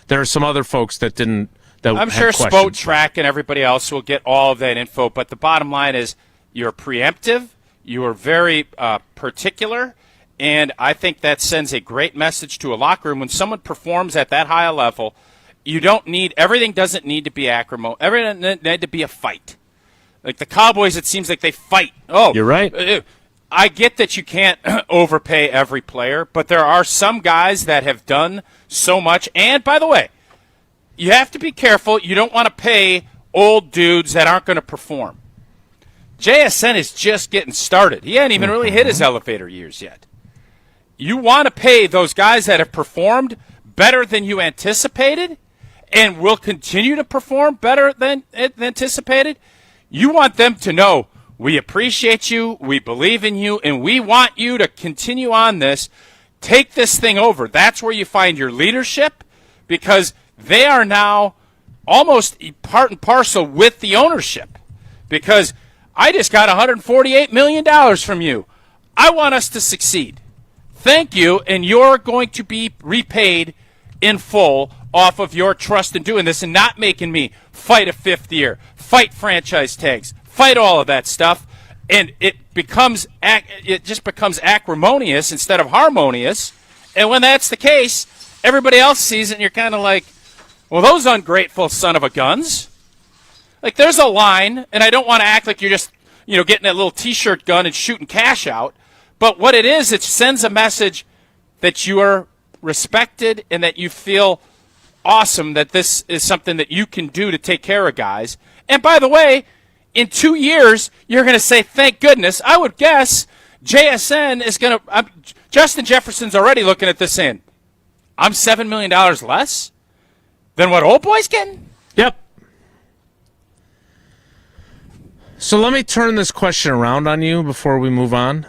There are some other folks that didn't. I'm sure Spotrac and everybody else will get all of that info, but the bottom line is you're preemptive, you are very particular, and I think that sends a great message to a locker room. When someone performs at that high a level, everything doesn't need to be acrimonious. Everything doesn't need to be a fight. Like the Cowboys, it seems like they fight. Oh, you're right. I get that you can't overpay every player, but there are some guys that have done so much. And by the way, you have to be careful. You don't want to pay old dudes that aren't going to perform. JSN is just getting started. He hasn't even really hit his elevator years yet. You want to pay those guys that have performed better than you anticipated and will continue to perform better than anticipated. You want them to know we appreciate you, we believe in you, and we want you to continue on this. Take this thing over. That's where you find your leadership, because they are now almost part and parcel with the ownership, because I just got $148 million from you. I want us to succeed. Thank you, and you're going to be repaid in full off of your trust in doing this and not making me fight a 5th year, fight franchise tags, fight all of that stuff, and it just becomes acrimonious instead of harmonious. And when that's the case, everybody else sees it, and you're kind of like, well, those ungrateful son of a guns. Like, there's a line, and I don't want to act like you're just, getting that little T-shirt gun and shooting cash out. But what it is, it sends a message that you are respected and that you feel awesome, that this is something that you can do to take care of guys. And by the way, in 2 years, you're going to say, thank goodness. I would guess JSN is going to Justin Jefferson's already looking at this in. I'm $7 million less than what old boy's getting? Yep. So let me turn this question around on you before we move on.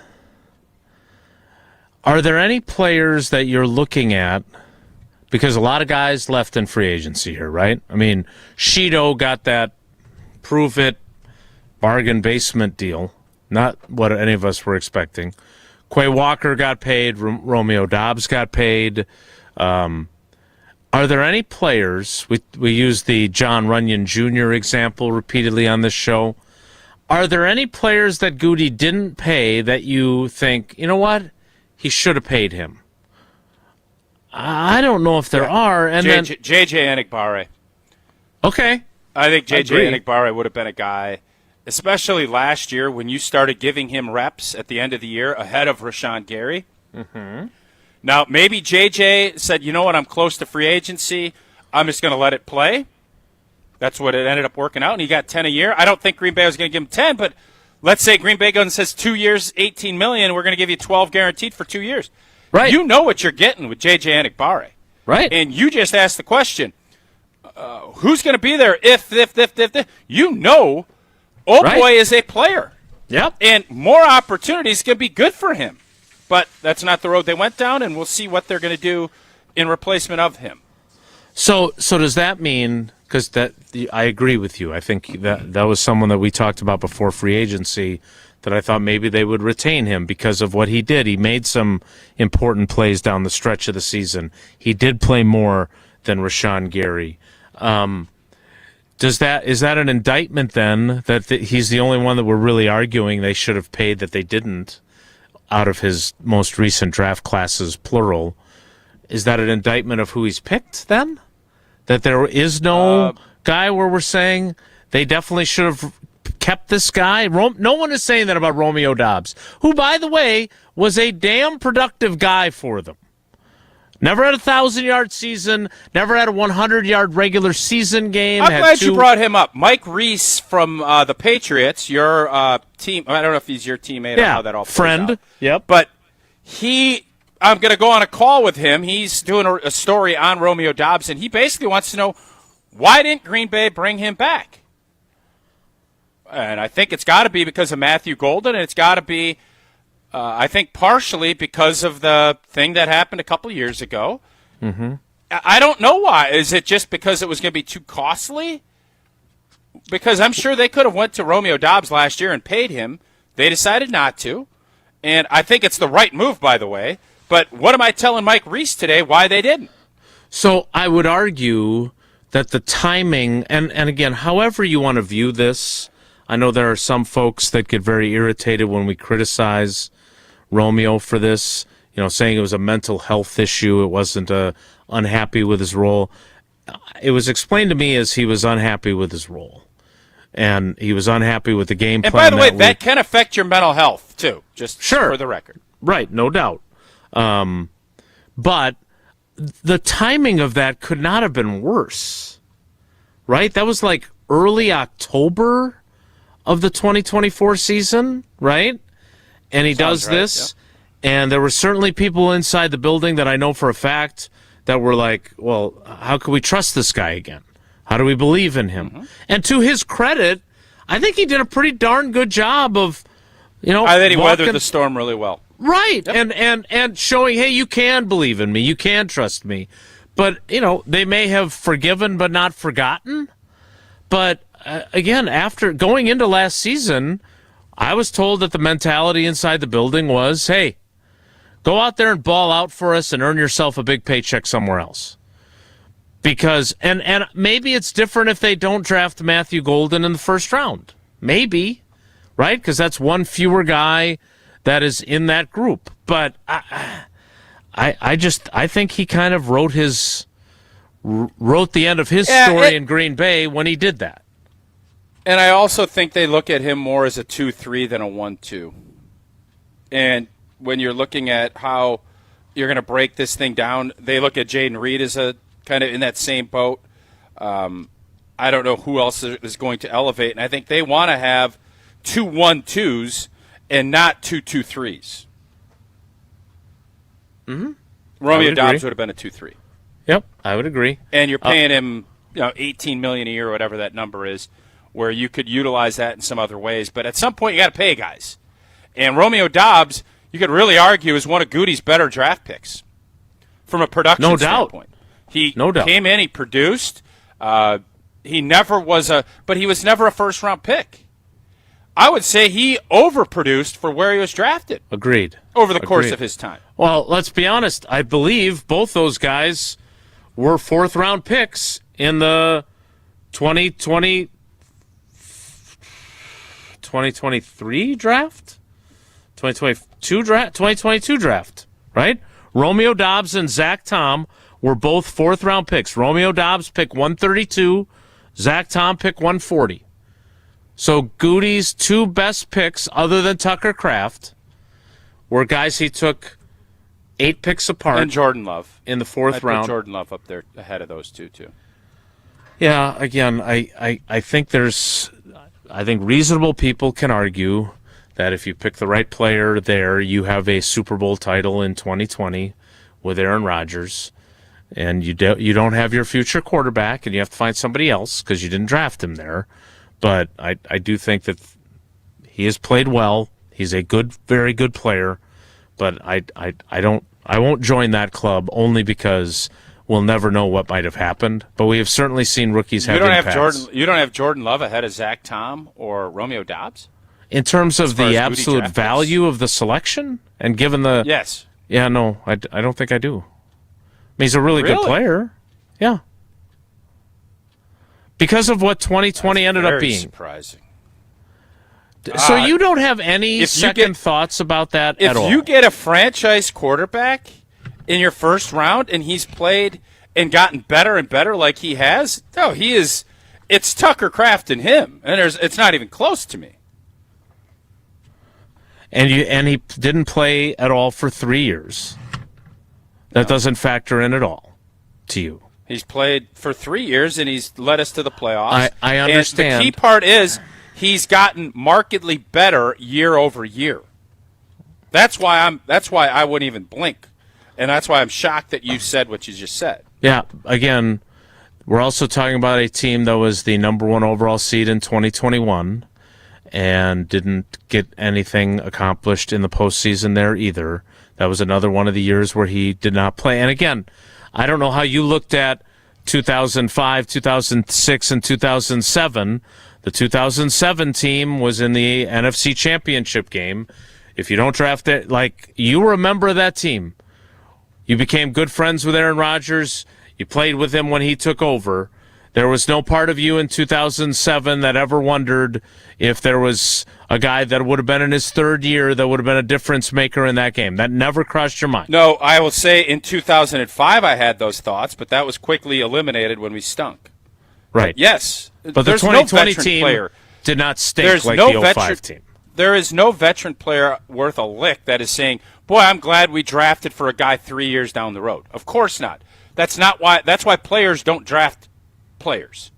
Are there any players that you're looking at? Because a lot of guys left in free agency here, right? I mean, Shido got that prove it bargain basement deal. Not what any of us were expecting. Quay Walker got paid. Romeo Doubs got paid. Are there any players, we use the John Runyon Jr. example repeatedly on this show, are there any players that Goody didn't pay that you think, you know what, he should have paid him? I don't know if there are. And JJ Enikbare. Okay. I think JJ Enikbare would have been a guy, especially last year when you started giving him reps at the end of the year ahead of Rashawn Gary. Mm-hmm. Now, maybe JJ said, you know what, I'm close to free agency. I'm just going to let it play. That's what it ended up working out, and he got 10 a year. I don't think Green Bay was going to give him 10, but let's say Green Bay goes and says 2 years, $18 million, we're going to give you 12 guaranteed for 2 years. Right. You know what you're getting with JJ Enikbare. Right. And you just asked the question, who's going to be there if. You know old boy is a player. Yep. And more opportunities can be good for him. But that's not the road they went down, and we'll see what they're going to do in replacement of him. So does that mean, because I agree with you, I think that was someone that we talked about before free agency, that I thought maybe they would retain him because of what he did. He made some important plays down the stretch of the season. He did play more than Rashawn Gary. Is that an indictment then that he's the only one that we're really arguing they should have paid that they didn't out of his most recent draft classes, plural? Is that an indictment of who he's picked then? That there is no guy where we're saying they definitely should have kept this guy? No one is saying that about Romeo Doubs, who, by the way, was a damn productive guy for them. Never had a 1,000-yard season. Never had a 100-yard regular season game. I'm glad you brought him up. Mike Reese from the Patriots, your team. I don't know if he's your teammate or how that all plays friend. out. Yep. But I'm going to go on a call with him. He's doing a story on Romeo Doubs, and he basically wants to know, why didn't Green Bay bring him back? And I think it's got to be because of Matthew Golden, and it's got to be, I think, partially because of the thing that happened a couple years ago. Mm-hmm. I don't know why. Is it just because it was going to be too costly? Because I'm sure they could have went to Romeo Doubs last year and paid him. They decided not to. And I think it's the right move, by the way. But what am I telling Mike Reese today why they didn't? So I would argue that the timing, and again, however you want to view this, I know there are some folks that get very irritated when we criticize Romeo for this, saying it was a mental health issue. It wasn't unhappy with his role. It was explained to me as he was unhappy with his role. And he was unhappy with the game plan. And by the way, that can affect your mental health, too, just for the record. Right, no doubt. But the timing of that could not have been worse, right? That was like early October of the 2024 season, right? And he does this, and there were certainly people inside the building that I know for a fact that were like, well, how can we trust this guy again? How do we believe in him? Mm-hmm. And to his credit, I think he did a pretty darn good job of, I think he weathered the storm really well. Right, yep. and showing, hey, you can believe in me, you can trust me. But, they may have forgiven but not forgotten. But, again, after going into last season, I was told that the mentality inside the building was, hey, go out there and ball out for us and earn yourself a big paycheck somewhere else. Because, and maybe it's different if they don't draft Matthew Golden in the first round. Maybe, right? Because that's one fewer guy that is in that group. But I think he kind of wrote the end of his story in Green Bay when he did that. And I also think they look at him more as a 2-3 than a 1-2. And when you're looking at how you're going to break this thing down, they look at Jaden Reed as a kind of in that same boat. I don't know who else is going to elevate. And I think they want to have 2 1-2s and not 2 2-3s. Mm-hmm. Romeo Doubs would have been a 2-3. Yep, I would agree. And you're paying him $18 million a year or whatever that number is, where you could utilize that in some other ways. But at some point, you got to pay guys. And Romeo Doubs, you could really argue, is one of Goody's better draft picks from a production standpoint. He came in, he produced. He never was but he was never a first-round pick. I would say he overproduced for where he was drafted. Agreed. Over the course of his time. Well, let's be honest. I believe both those guys were fourth-round picks in the 2023 draft? 2022 draft, right? Romeo Doubs and Zach Tom were both fourth-round picks. Romeo Doubs pick 132, Zach Tom pick 140. So Goody's 2 best picks, other than Tucker Kraft, were guys he took 8 picks apart. And Jordan Love. In the fourth round. Put Jordan Love up there ahead of those two, too. Yeah, again, I think I think reasonable people can argue that if you pick the right player there, you have a Super Bowl title in 2020 with Aaron Rodgers, and you don't have your future quarterback, and you have to find somebody else because you didn't draft him there. But I do think that he has played well. He's a very good player, but I won't join that club only because we'll never know what might have happened. But we have certainly seen rookies have impacts. You don't have Jordan Love ahead of Zach Tom or Romeo Doubs? In terms of the absolute value of the selection? And given the... Yes. Yeah, no, I don't think I do. I mean, he's a really good player. Yeah. Because of what 2020 ended up being. Surprising. So you don't have any second thoughts about that at all? If you get a franchise quarterback in your first round and he's played and gotten better and better like he has, it's Tucker Kraft and him. And it's not even close to me. And he didn't play at all for 3 years. That doesn't factor in at all to you. He's played for 3 years, and he's led us to the playoffs. I understand. And the key part is he's gotten markedly better year over year. That's why I wouldn't even blink, and that's why I'm shocked that you said what you just said. Yeah, again, we're also talking about a team that was the number 1 overall seed in 2021 and didn't get anything accomplished in the postseason there either. That was another one of the years where he did not play. And again, I don't know how you looked at 2005, 2006, and 2007. The 2007 team was in the NFC Championship game. If you don't draft it, like, you were a member of that team. You became good friends with Aaron Rodgers. You played with him when he took over. There was no part of you in 2007 that ever wondered if there was a guy that would have been in his 3rd year that would have been a difference maker in that game. That never crossed your mind. No, I will say in 2005 I had those thoughts, but that was quickly eliminated when we stunk. Right. But yes. But the 2020 team did not stink like the 05 team. There is no veteran player worth a lick that is saying, boy, I'm glad we drafted for a guy 3 years down the road. Of course not. That's why players don't draft players.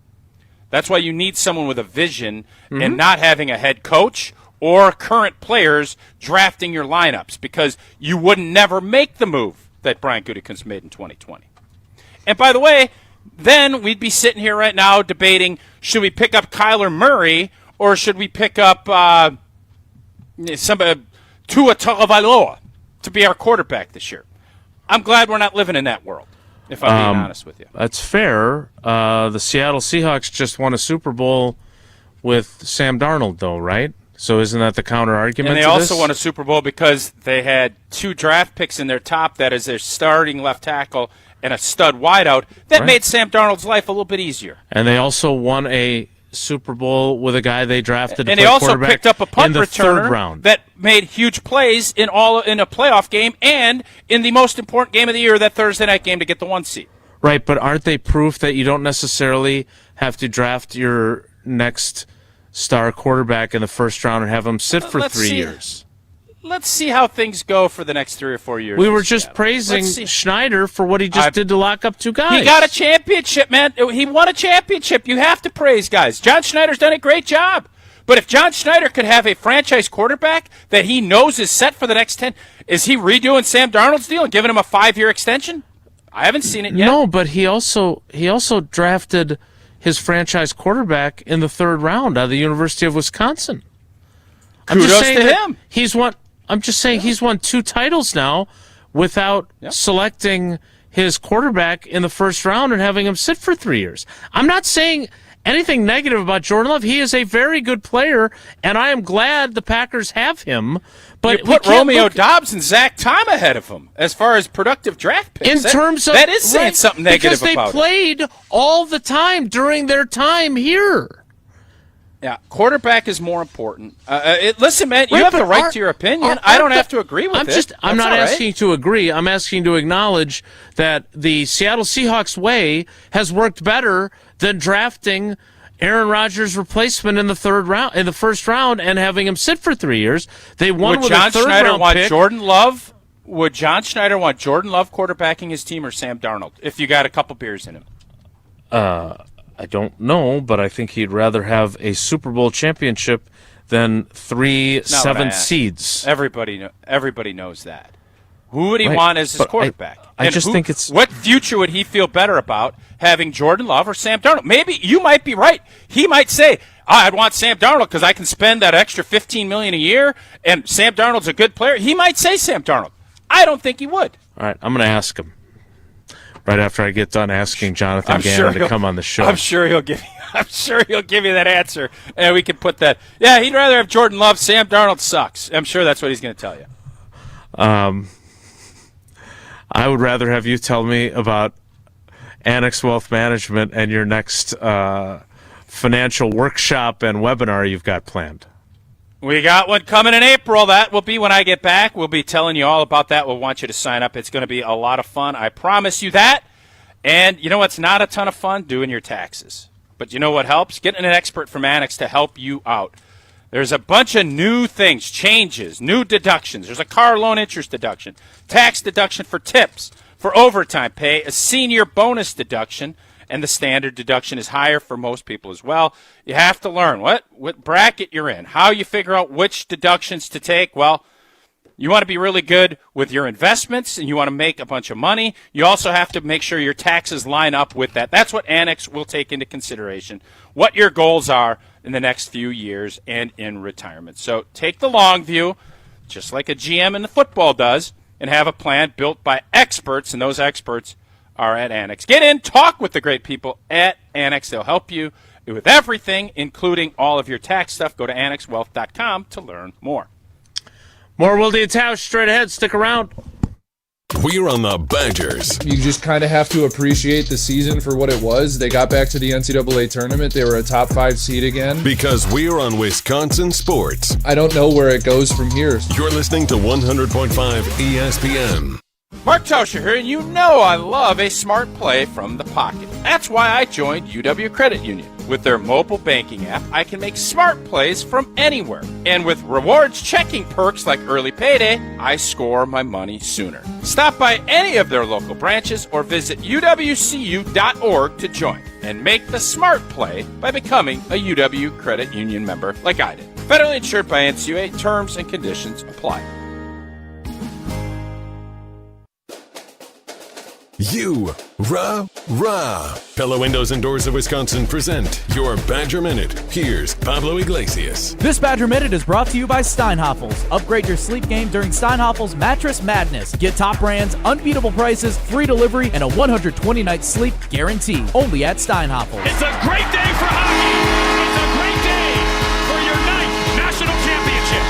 That's why you need someone with a vision and not having a head coach or current players drafting your lineups, because you wouldn't never make the move that Brian Gutekunst made in 2020. And by the way, then we'd be sitting here right now debating, should we pick up Kyler Murray or should we pick up Tua Tagovailoa to be our quarterback this year? I'm glad we're not living in that world, if I'm being honest with you. That's fair. The Seattle Seahawks just won a Super Bowl with Sam Darnold, though, right? So isn't that the counter argument? And they also won a Super Bowl because they had 2 draft picks in their top, that is their starting left tackle and a stud wideout. That made Sam Darnold's life a little bit easier. And they also won a Super Bowl with a guy they drafted to and play they also quarterback picked up a punt in the returner 3rd round. that made huge plays in a playoff game and in the most important game of the year, that Thursday night game, to get the 1 seed. Right, but aren't they proof that you don't necessarily have to draft your next star quarterback in the 1st round and have him sit for 3 years? Let's see how things go for the next 3 or 4 years. We were just praising Schneider for what he just did to lock up 2 guys. He got a championship, man. He won a championship. You have to praise guys. John Schneider's done a great job. But if John Schneider could have a franchise quarterback that he knows is set for the next 10, is he redoing Sam Darnold's deal and giving him a 5-year extension? I haven't seen it yet. No, but he also drafted his franchise quarterback in the 3rd round out of the University of Wisconsin. Kudos to him. I'm just saying he's won 2 titles now without selecting his quarterback in the 1st round and having him sit for 3 years. I'm not saying anything negative about Jordan Love. He is a very good player, and I am glad the Packers have him. But you put Romeo Doubs and Zach Tom ahead of him as far as productive draft picks. That is saying something negative about about because they played all the time during their time here. Yeah, quarterback is more important. Listen, man, you have the right to your opinion. I don't have to agree with it. I'm not asking you to agree. I'm asking to acknowledge that the Seattle Seahawks way has worked better than drafting Aaron Rodgers' replacement in the 1st round, and having him sit for 3 years. They won with a 3rd round pick. Jordan Love? Would John Schneider want Jordan Love quarterbacking his team or Sam Darnold if you got a couple beers in him? I don't know, but I think he'd rather have a Super Bowl championship than 3 7th seeds. Everybody knows that. Who would he want as his quarterback? I just think it's... What future would he feel better about, having Jordan Love or Sam Darnold? Maybe you might be right. He might say, I'd want Sam Darnold because I can spend that extra $15 million a year, and Sam Darnold's a good player. He might say Sam Darnold. I don't think he would. All right, I'm going to ask him right after I get done asking Jonathan Gannon to come on the show. I'm sure he'll give you that answer, and we can put that. Yeah, he'd rather have Jordan Love. Sam Darnold sucks. I'm sure that's what he's going to tell you. I would rather have you tell me about Annex Wealth Management and your next financial workshop and webinar you've got planned. We got one coming in April. That will be when I get back. We'll be telling you all about that. We'll want you to sign up. It's going to be a lot of fun. I promise you that. And you know what's not a ton of fun? Doing your taxes. But you know what helps? Getting an expert from Annex to help you out. There's a bunch of new things, changes, new deductions. There's a car loan interest deduction, tax deduction for tips, For overtime pay, a senior bonus deduction, and the standard deduction is higher for most people as well. You have to learn what bracket you're in, how you figure out which deductions to take. Well, you want to be really good with your investments, and you want to make a bunch of money. You also have to make sure your taxes line up with that. That's what Annex will take into consideration, what your goals are in the next few years and in retirement. So take the long view, just like a GM in the football does, and have a plan built by experts, and those experts are at Annex. Get in, talk with the great people at Annex. They'll help you with everything, including all of your tax stuff. Go to annexwealth.com to learn more. More Wilde and Tausch straight ahead. Stick around. We're on the Badgers. You just kind of have to appreciate the season for what it was. They got back to the NCAA Tournament. They were a top 5 seed again. Because we're on Wisconsin Sports. I don't know where it goes from here. You're listening to 100.5 ESPN. Mark Tauscher here, and you know I love a smart play from the pocket. That's why I joined UW Credit Union. With their mobile banking app, I can make smart plays from anywhere. And with rewards checking perks like early payday, I score my money sooner. Stop by any of their local branches or visit uwcu.org to join and make the smart play by becoming a UW Credit Union member like I did. Federally insured by NCAA. Terms and conditions apply. Rah. Pella Windows and Doors of Wisconsin present your Badger Minute. Here's Pablo Iglesias. This Badger Minute is brought to you by Steinhoffels. Upgrade your sleep game during Steinhoffels Mattress Madness. Get top brands, unbeatable prices, free delivery, and a 120-night sleep guarantee. Only at Steinhoffels. It's a great day for hockey. It's a great day for your 9th national championship.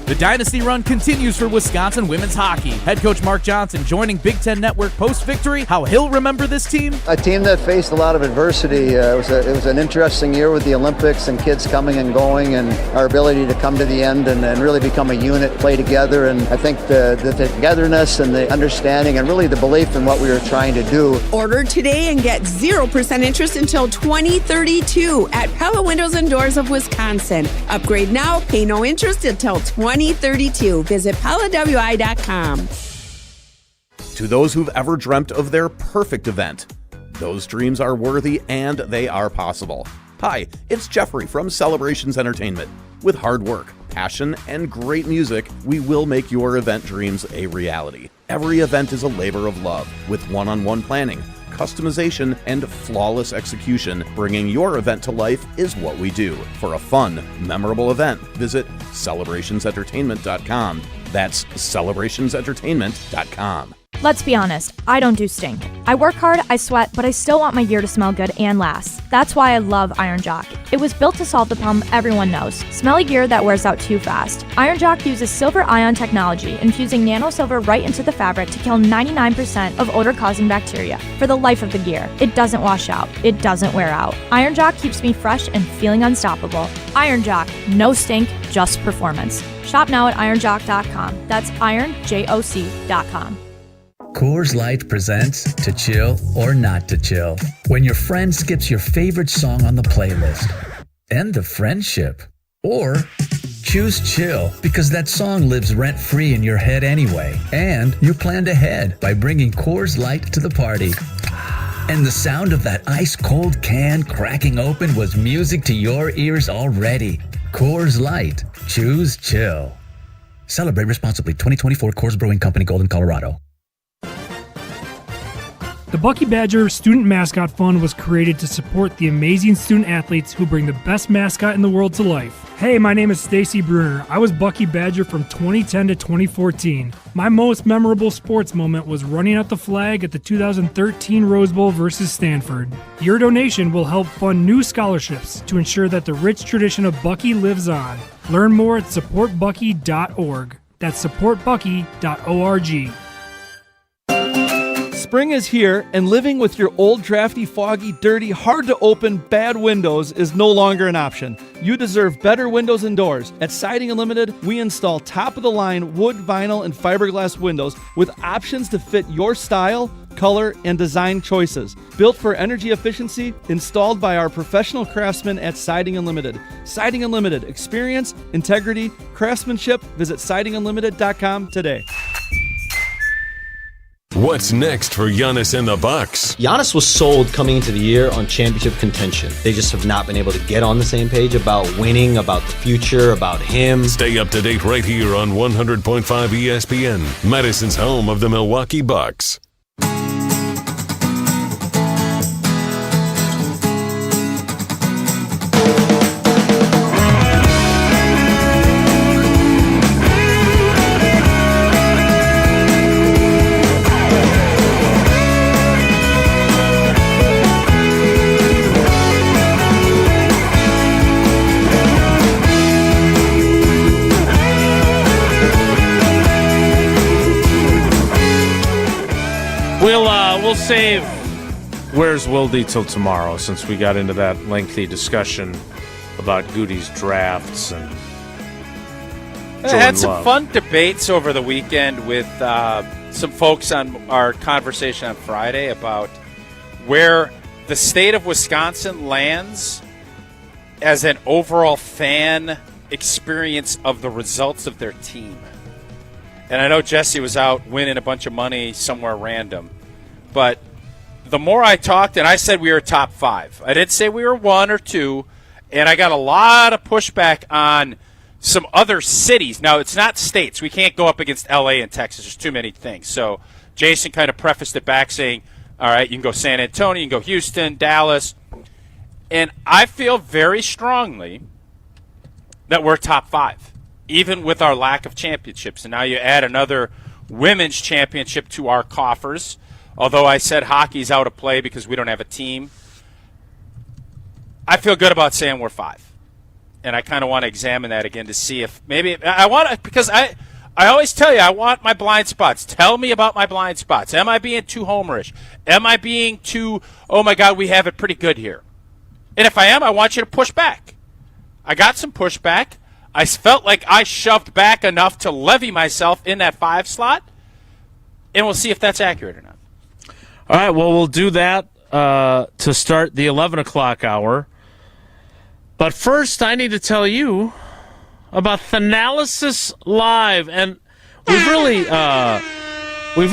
The dynasty run continues for Wisconsin women's hockey. Head coach Mark Johnson joining Big Ten Network post-victory. How he'll remember this team? A team that faced a lot of adversity. It was an interesting year with the Olympics and kids coming and going, and our ability to come to the end and really become a unit, play together. And I think the togetherness and the understanding and really the belief in what we were trying to do. Order today and get 0% interest until 2032 at Pella Windows and Doors of Wisconsin. Upgrade now, pay no interest until 2032. Visit PellaWI.com. To those who've ever dreamt of their perfect event, those dreams are worthy and they are possible. Hi, it's Jeffrey from Celebrations Entertainment. With hard work, passion, and great music, we will make your event dreams a reality. Every event is a labor of love with one-on-one planning, customization, and flawless execution. Bringing your event to life is what we do. For a fun, memorable event, visit celebrationsentertainment.com. That's celebrationsentertainment.com. Let's be honest, I don't do stink. I work hard, I sweat, but I still want my gear to smell good and last. That's why I love Iron Jock. It was built to solve the problem everyone knows, smelly gear that wears out too fast. Iron Jock uses silver ion technology, infusing nano silver right into the fabric to kill 99% of odor-causing bacteria for the life of the gear. It doesn't wash out. It doesn't wear out. Iron Jock keeps me fresh and feeling unstoppable. Iron Jock, no stink, just performance. Shop now at ironjock.com. That's ironjoc.com. Coors Light presents To Chill or Not to Chill. When your friend skips your favorite song on the playlist. End the friendship. Or choose chill because that song lives rent-free in your head anyway. And you planned ahead by bringing Coors Light to the party. And the sound of that ice-cold can cracking open was music to your ears already. Coors Light. Choose chill. Celebrate responsibly. 2024 Coors Brewing Company, Golden, Colorado. The Bucky Badger Student Mascot Fund was created to support the amazing student athletes who bring the best mascot in the world to life. Hey, my name is Stacy Bruner. I was Bucky Badger from 2010 to 2014. My most memorable sports moment was running out the flag at the 2013 Rose Bowl versus Stanford. Your donation will help fund new scholarships to ensure that the rich tradition of Bucky lives on. Learn more at supportbucky.org. That's supportbucky.org. Spring is here, and living with your old, drafty, foggy, dirty, hard-to-open, bad windows is no longer an option. You deserve better windows and doors. At Siding Unlimited, we install top-of-the-line wood, vinyl, and fiberglass windows with options to fit your style, color, and design choices. Built for energy efficiency, installed by our professional craftsmen at Siding Unlimited. Siding Unlimited. Experience, integrity, craftsmanship. Visit sidingunlimited.com today. What's next for Giannis and the Bucks? Giannis was sold coming into the year on championship contention. They just have not been able to get on the same page about winning, about the future, about him. Stay up to date right here on 100.5 ESPN, Madison's home of the Milwaukee Bucks. We'll save Where's Wilde till tomorrow, since we got into that lengthy discussion about Goody's drafts and I had some fun debates over the weekend with some folks on our conversation on Friday about where the state of Wisconsin lands as an overall fan experience of the results of their team. And I know Jesse was out winning a bunch of money somewhere random. But the more I talked, and I said we were top 5. I didn't say we were 1 or 2, and I got a lot of pushback on some other cities. Now, it's not states. We can't go up against L.A. and Texas. There's too many things. So Jason kind of prefaced it back saying, all right, you can go San Antonio, you can go Houston, Dallas. And I feel very strongly that we're top 5, even with our lack of championships. And now you add another women's championship to our coffers. Although I said hockey's out of play because we don't have a team, I feel good about saying we're 5. And I kind of want to examine that again to see if maybe I want to, because I always tell you I want my blind spots. Tell me about my blind spots. Am I being too homerish? Am I being too, oh my God, we have it pretty good here? And if I am, I want you to push back. I got some pushback. I felt like I shoved back enough to levy myself in that 5 slot. And we'll see if that's accurate or not. All right, well, we'll do that to start the 11 o'clock hour. But first, I need to tell you about Thanalysis Live. And we've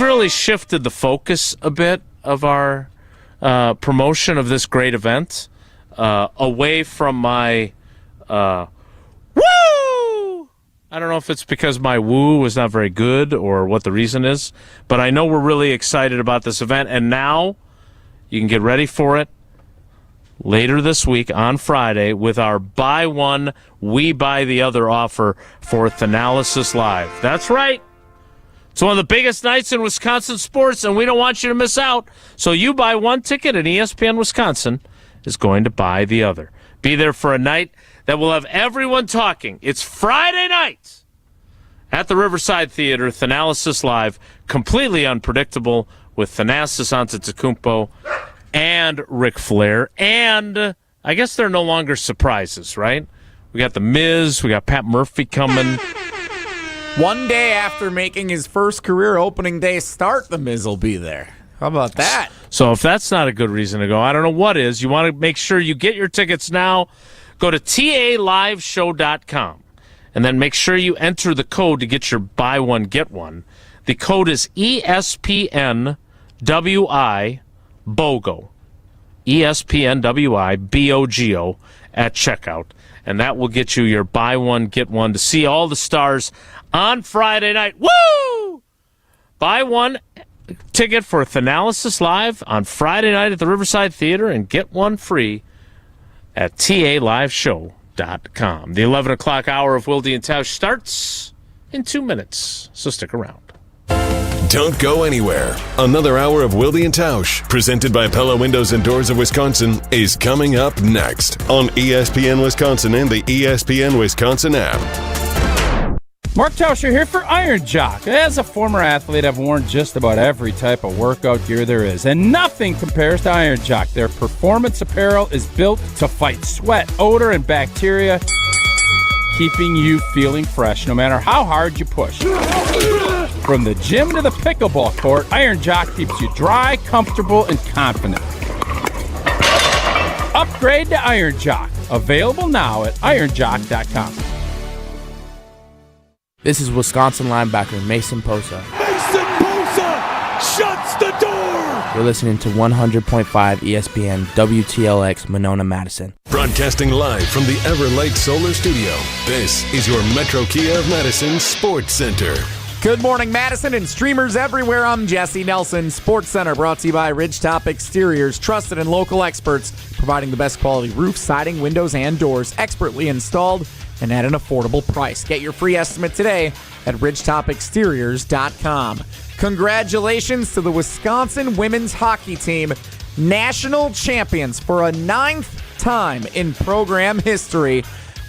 really shifted the focus a bit of our promotion of this great event away from my woo! I don't know if it's because my woo was not very good or what the reason is, but I know we're really excited about this event, and now you can get ready for it later this week on Friday with our buy one, we buy the other offer for Thanalysis Live. That's right. It's one of the biggest nights in Wisconsin sports, and we don't want you to miss out. So you buy one ticket, and ESPN Wisconsin is going to buy the other. Be there for a night that will have everyone talking. It's Friday night at the Riverside Theater, Thanalysis Live, completely unpredictable with Thanasis Antetokounmpo and Ric Flair. And I guess they're no longer surprises, right? We got The Miz, we got Pat Murphy coming. One day after making his first career opening day start, The Miz will be there. How about that? So if that's not a good reason to go, I don't know what is. You want to make sure you get your tickets now. Go to taliveshow.com and then make sure you enter the code to get your buy one, get one. The code is ESPNWI BOGO. ESPNWI BOGO at checkout. And that will get you your buy one, get one to see all the stars on Friday night. Woo! Buy one ticket for Thanalysis Live on Friday night at the Riverside Theater and get one free at taliveshow.com. The 11 o'clock hour of Wilde and Tausch starts in 2 minutes, so stick around. Don't go anywhere. Another hour of Wilde and Tausch, presented by Pella Windows and Doors of Wisconsin, is coming up next on ESPN Wisconsin and the ESPN Wisconsin app. Mark Tauscher here for Iron Jock. As a former athlete, I've worn just about every type of workout gear there is, and nothing compares to Iron Jock. Their performance apparel is built to fight sweat, odor, and bacteria, keeping you feeling fresh no matter how hard you push. From the gym to the pickleball court, Iron Jock keeps you dry, comfortable, and confident. Upgrade to Iron Jock. Available now at ironjock.com. This is Wisconsin linebacker Mason Posa. Mason Bosa shuts the door. You're listening to 100.5 ESPN WTLX Monona, Madison. Broadcasting live from the Everlight Solar Studio, this is your Metro Kia of Madison Sports Center. Good morning, Madison and streamers everywhere. I'm Jesse Nelson. Sports Center brought to you by Ridgetop Exteriors, trusted and local experts providing the best quality roof, siding, windows, and doors, expertly installed and at an affordable price. Get your free estimate today at ridgetopexteriors.com. Congratulations to the Wisconsin women's hockey team, national champions for a 9th time in program history.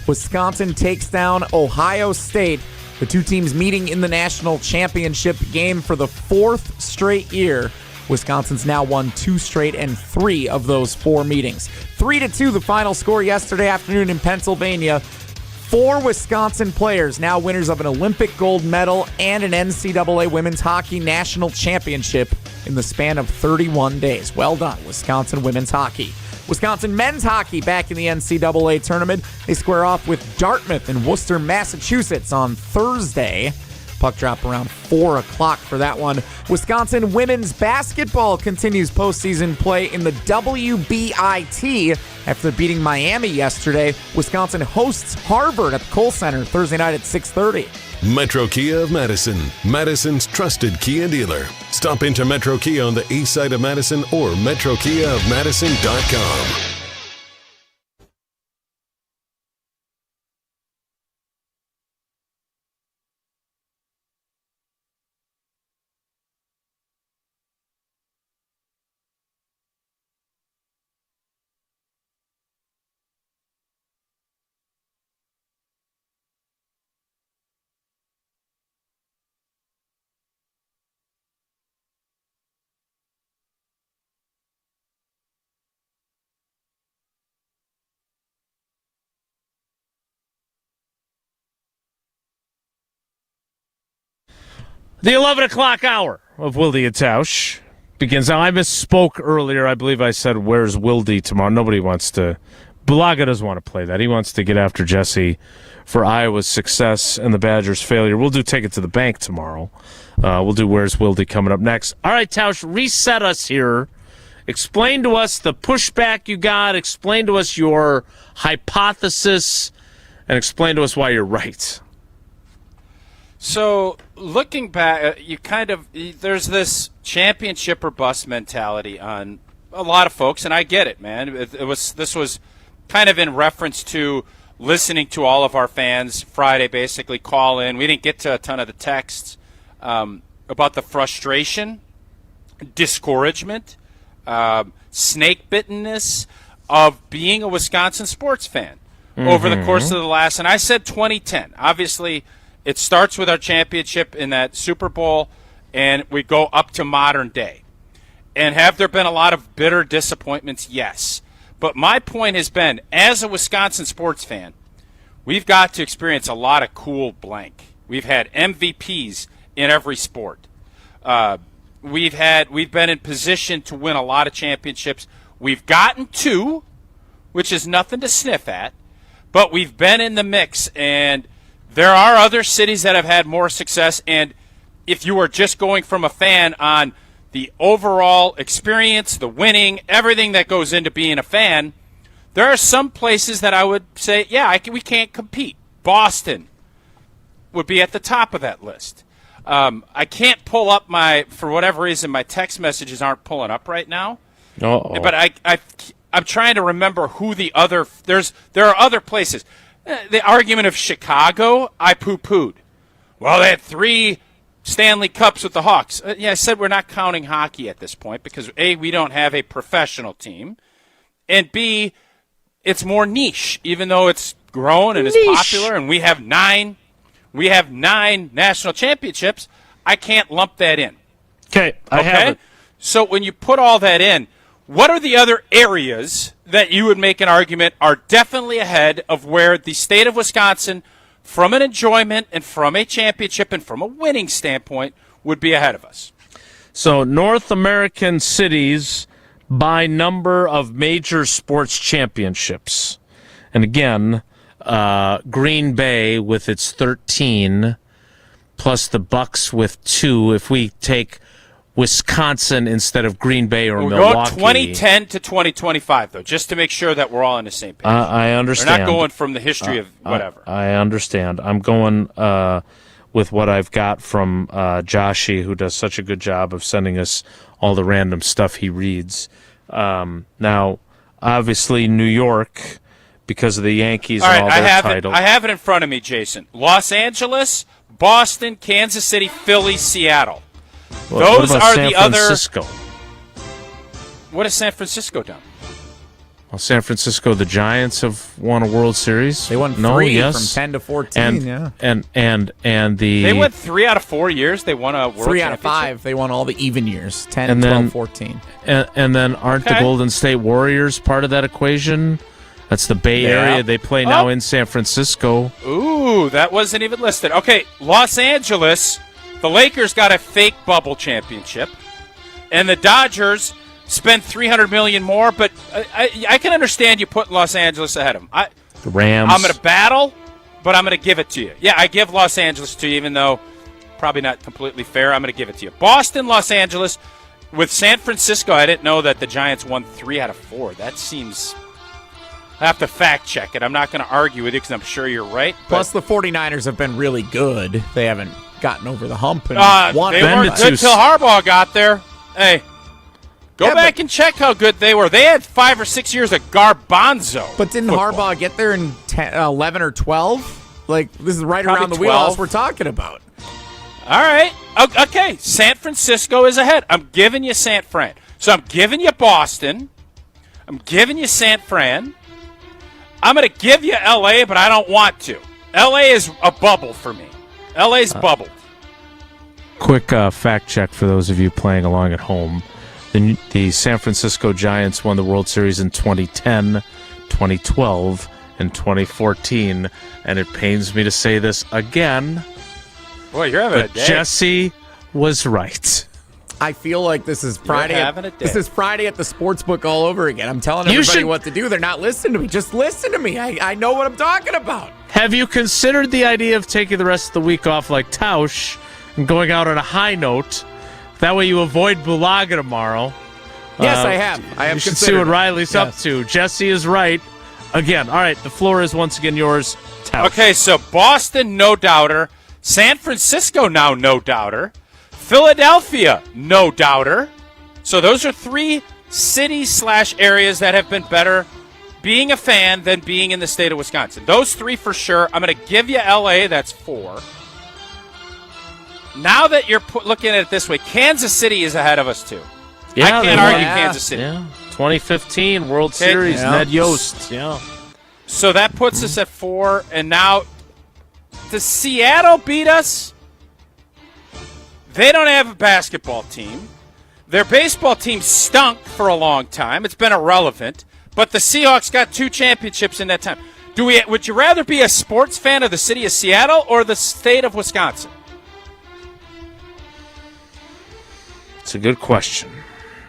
Wisconsin takes down Ohio State. The two teams meeting in the national championship game for the 4th straight year. Wisconsin's now won 2 straight and 3 of those 4 meetings. 3-2 the final score yesterday afternoon in Pennsylvania. 4 Wisconsin players now winners of an Olympic gold medal and an NCAA women's hockey national championship in the span of 31 days. Well done, Wisconsin women's hockey. Wisconsin men's hockey back in the NCAA tournament. They square off with Dartmouth in Worcester, Massachusetts on Thursday. Puck drop around 4 o'clock for that one. Wisconsin women's basketball continues postseason play in the WBIT after beating Miami yesterday. Wisconsin hosts Harvard at the Kohl Center Thursday night at 6:30. Metro Kia of Madison, Madison's trusted Kia dealer. Stop into Metro Kia on the east side of Madison or metrokiaofmadison.com. The 11 o'clock hour of Wilde and Tausch begins now. I misspoke earlier. I believe I said, where's Wilde tomorrow? Nobody wants to. Bulaga doesn't want to play that. He wants to get after Jesse for Iowa's success and the Badgers' failure. We'll do Take It to the Bank tomorrow. We'll do Where's Wilde coming up next. All right, Tausch, reset us here. Explain to us the pushback you got. Explain to us your hypothesis. And explain to us why you're right. So, looking back, there's this championship or bust mentality on a lot of folks, and I get it, man. This was kind of in reference to listening to all of our fans Friday basically call in. We didn't get to a ton of the texts about the frustration, discouragement, snake bittenness of being a Wisconsin sports fan over the course of the last, and I said 2010. Obviously, it starts with our championship in that Super Bowl, and we go up to modern day. And have there been a lot of bitter disappointments? Yes. But my point has been, as a Wisconsin sports fan, we've got to experience a lot of cool blank. We've had MVPs in every sport. We've been in position to win a lot of championships. We've gotten 2, which is nothing to sniff at, but we've been in the mix, and there are other cities that have had more success, and if you are just going from a fan on the overall experience, the winning, everything that goes into being a fan, there are some places that I would say, we can't compete. Boston would be at the top of that list. I can't pull up for whatever reason, my text messages aren't pulling up right now. Uh-oh. But I'm trying to remember who there are other places. The argument of Chicago, I poo-pooed. Well, they had 3 Stanley Cups with the Hawks. I said we're not counting hockey at this point because, A, we don't have a professional team, and B, it's more niche, even though it's grown and is popular, and we have 9 national championships. I can't lump that in. Okay, I have it. So when you put all that in, what are the other areas that you would make an argument are definitely ahead of where the state of Wisconsin, from an enjoyment and from a championship and from a winning standpoint, would be ahead of us? So North American cities by number of major sports championships. And again, Green Bay with its 13, plus the Bucks with 2. If we take Wisconsin instead of Green Bay or We'll Milwaukee. go 2010 to 2025, though, just to make sure that we're all on the same page. I understand. We're not going from the history of whatever. I understand. I'm going with what I've got from Joshy, who does such a good job of sending us all the random stuff he reads. Now, obviously, New York, because of the Yankees and all their titles. I have it in front of me, Jason. Los Angeles, Boston, Kansas City, Philly, Seattle. Those are the other. San Francisco? What has San Francisco done? Well, San Francisco, the Giants have won a World Series. They won 3 from 10 to 14. And they went 3 out of 4 years. They won a World 3 out of 5. They won all the even years, 10, 12, 14. And then aren't the Golden State Warriors part of that equation? That's the Bay Area. They play now in San Francisco. Ooh, that wasn't even listed. Okay, Los Angeles, the Lakers got a fake bubble championship, and the Dodgers spent $300 million more. But I can understand you putting Los Angeles ahead of them. The Rams. I'm going to battle, but I'm going to give it to you. Yeah, I give Los Angeles to you, even though probably not completely fair. I'm going to give it to you. Boston, Los Angeles, with San Francisco. I didn't know that the Giants won 3 out of 4. That seems. I have to fact check it. I'm not going to argue with you because I'm sure you're right. Plus, the 49ers have been really good. They haven't gotten over the hump and won. They weren't good until Harbaugh got there. Hey, go back and check how good they were. They had 5 or 6 years of garbanzo. But didn't Harbaugh get there in 11 or 12? Like, this is right Probably around the 12. wheelhouse we're talking about. All right. Okay, San Francisco is ahead. I'm giving you San Fran. So I'm giving you Boston. I'm giving you San Fran. I'm going to give you L.A., but I don't want to. L.A. is a bubble for me. L.A.'s bubbled. Quick fact check for those of you playing along at home. The San Francisco Giants won the World Series in 2010, 2012, and 2014. And it pains me to say this again. Boy, you're having a day. Jesse was right. I feel like this is Friday. This is Friday at the sports book all over again. I'm telling everybody what to do. They're not listening to me. Just listen to me. I know what I'm talking about. Have you considered the idea of taking the rest of the week off like Tausch and going out on a high note? That way you avoid Bulaga tomorrow. Yes, I have. I have You should see considered what it. Riley's up to. Jesse is right. Again, all right, the floor is once again yours, Tausch. Okay, so Boston, no doubter. San Francisco, now no doubter. Philadelphia, no doubter. So those are 3 cities/areas that have been better being a fan than being in the state of Wisconsin. Those 3 for sure. I'm going to give you L.A. That's 4. Now that you're looking at it this way, Kansas City is ahead of us, too. Yeah, I can't argue Kansas City. Yeah. 2015 World Series, Ned Yost. Yeah. So that puts us at 4. And now, does Seattle beat us? They don't have a basketball team. Their baseball team stunk for a long time. It's been irrelevant. But the Seahawks got 2 championships in that time. Would you rather be a sports fan of the city of Seattle or the state of Wisconsin? It's a good question.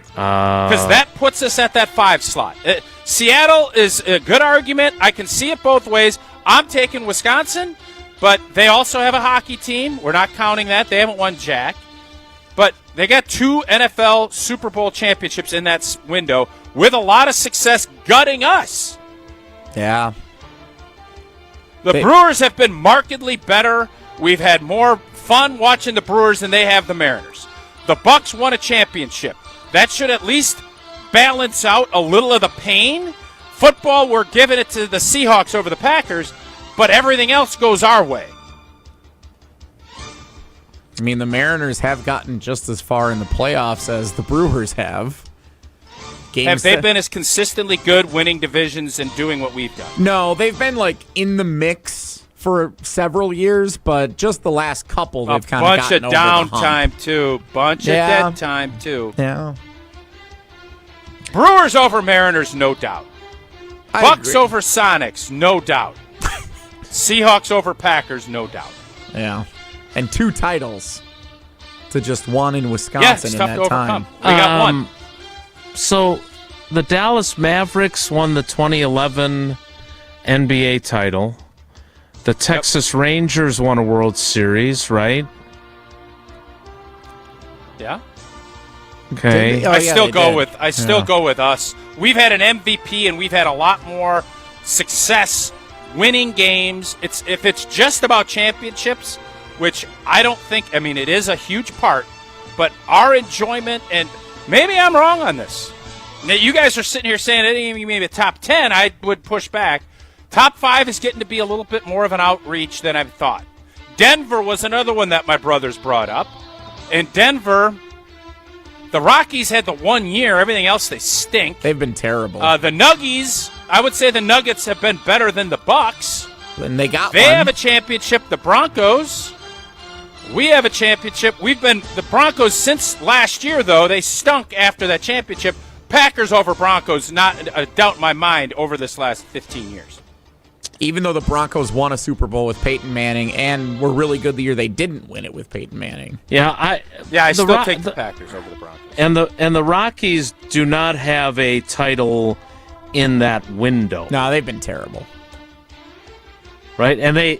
Because that puts us at that 5 slot. Seattle is a good argument. I can see it both ways. I'm taking Wisconsin. But they also have a hockey team. We're not counting that. They haven't won jack. But they got 2 NFL Super Bowl championships in that window with a lot of success gutting us. Yeah. The Brewers have been markedly better. We've had more fun watching the Brewers than they have the Mariners. The Bucks won a championship. That should at least balance out a little of the pain. Football, we're giving it to the Seahawks over the Packers. But everything else goes our way. I mean, the Mariners have gotten just as far in the playoffs as the Brewers have. Have they been as consistently good winning divisions and doing what we've done? No, they've been in the mix for several years, but just the last couple they've kind of gotten over the hump. Bunch of downtime, too. Bunch of dead time, too. Yeah. Brewers over Mariners, no doubt. Bucks over Sonics, no doubt. Seahawks over Packers, no doubt. Yeah. And 2 titles to just 1 in Wisconsin in that time. We got 1. So the Dallas Mavericks won the 2011 NBA title. The Texas Rangers won a World Series, right? Yeah. Okay. I still go with us. We've had an MVP and we've had a lot more success winning games. If it's just about championships, which I don't think, I mean, it is a huge part, but our enjoyment, and maybe I'm wrong on this. Now, you guys are sitting here saying it ain't even maybe a top 10. I would push back. Top 5 is getting to be a little bit more of an outreach than I thought. Denver was another one that my brothers brought up. And Denver, the Rockies had the 1 year. Everything else, they stink. They've been terrible. The Nuggies, I would say the Nuggets have been better than the Bucks. And they got They one. have a championship. The Broncos, we have a championship. We've been the Broncos since last year, though. They stunk after that championship. Packers over Broncos, not a doubt in my mind, over this last 15 years. Even though the Broncos won a Super Bowl with Peyton Manning and were really good the year they didn't win it with Peyton Manning. I still take the Packers over the Broncos. And the Rockies do not have a title in that window. No, they've been terrible. Right? And they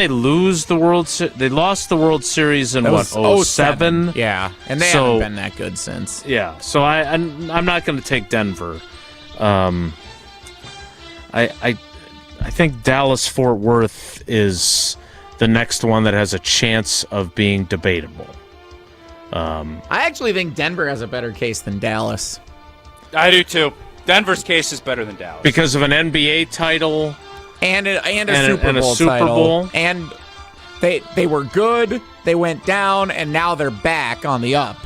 lose the World Series? They lost the World Series in what, 07? Yeah, and they haven't been that good since. Yeah, so I'm not going to take Denver. I think Dallas-Fort Worth is the next one that has a chance of being debatable. I actually think Denver has a better case than Dallas. I do too. Denver's case is better than Dallas. Because of an NBA title and a Super Bowl Bowl. And they were good, they went down, and now they're back on the up.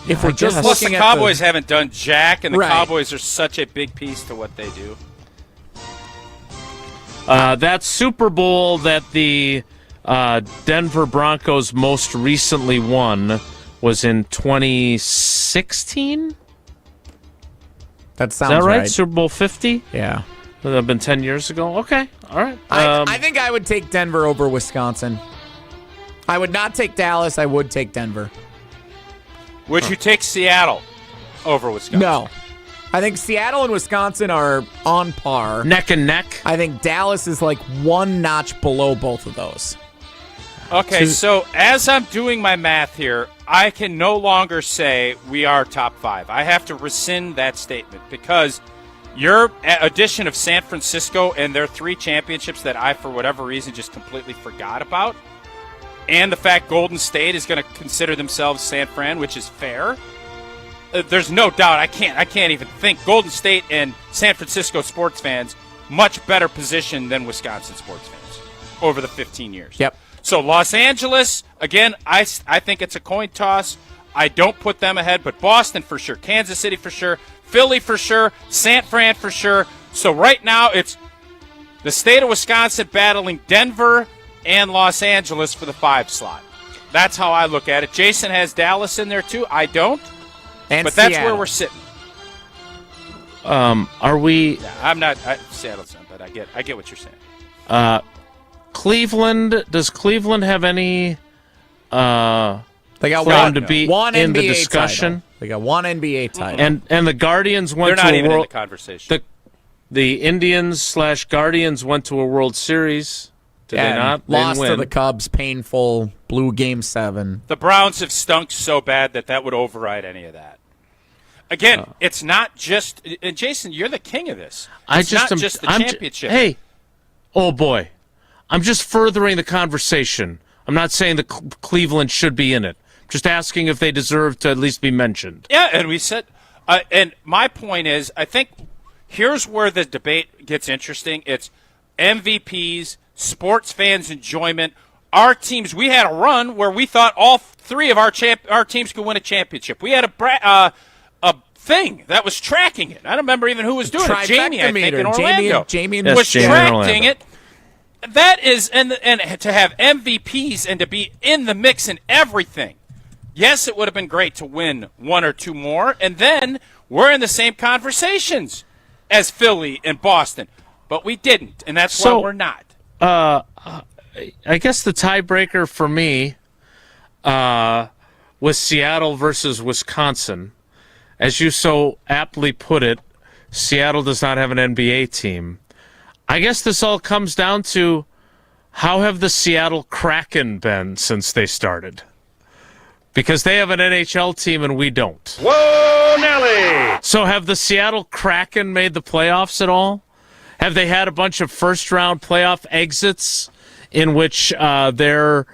If we're just Plus, looking the at Cowboys haven't done jack, and the Right. Cowboys are such a big piece to what they do. That Super Bowl that the Denver Broncos most recently won was in 2016? That sounds Is that right? right. Super Bowl 50? Yeah. Would that have been 10 years ago? Okay. All right. I think I would take Denver over Wisconsin. I would not take Dallas. I would take Denver. Would you take Seattle over Wisconsin? No. I think Seattle and Wisconsin are on par. Neck and neck. I think Dallas is like one notch below both of those. Okay, so as I'm doing my math here, I can no longer say we are top 5. I have to rescind that statement because your addition of San Francisco and their 3 championships that I, for whatever reason, just completely forgot about, and the fact Golden State is going to consider themselves San Fran, which is fair. There's no doubt. I can't even think. Golden State and San Francisco sports fans much better position than Wisconsin sports fans over the 15 years. Yep. So Los Angeles, again, I think it's a coin toss. I don't put them ahead, but Boston for sure, Kansas City for sure, Philly for sure, San Fran for sure. So right now it's the state of Wisconsin battling Denver and Los Angeles for the 5 slot. That's how I look at it. Jason has Dallas in there too. I don't. And but that's Seattle. where we're sitting. Are we? Yeah, I'm not. Seattle's not, but I get what you're saying. Cleveland. Does Cleveland have any? They got claim to be one in NBA the discussion. Title. They got one NBA title. And the Guardians went They're to not a even world. in the conversation. The Indians/Guardians went to a World Series. Did they not? They Lost didn't to win. the Cubs, painful, blew Game 7. The Browns have stunk so bad that would override any of that. Again, it's not just. And Jason, you're the king of this. It's not just the championship. Hey, oh boy, I'm just furthering the conversation. I'm not saying that Cleveland should be in it. I'm just asking if they deserve to at least be mentioned. Yeah, and we said, and my point is, I think here's where the debate gets interesting. It's MVPs, sports fans' enjoyment. Our teams, we had a run where we thought all 3 of our teams could win a championship. We had a thing that was tracking it. I don't remember even who was doing it. Jamie, I think, in Orlando. Jamie was tracking it. That is, and to have MVPs and to be in the mix and everything. Yes, it would have been great to win 1 or 2 more, and then we're in the same conversations as Philly and Boston, but we didn't, and that's why we're not. I guess the tiebreaker for me was Seattle versus Wisconsin. As you so aptly put it, Seattle does not have an NBA team. I guess this all comes down to how have the Seattle Kraken been since they started? because they have an NHL team and we don't. Whoa, Nelly! So have the Seattle Kraken made the playoffs at all? Have they had a bunch of first-round playoff exits in which their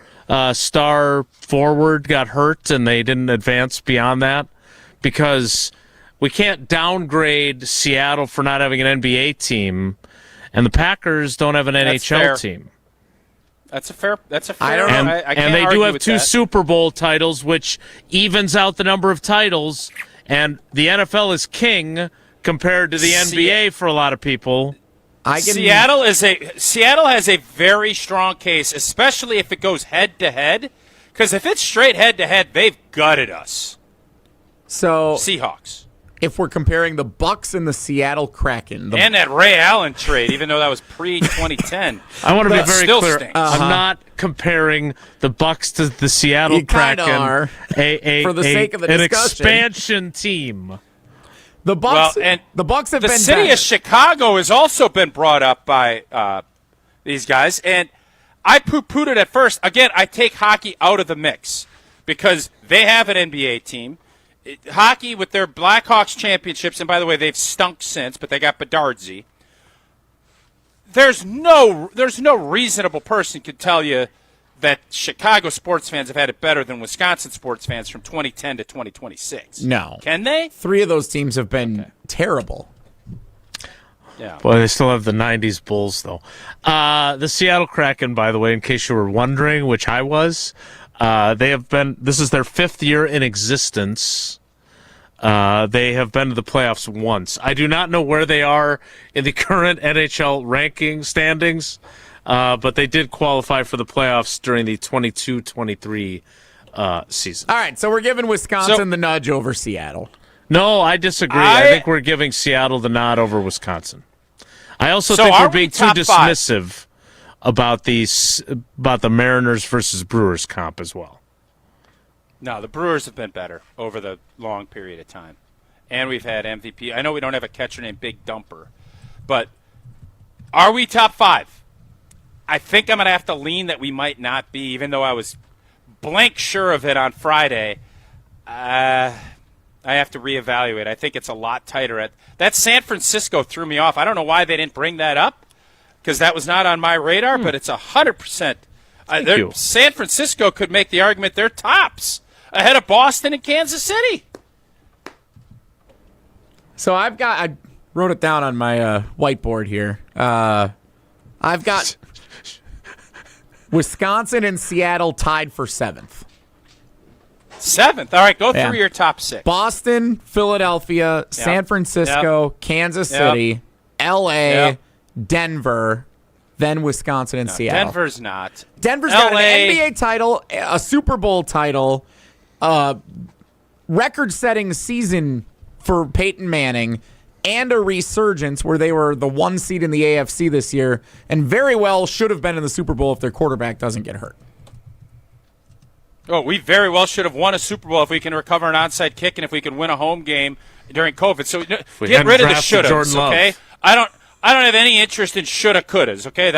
star forward got hurt and they didn't advance beyond that? Because we can't downgrade Seattle for not having an NBA team, and the Packers don't have an NHL team. That's a fair. And they do have 2 Super Bowl titles, which evens out the number of titles. And the NFL is king compared to the NBA for a lot of people. Seattle has a very strong case, especially if it goes head to head. Because if it's straight head to head, they've gutted us. So Seahawks. If we're comparing the Bucks and the Seattle Kraken, and that Ray Allen trade, even though that was pre-2010, I want to be very clear. Stinks. I'm not comparing the Bucks to the Seattle Kraken. Are, for the sake of the an discussion. Expansion team. The Bucks, the Bucks have the been city better. of Chicago has also been brought up by these guys, and I poo-pooed it at first. Again, I take hockey out of the mix because they have an NBA team. Hockey with their Blackhawks championships, and by the way, they've stunk since, but they got Bedardsey. There's no reasonable person could tell you that Chicago sports fans have had it better than Wisconsin sports fans from 2010 to 2026. No. Can they? 3 of those teams have been terrible. Yeah. Well, they still have the 90s Bulls, though. The Seattle Kraken, by the way, in case you were wondering, which I was, they have been, this is their 5th year in existence. They have been to the playoffs once. I do not know where they are in the current NHL ranking standings, but they did qualify for the playoffs during the 22-23 season. All right, so we're giving Wisconsin the nudge over Seattle. No, I disagree. I think we're giving Seattle the nod over Wisconsin. I also think we're being too dismissive about the Mariners versus Brewers comp as well. No, the Brewers have been better over the long period of time. And we've had MVP. I know we don't have a catcher named Big Dumper, but are we top 5? I think I'm going to have to lean that we might not be, even though I was blank sure of it on Friday. I have to reevaluate. I think it's a lot tighter. That San Francisco threw me off. I don't know why they didn't bring that up, because that was not on my radar, but it's 100%. San Francisco could make the argument they're tops, ahead of Boston and Kansas City. So I wrote it down on my whiteboard here. I've got Wisconsin and Seattle tied for 7th. 7th? All right, go through your top 6. Boston, Philadelphia, San Francisco, Kansas City, L.A., Denver, then Wisconsin and Seattle. Denver's not. Denver's got an NBA title, a Super Bowl title, record-setting season for Peyton Manning, and a resurgence where they were the 1 seed in the AFC this year and very well should have been in the Super Bowl if their quarterback doesn't get hurt. Oh, we very well should have won a Super Bowl if we can recover an onside kick and if we can win a home game during COVID. So get rid of the shouldas, okay? I don't have any interest in shoulda, couldas, okay?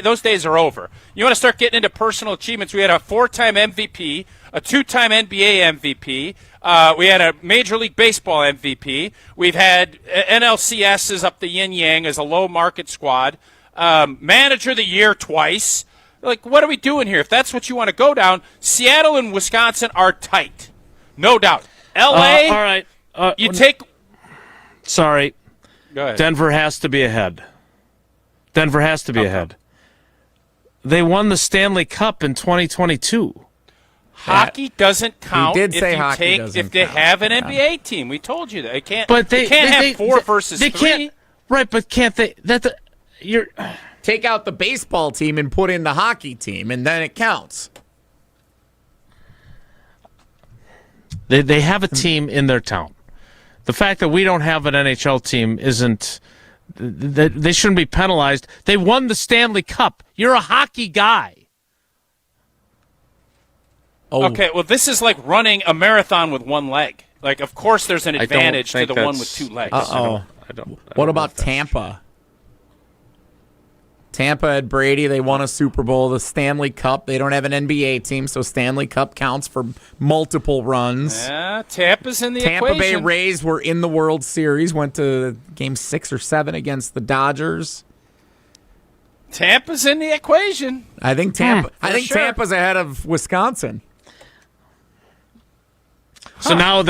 Those days are over. You want to start getting into personal achievements. We had a 4-time MVP, a 2-time NBA MVP. We had a Major League Baseball MVP. We've had NLCSs up the yin-yang as a low-market squad. Manager of the Year twice. Like, what are we doing here? If that's what you want to go down, Seattle and Wisconsin are tight. No doubt. L.A., all right. Sorry. Go ahead. Denver has to be ahead. Ahead. They won the Stanley Cup in 2022. Hockey doesn't count if they have an NBA team. We told you that. They can't have 4 versus 3. Can't, right, but can't they? You're take out the baseball team and put in the hockey team, and then it counts. They have a team in their town. The fact that we don't have an NHL team isn't. They shouldn't be penalized. They won the Stanley Cup. You're a hockey guy. Oh. Okay, well, this is like running a marathon with one leg. Like, of course, there's an advantage to the one with 2 legs. Uh-oh. What about Tampa? Tampa had Brady. They won a Super Bowl. The Stanley Cup. They don't have an NBA team, so Stanley Cup counts for multiple runs. Yeah, Tampa's in the Tampa equation. Bay Rays were in the World Series. Went to game 6 or 7 against the Dodgers. Tampa's in the equation. I think Tampa. I think sure. Tampa's ahead of Wisconsin. So now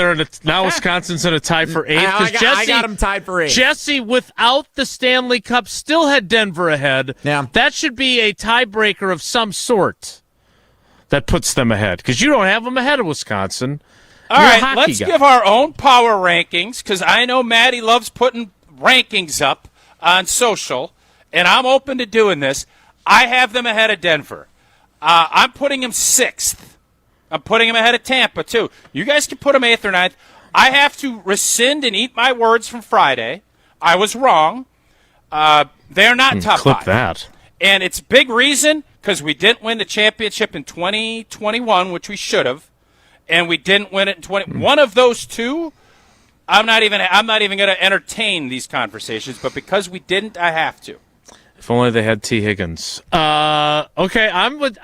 now Wisconsin's in a tie for 8th. I got them tied for 8th. Jesse, without the Stanley Cup, still had Denver ahead. Yeah. That should be a tiebreaker of some sort that puts them ahead, because you don't have them ahead of Wisconsin. All right, let's give our own power rankings, because I know Maddie loves putting rankings up on social, and I'm open to doing this. I have them ahead of Denver. I'm putting them 6th. I'm putting them ahead of Tampa, too. You guys can put them 8th or 9th. I have to rescind and eat my words from Friday. I was wrong. They're not top 5. Clip that. And it's a big reason because we didn't win the championship in 2021, which we should have, and we didn't win it in 20. One of those two, I'm not even going to entertain these conversations, but because we didn't, I have to. If only they had T. Higgins. Okay, I'm with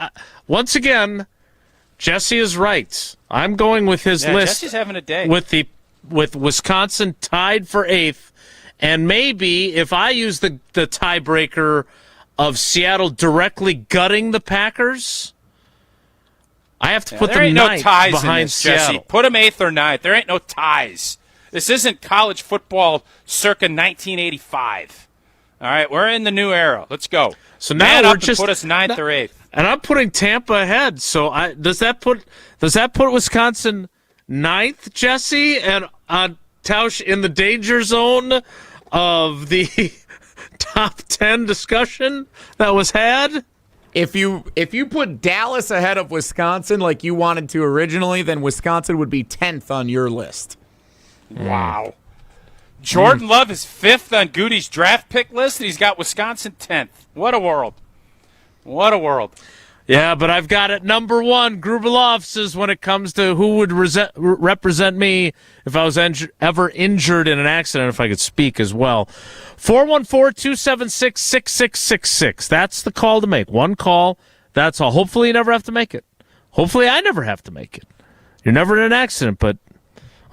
once again. Jesse is right. I'm going with his list. Jesse's having a day. With Wisconsin tied for 8th, and maybe if I use the tiebreaker of Seattle directly gutting the Packers, I have to put them 9th no ties behind in this, Seattle. Jesse. Put them 8th or 9th. There ain't no ties. This isn't college football circa 1985. All right, we're in the new era. Let's go. So now Man we're up just and put us 9th or 8th. And I'm putting Tampa ahead. So does that put Wisconsin 9th, Jesse, and Tausch in the danger zone of the top 10 discussion that was had? If you put Dallas ahead of Wisconsin like you wanted to originally, then Wisconsin would be 10th on your list. Wow. Jordan Love is 5th on Goody's draft pick list, and he's got Wisconsin 10th. What a world. What a world. Yeah, but I've got it number 1, Grubeloff says, when it comes to who would represent me if I was ever injured in an accident, if I could speak as well. 414-276-6666. That's the call to make. One call, that's all. Hopefully you never have to make it. Hopefully I never have to make it. You're never in an accident, but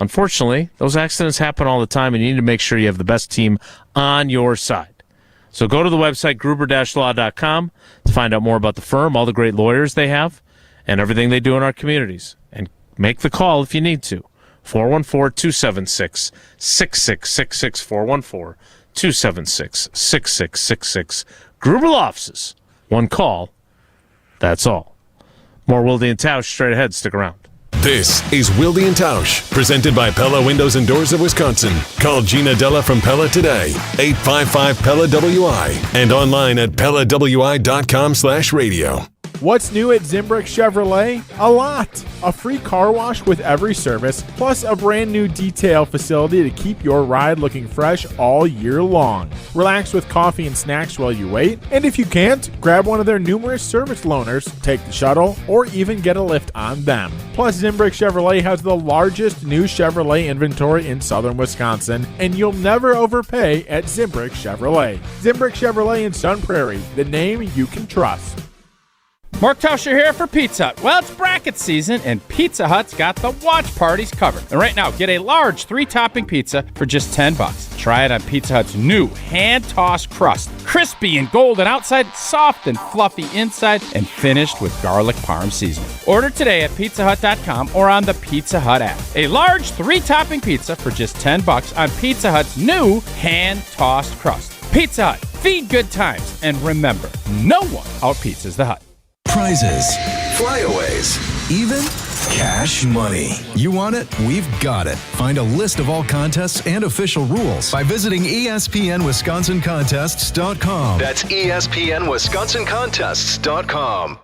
unfortunately, those accidents happen all the time, and you need to make sure you have the best team on your side. So go to the website, gruber-law.com, to find out more about the firm, all the great lawyers they have, and everything they do in our communities. And make the call if you need to. 414-276-6666, 414-276-6666. Gruber Law Offices. One call, that's all. More Wilde and Tausch straight ahead. Stick around. This is Wilde and Tausch, presented by Pella Windows and Doors of Wisconsin. Call Gina Della from Pella today, 855-PELLA-WI, and online at PellaWI.com/radio. What's new at Zimbrick Chevrolet? A lot. A free car wash with every service, plus a brand new detail facility to keep your ride looking fresh all year long. Relax with coffee and snacks while you wait, and if you can't, grab one of their numerous service loaners, take the shuttle, or even get a lift on them. Plus, Zimbrick Chevrolet has the largest new Chevrolet inventory in southern Wisconsin, and you'll never overpay at Zimbrick Chevrolet. Zimbrick Chevrolet in Sun Prairie, the name you can trust. Mark Tauscher here for Pizza Hut. Well, it's bracket season, and Pizza Hut's got the watch parties covered. And right now, get a large 3-topping pizza for just $10. Try it on Pizza Hut's new hand-tossed crust. Crispy and golden outside, soft and fluffy inside, and finished with garlic parm seasoning. Order today at pizzahut.com or on the Pizza Hut app. A large 3-topping pizza for just $10 on Pizza Hut's new hand-tossed crust. Pizza Hut, feed good times, and remember, no one out-pizzas the Hut. Prizes, flyaways, even cash money. You want it? We've got it. Find a list of all contests and official rules by visiting ESPNWisconsinContests.com. That's ESPNWisconsinContests.com.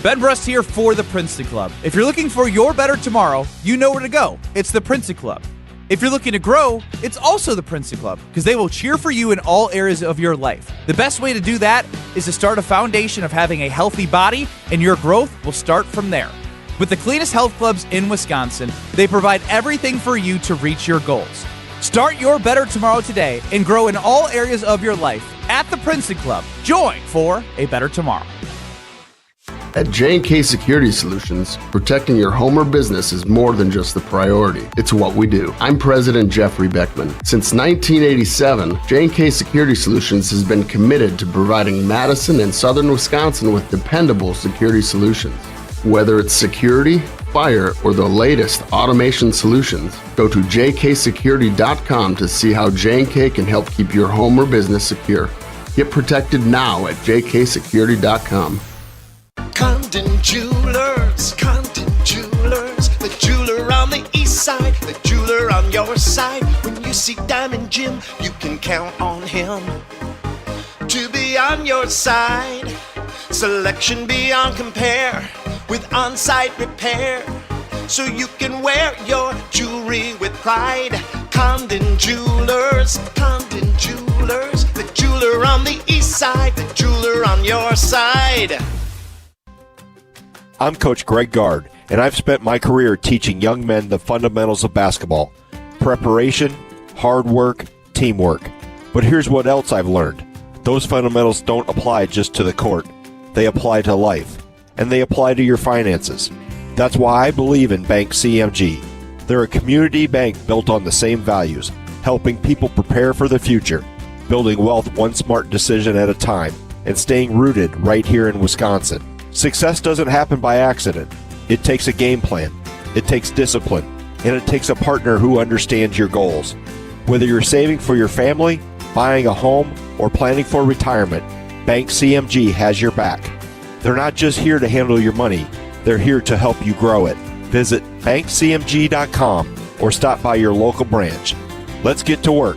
Ben Brust here for the Princeton Club. If you're looking for your better tomorrow, you know where to go. It's the Princeton Club. If you're looking to grow, it's also the Princeton Club, because they will cheer for you in all areas of your life. The best way to do that is to start a foundation of having a healthy body, and your growth will start from there. With the cleanest health clubs in Wisconsin, they provide everything for you to reach your goals. Start your better tomorrow today and grow in all areas of your life at the Princeton Club. Join for a better tomorrow. At J&K Security Solutions, protecting your home or business is more than just the priority. It's what we do. I'm President Jeffrey Beckman. Since 1987, J&K Security Solutions has been committed to providing Madison and southern Wisconsin with dependable security solutions. Whether it's security, fire, or the latest automation solutions, go to jksecurity.com to see how J&K can help keep your home or business secure. Get protected now at jksecurity.com. Condon Jewelers, the jeweler on the east side, the jeweler on your side. When you see Diamond Jim, you can count on him to be on your side. Selection beyond compare with on-site repair, so you can wear your jewelry with pride. Condon Jewelers, the jeweler on the east side, the jeweler on your side. I'm Coach Greg Gard, and I've spent my career teaching young men the fundamentals of basketball: preparation, hard work, teamwork. But here's what else I've learned. Those fundamentals don't apply just to the court. They apply to life, and they apply to your finances. That's why I believe in Bank CMG. They're a community bank built on the same values, helping people prepare for the future, building wealth one smart decision at a time, and staying rooted right here in Wisconsin. Success doesn't happen by accident. It takes a game plan, it takes discipline, and it takes a partner who understands your goals. Whether you're saving for your family, buying a home, or planning for retirement, Bank CMG has your back. They're not just here to handle your money, they're here to help you grow it. Visit bankcmg.com or stop by your local branch. Let's get to work.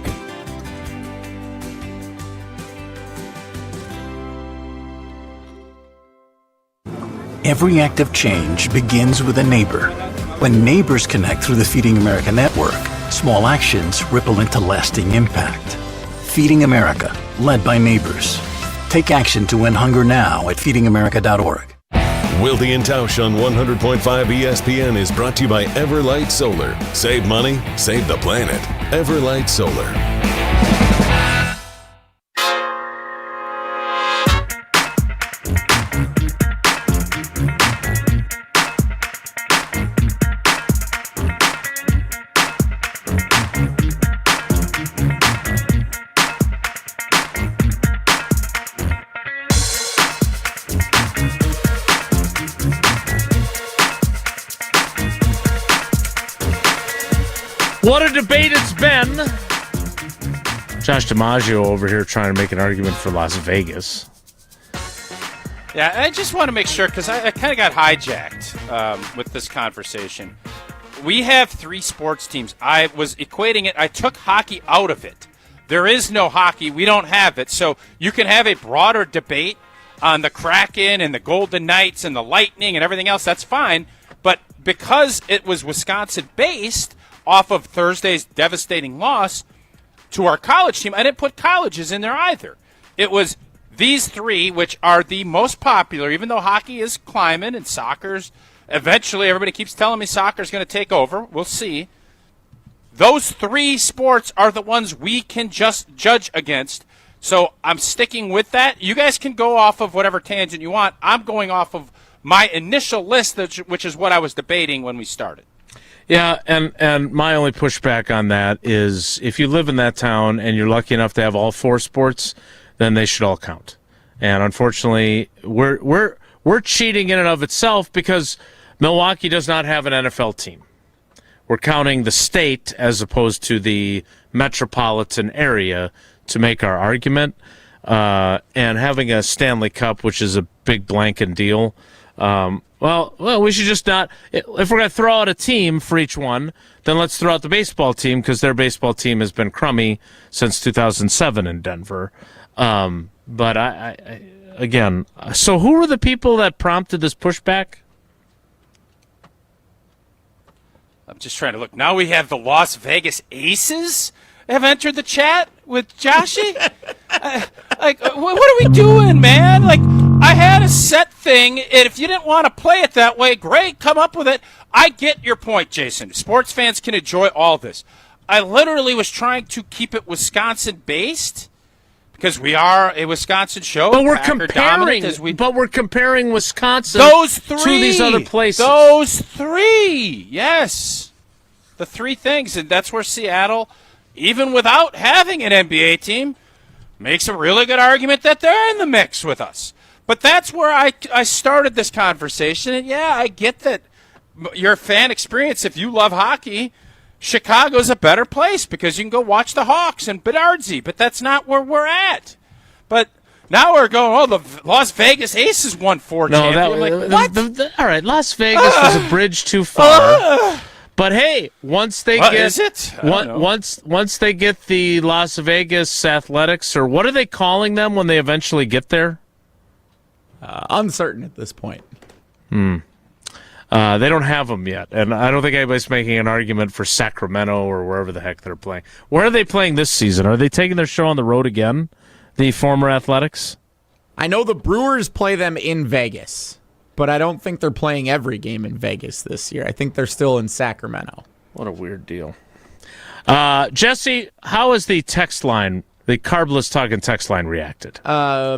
Every act of change begins with a neighbor. When neighbors connect through the Feeding America network, small actions ripple into lasting impact. Feeding America, led by neighbors. Take action to end hunger now at feedingamerica.org. Wilde and Tausch on 100.5 ESPN is brought to you by Everlight Solar. Save money, save the planet. Everlight Solar. What a debate it's been. Josh DiMaggio over here trying to make an argument for Las Vegas. Yeah, I just want to make sure, because I kind of got hijacked with this conversation. We have 3 sports teams. I was equating it. I took hockey out of it. There is no hockey. We don't have it. So you can have a broader debate on the Kraken and the Golden Knights and the Lightning and everything else. That's fine. But because it was Wisconsin-based, off of Thursday's devastating loss to our college team, I didn't put colleges in there either. It was these 3, which are the most popular, even though hockey is climbing and soccer's eventually, everybody keeps telling me soccer's going to take over. We'll see. Those 3 sports are the ones we can just judge against. So I'm sticking with that. You guys can go off of whatever tangent you want. I'm going off of my initial list, which is what I was debating when we started. Yeah, and my only pushback on that is if you live in that town and you're lucky enough to have all 4 sports, then they should all count. And unfortunately, we're cheating in and of itself because Milwaukee does not have an NFL team. We're counting the state as opposed to the metropolitan area to make our argument. And having a Stanley Cup, which is a big blanket deal, well, we should just not. If we're going to throw out a team for each one, then let's throw out the baseball team because their baseball team has been crummy since 2007 in Denver. But again, so who were the people that prompted this pushback? I'm just trying to look. Now we have the Las Vegas Aces have entered the chat with Joshy. What are we doing, man? I had a set thing, and if you didn't want to play it that way, great, come up with it. I get your point, Jason. Sports fans can enjoy all this. I literally was trying to keep it Wisconsin-based because we are a Wisconsin show. But we're Packer comparing. dominant But we're comparing Wisconsin those to three these other places. Those three, yes, the three things, and that's where Seattle, even without having an NBA team, makes a really good argument that they're in the mix with us. But that's where I started this conversation, and yeah, I get that your fan experience. If you love hockey, Chicago's a better place because you can go watch the Hawks and Bedardsie, but that's not where we're at. But now we're going, the Las Vegas Aces won 4 champions. What? All right, Las Vegas was a bridge too far. But hey, once they What get is it? I don't know. once they get the Las Vegas Athletics, or what are they calling them when they eventually get there? Uncertain at this point. They don't have them yet, and I don't think anybody's making an argument for Sacramento or wherever the heck they're playing. Where are they playing this season? Are they taking their show on the road again, the former Athletics? I know the Brewers play them in Vegas, but I don't think they're playing every game in Vegas this year. I think they're still in Sacramento. What a weird deal. Jesse, how has the text line, the Carbless Talking text line, reacted?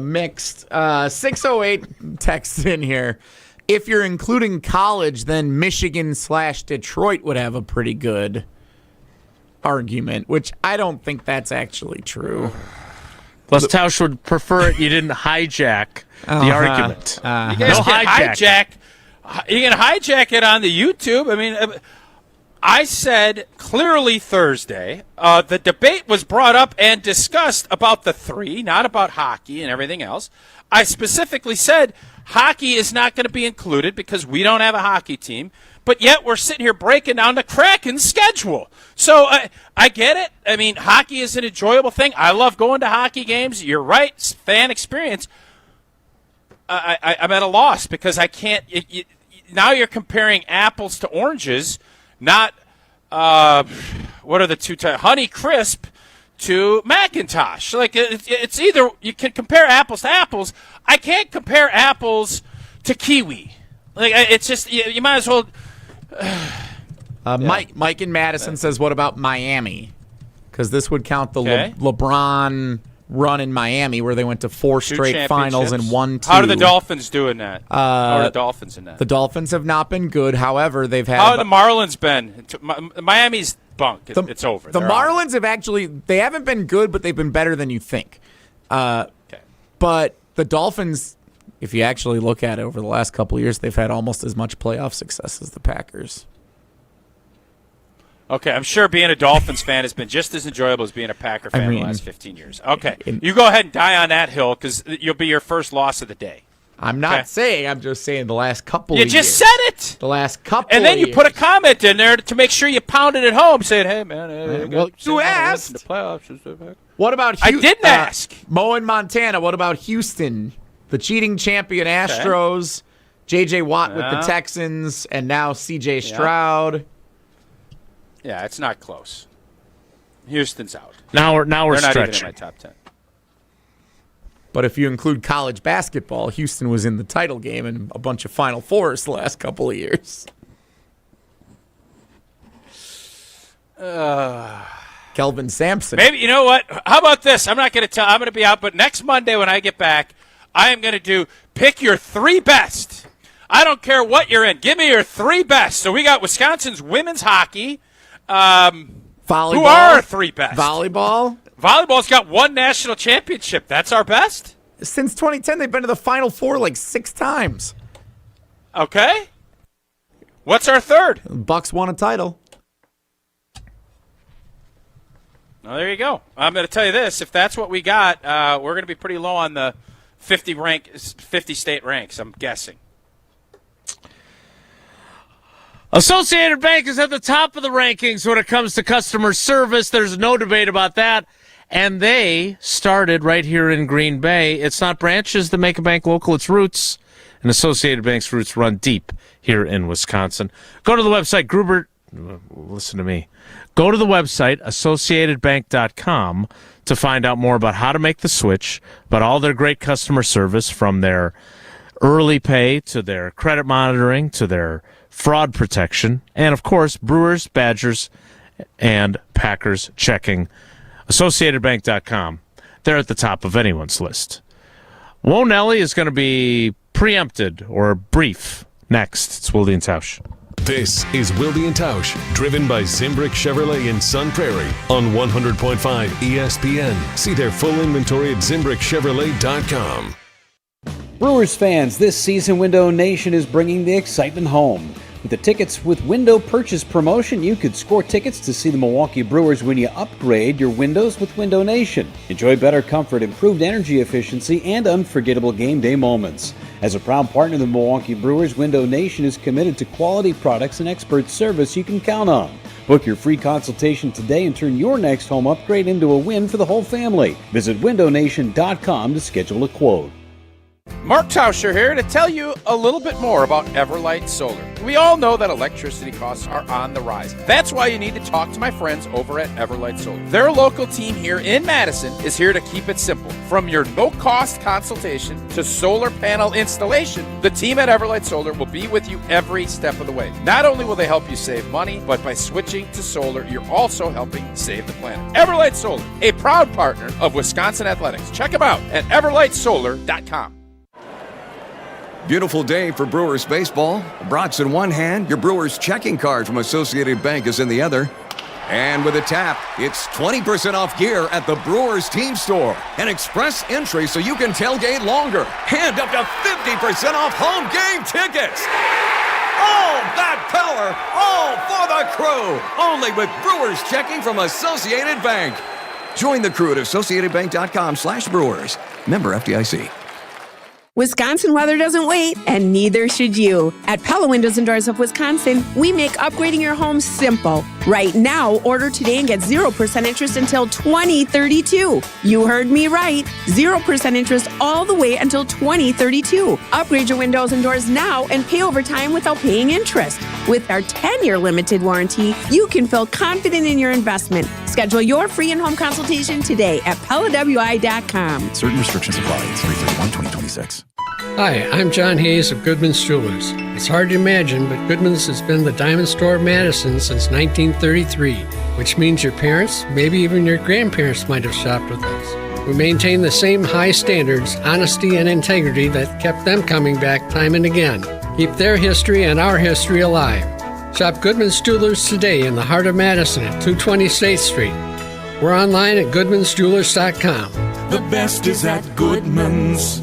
Mixed. 608 texts in here. If you're including college, then Michigan/Detroit would have a pretty good argument, which I don't think that's actually true. Les Tausch would prefer it you didn't hijack the argument. You guys can hijack. You can hijack it on the YouTube. I mean, I said clearly Thursday, the debate was brought up and discussed about the three, not about hockey and everything else. I specifically said hockey is not going to be included because we don't have a hockey team, but yet we're sitting here breaking down the Kraken's schedule. So I get it. I mean, hockey is an enjoyable thing. I love going to hockey games. You're right, fan experience. I'm at a loss because I can't. Now you're comparing apples to oranges, not what are the two types? Honey Crisp to Macintosh. Like it's either you can compare apples to apples. I can't compare apples to kiwi. Like it's just you might as well. Mike in Madison says, "What about Miami?" Because this would count the LeBron run in Miami where they went to 4 straight finals and won 2. How are the Dolphins doing that? How are the Dolphins in that? The Dolphins have not been good. However, they've had. How have the Marlins been? Miami's bunk. It's over. The Marlins have actually, they haven't been good, but they've been better than you think. But the Dolphins, if you actually look at it over the last couple of years, they've had almost as much playoff success as the Packers. Okay, I'm sure being a Dolphins fan has been just as enjoyable as being a Packer fan in the last 15 years. Okay, you go ahead and die on that hill because you'll be your first loss of the day. I'm not saying. I'm just saying the last couple of years. You just said it. The last couple and then of you years. put a comment in there to make sure you pounded it home saying, hey, man. Well, you asked. The playoffs. What about I didn't ask. Mo in Montana, what about Houston? The cheating champion Astros, J.J. Watt with the Texans, and now C.J. Stroud. Yeah, it's not close. Houston's out. Now we're They're stretching. not even in my top 10. But if you include college basketball, Houston was in the title game and a bunch of Final Fours the last couple of years. Kelvin Sampson. Maybe, you know what? How about this? I'm not going to tell. I'm going to be out, but next Monday when I get back, I am going to do pick your 3 best. I don't care what you're in. Give me your 3 best. So we got Wisconsin's women's hockey. Volleyball. Who are our 3 best? Volleyball. Volleyball's got 1 national championship. That's our best? Since 2010, they've been to the Final Four like 6 times. Okay. What's our 3rd? Bucks won a title. Well, there you go. I'm going to tell you this. If that's what we got, we're going to be pretty low on the 50 state ranks, I'm guessing. Associated Bank is at the top of the rankings when it comes to customer service. There's no debate about that. And they started right here in Green Bay. It's not branches that make a bank local, it's roots. And Associated Bank's roots run deep here in Wisconsin. Go to the website, Gruber. Listen to me. Go to the website, associatedbank.com, to find out more about how to make the switch, about all their great customer service, from their early pay to their credit monitoring to their fraud protection, and, of course, Brewers, Badgers, and Packers checking. AssociatedBank.com. they're at the top of anyone's list. Whoa Nelly is going to be preempted or brief next. It's Wilde and Tausch. This is Wilde and Tausch, driven by Zimbrick Chevrolet in Sun Prairie on 100.5 ESPN. See their full inventory at ZimbrickChevrolet.com. Brewers fans, this season Window Nation is bringing the excitement home. With the Tickets with Window purchase promotion, you could score tickets to see the Milwaukee Brewers when you upgrade your windows with Window Nation. Enjoy better comfort, improved energy efficiency, and unforgettable game day moments. As a proud partner of the Milwaukee Brewers, Window Nation is committed to quality products and expert service you can count on. Book your free consultation today and turn your next home upgrade into a win for the whole family. Visit windownation.com to schedule a quote. Mark Tauscher here to tell you a little bit more about Everlight Solar. We all know that electricity costs are on the rise. That's why you need to talk to my friends over at Everlight Solar. Their local team here in Madison is here to keep it simple. From your no-cost consultation to solar panel installation, the team at Everlight Solar will be with you every step of the way. Not only will they help you save money, but by switching to solar, you're also helping save the planet. Everlight Solar, a proud partner of Wisconsin Athletics. Check them out at everlightsolar.com. Beautiful day for Brewers baseball. Brats in one hand, your Brewers checking card from Associated Bank is in the other. And with a tap, it's 20% off gear at the Brewers team store. An express entry so you can tailgate longer. And up to 50% off home game tickets. All that power, all for the crew. Only with Brewers checking from Associated Bank. Join the crew at AssociatedBank.com/Brewers. Member FDIC. Wisconsin weather doesn't wait, and neither should you. At Pella Windows and Doors of Wisconsin, we make upgrading your home simple. Right now, order today and get 0% interest until 2032. You heard me right. 0% interest all the way until 2032. Upgrade your windows and doors now and pay over time without paying interest. With our 10-year limited warranty, you can feel confident in your investment. Schedule your free in-home consultation today at PellaWI.com. Certain restrictions apply. It's 3/31/2026. Hi, I'm John Hayes of Goodman's Jewelers. It's hard to imagine, but Goodman's has been the diamond store of Madison since 1933, which means your parents, maybe even your grandparents might have shopped with us. We maintain the same high standards, honesty, and integrity that kept them coming back time and again. Keep their history and our history alive. Shop Goodman's Jewelers today in the heart of Madison at 220 State Street. We're online at goodmansjewelers.com. The best is at Goodman's.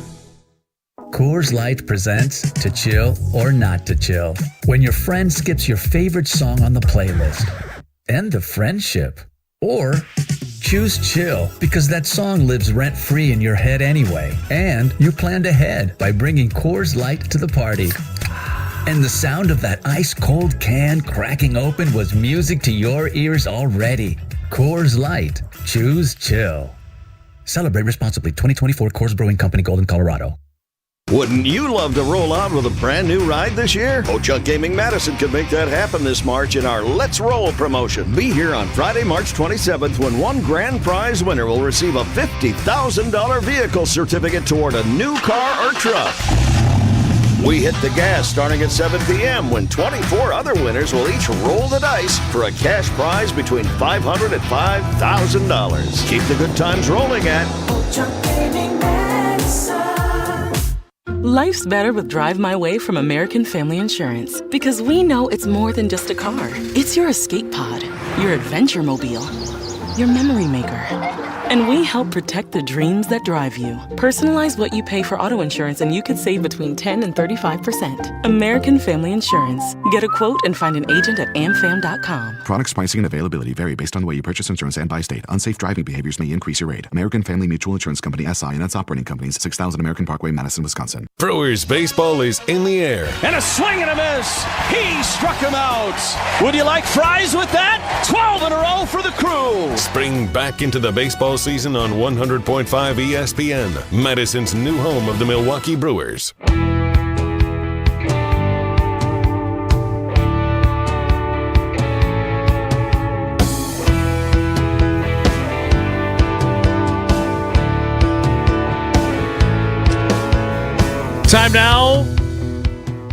Coors Light presents To Chill or Not to Chill. When your friend skips your favorite song on the playlist. End the friendship. Or choose chill because that song lives rent-free in your head anyway. And you planned ahead by bringing Coors Light to the party. And the sound of that ice-cold can cracking open was music to your ears already. Coors Light. Choose chill. Celebrate responsibly. 2024 Coors Brewing Company, Golden, Colorado. Wouldn't you love to roll out with a brand new ride this year? Ho-Chunk Gaming Madison can make that happen this March in our Let's Roll promotion. Be here on Friday, March 27th when one grand prize winner will receive a $50,000 vehicle certificate toward a new car or truck. We hit the gas starting at 7 p.m. when 24 other winners will each roll the dice for a cash prize between $500 and $5,000. Keep the good times rolling at Ho-Chunk Gaming Madison. Life's better with Drive My Way from American Family Insurance because we know it's more than just a car. It's your escape pod, your adventure mobile, your memory maker. And we help protect the dreams that drive you. Personalize what you pay for auto insurance and you could save between 10 and 35%. American Family Insurance. Get a quote and find an agent at amfam.com. Products, pricing, and availability vary based on the way you purchase insurance and by state. Unsafe driving behaviors may increase your rate. American Family Mutual Insurance Company, SI, and its operating companies, 6000 American Parkway, Madison, Wisconsin. Brewers baseball is in the air. And a swing and a miss. He struck him out. Would you like fries with that? 12 in a row for the crew. Spring back into the baseball season on 100.5 ESPN, Madison's new home of the Milwaukee Brewers. Time now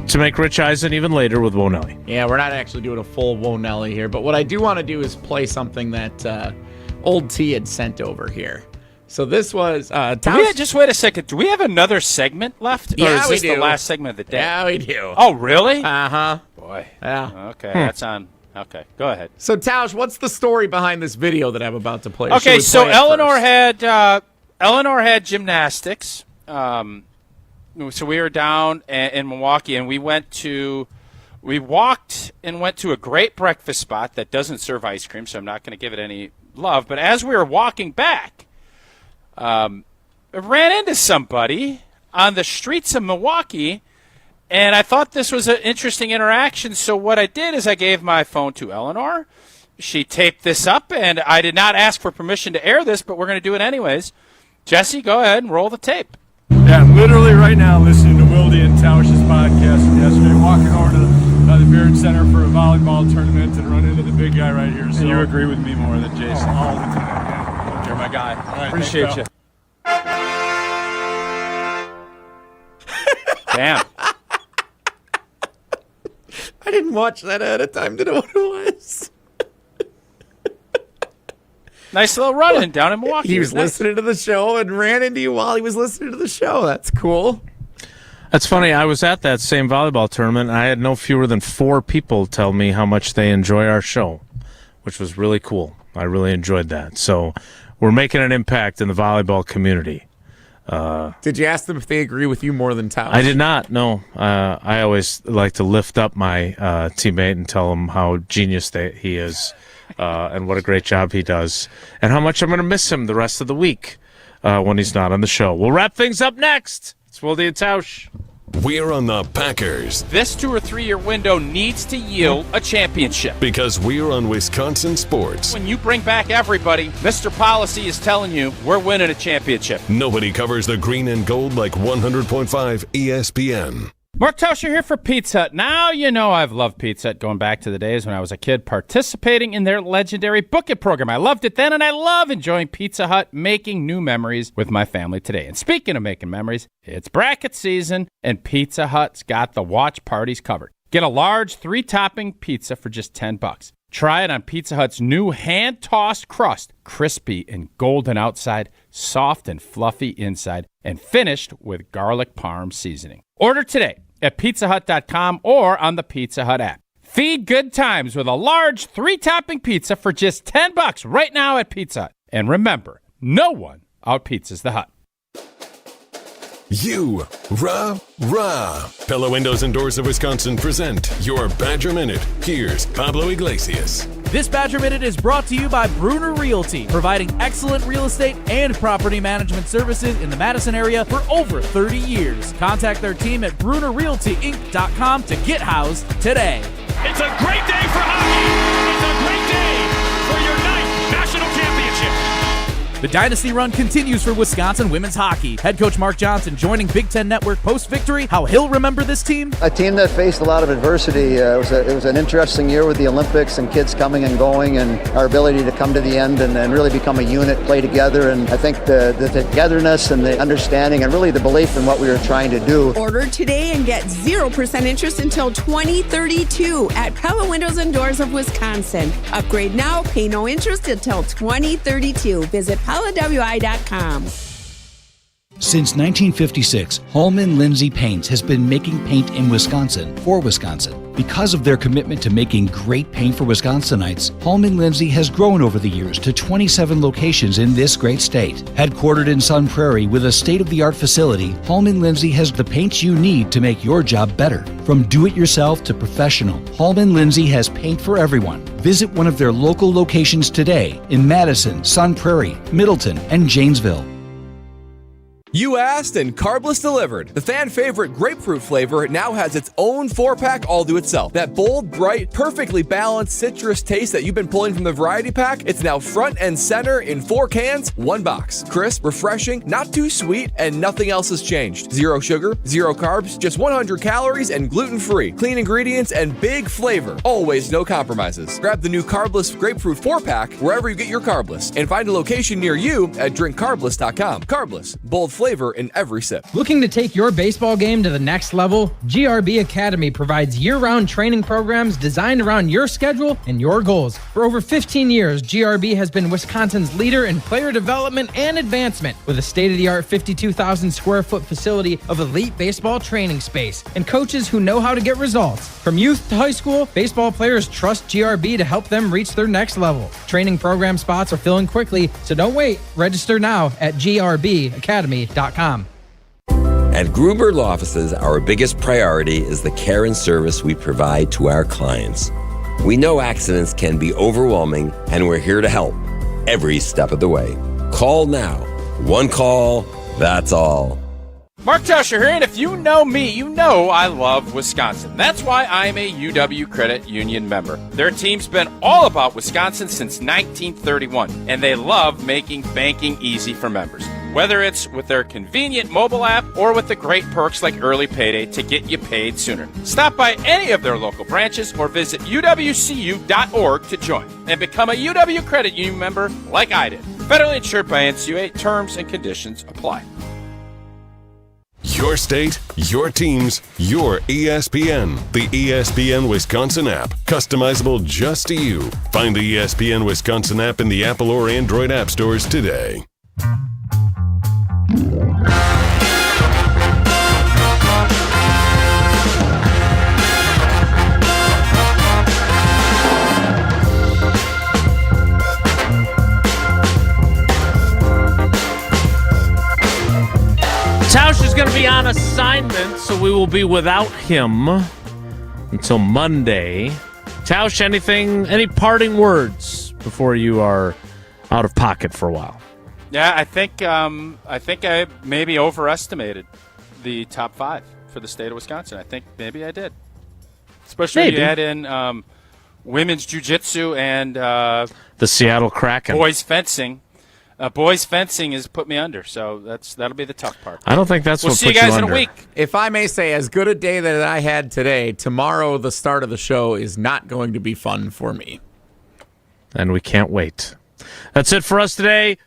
to make Rich Eisen even later with Whoa Nelly. Yeah, we're not actually doing a full Whoa Nelly here, but what I do want to do is play something that Old T had sent over here. So this was just wait a second. Do we have another segment left? Or Yeah, is we this do. the last segment of the day? Yeah, we do. Oh, really? Uh-huh. Boy. Yeah. Okay, that's on. Okay, go ahead. So, Tausch, what's the story behind this video that I'm about to play? Okay, so Eleanor had gymnastics. So we were down in Milwaukee, and we walked and went to a great breakfast spot that doesn't serve ice cream, so I'm not going to give it any love. But as we were walking back, I ran into somebody on the streets of Milwaukee, and I thought this was an interesting interaction. So what I did is I gave my phone to Eleanor. She taped this up, and I did not ask for permission to air this, but we're going to do it anyways. Jesse, go ahead and roll the tape. Yeah, I'm literally right now listening to Wilde and Tausch's podcast from yesterday, walking over to the Barrett Center for a volleyball tournament and run into the big guy right here. So and you agree with me more than Jason. All the time. You're my guy. All right, Appreciate you. Damn. I didn't watch that ahead of time. Didn't know what it was. Nice little run-in down in Milwaukee. He was listening to the show and ran into you while he was listening to the show. That's cool. That's funny. I was at that same volleyball tournament. I had no fewer than 4 people tell me how much they enjoy our show, which was really cool. I really enjoyed that. So we're making an impact in the volleyball community. Did you ask them if they agree with you more than Tausch? I did not, no. I always like to lift up my teammate and tell him how genius he is and what a great job he does and how much I'm going to miss him the rest of the week when he's not on the show. We'll wrap things up next. It's Wilde and Tausch. We're on the Packers. This 2 or 3 year window needs to yield a championship. Because we're on Wisconsin sports. When you bring back everybody, Mr. Policy is telling you we're winning a championship. Nobody covers the green and gold like 100.5 ESPN. Mark Tauscher here for Pizza Hut. Now you know I've loved Pizza Hut going back to the days when I was a kid participating in their legendary Book It program. I loved it then, and I love enjoying Pizza Hut, making new memories with my family today. And speaking of making memories, it's bracket season, and Pizza Hut's got the watch parties covered. Get a large 3-topping pizza for just $10. Try it on Pizza Hut's new hand-tossed crust, crispy and golden outside, soft and fluffy inside, and finished with garlic parm seasoning. Order today at pizzahut.com or on the Pizza Hut app. Feed good times with a large 3-topping pizza for just $10 right now at Pizza Hut. And remember, no one out-pizzas the Hut. You, rah. Pella Windows and Doors of Wisconsin present your Badger Minute. Here's Pablo Iglesias. This Badger Minute is brought to you by Bruner Realty, providing excellent real estate and property management services in the Madison area for over 30 years. Contact their team at BrunerRealtyInc.com to get housed today. It's a great day for hockey. It's a great day for your 9th national championship. The dynasty run continues for Wisconsin women's hockey. Head coach Mark Johnson joining Big Ten Network post-victory. How he'll remember this team? A team that faced a lot of adversity. It was an interesting year with the Olympics and kids coming and going, and our ability to come to the end and really become a unit, play together. And I think the togetherness and the understanding and really the belief in what we were trying to do. Order today and get 0% interest until 2032 at Pella Windows and Doors of Wisconsin. Upgrade now, pay no interest until 2032. Visit PellaWI.com. Since 1956, Holman Lindsay Paints has been making paint in Wisconsin for Wisconsin. Because of their commitment to making great paint for Wisconsinites, Holman Lindsay has grown over the years to 27 locations in this great state. Headquartered in Sun Prairie with a state-of-the-art facility, Holman Lindsay has the paints you need to make your job better. From do-it-yourself to professional, Holman Lindsay has paint for everyone. Visit one of their local locations today in Madison, Sun Prairie, Middleton, and Janesville. You asked and Carbless delivered. The fan favorite grapefruit flavor now has its own 4-pack all to itself. That bold, bright, perfectly balanced citrus taste that you've been pulling from the variety pack, it's now front and center in 4 cans, 1 box. Crisp, refreshing, not too sweet, and nothing else has changed. 0 sugar, 0 carbs, just 100 calories and gluten-free. Clean ingredients and big flavor. Always no compromises. Grab the new Carbless grapefruit 4-pack wherever you get your Carbless and find a location near you at drinkcarbless.com. Carbless, bold flavor, flavor in every sip. Looking to take your baseball game to the next level? GRB Academy provides year-round training programs designed around your schedule and your goals. For over 15 years, GRB has been Wisconsin's leader in player development and advancement, with a state-of-the-art 52,000 square foot facility of elite baseball training space and coaches who know how to get results. From youth to high school, baseball players trust GRB to help them reach their next level. Training program spots are filling quickly, so don't wait. Register now at grbacademy.com. At Gruber Law Offices, our biggest priority is the care and service we provide to our clients. We know accidents can be overwhelming, and we're here to help every step of the way. Call now. One call, that's all. Mark Tauscher here, and if you know me, you know I love Wisconsin. That's why I'm a UW Credit Union member. Their team's been all about Wisconsin since 1931, and they love making banking easy for members. Whether it's with their convenient mobile app or with the great perks like early payday to get you paid sooner. Stop by any of their local branches or visit uwcu.org to join and become a UW Credit Union member like I did. Federally insured by NCAA. Terms and conditions apply. Your state, your teams, your ESPN. The ESPN Wisconsin app. Customizable just to you. Find the ESPN Wisconsin app in the Apple or Android app stores today. Tausch is going to be on assignment, so we will be without him until Monday. Tausch, any parting words before you are out of pocket for a while? Yeah, I think I maybe overestimated the top 5 for the state of Wisconsin. I think maybe I did, especially when you add in women's jiu-jitsu and the Seattle Kraken. Boys fencing. Boys fencing has put me under, so that'll be the tough part. I don't think that's we'll what see put you guys you in under. a week. If I may say, as good a day that I had today, tomorrow the start of the show is not going to be fun for me. And we can't wait. That's it for us today.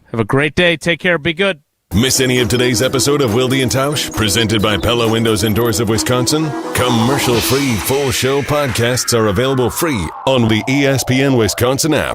Have a great day. Take care. Be good. Miss any of today's episode of Wilde and Tausch, presented by Pella Windows and Doors of Wisconsin? Commercial-free full show podcasts are available free on the ESPN Wisconsin app.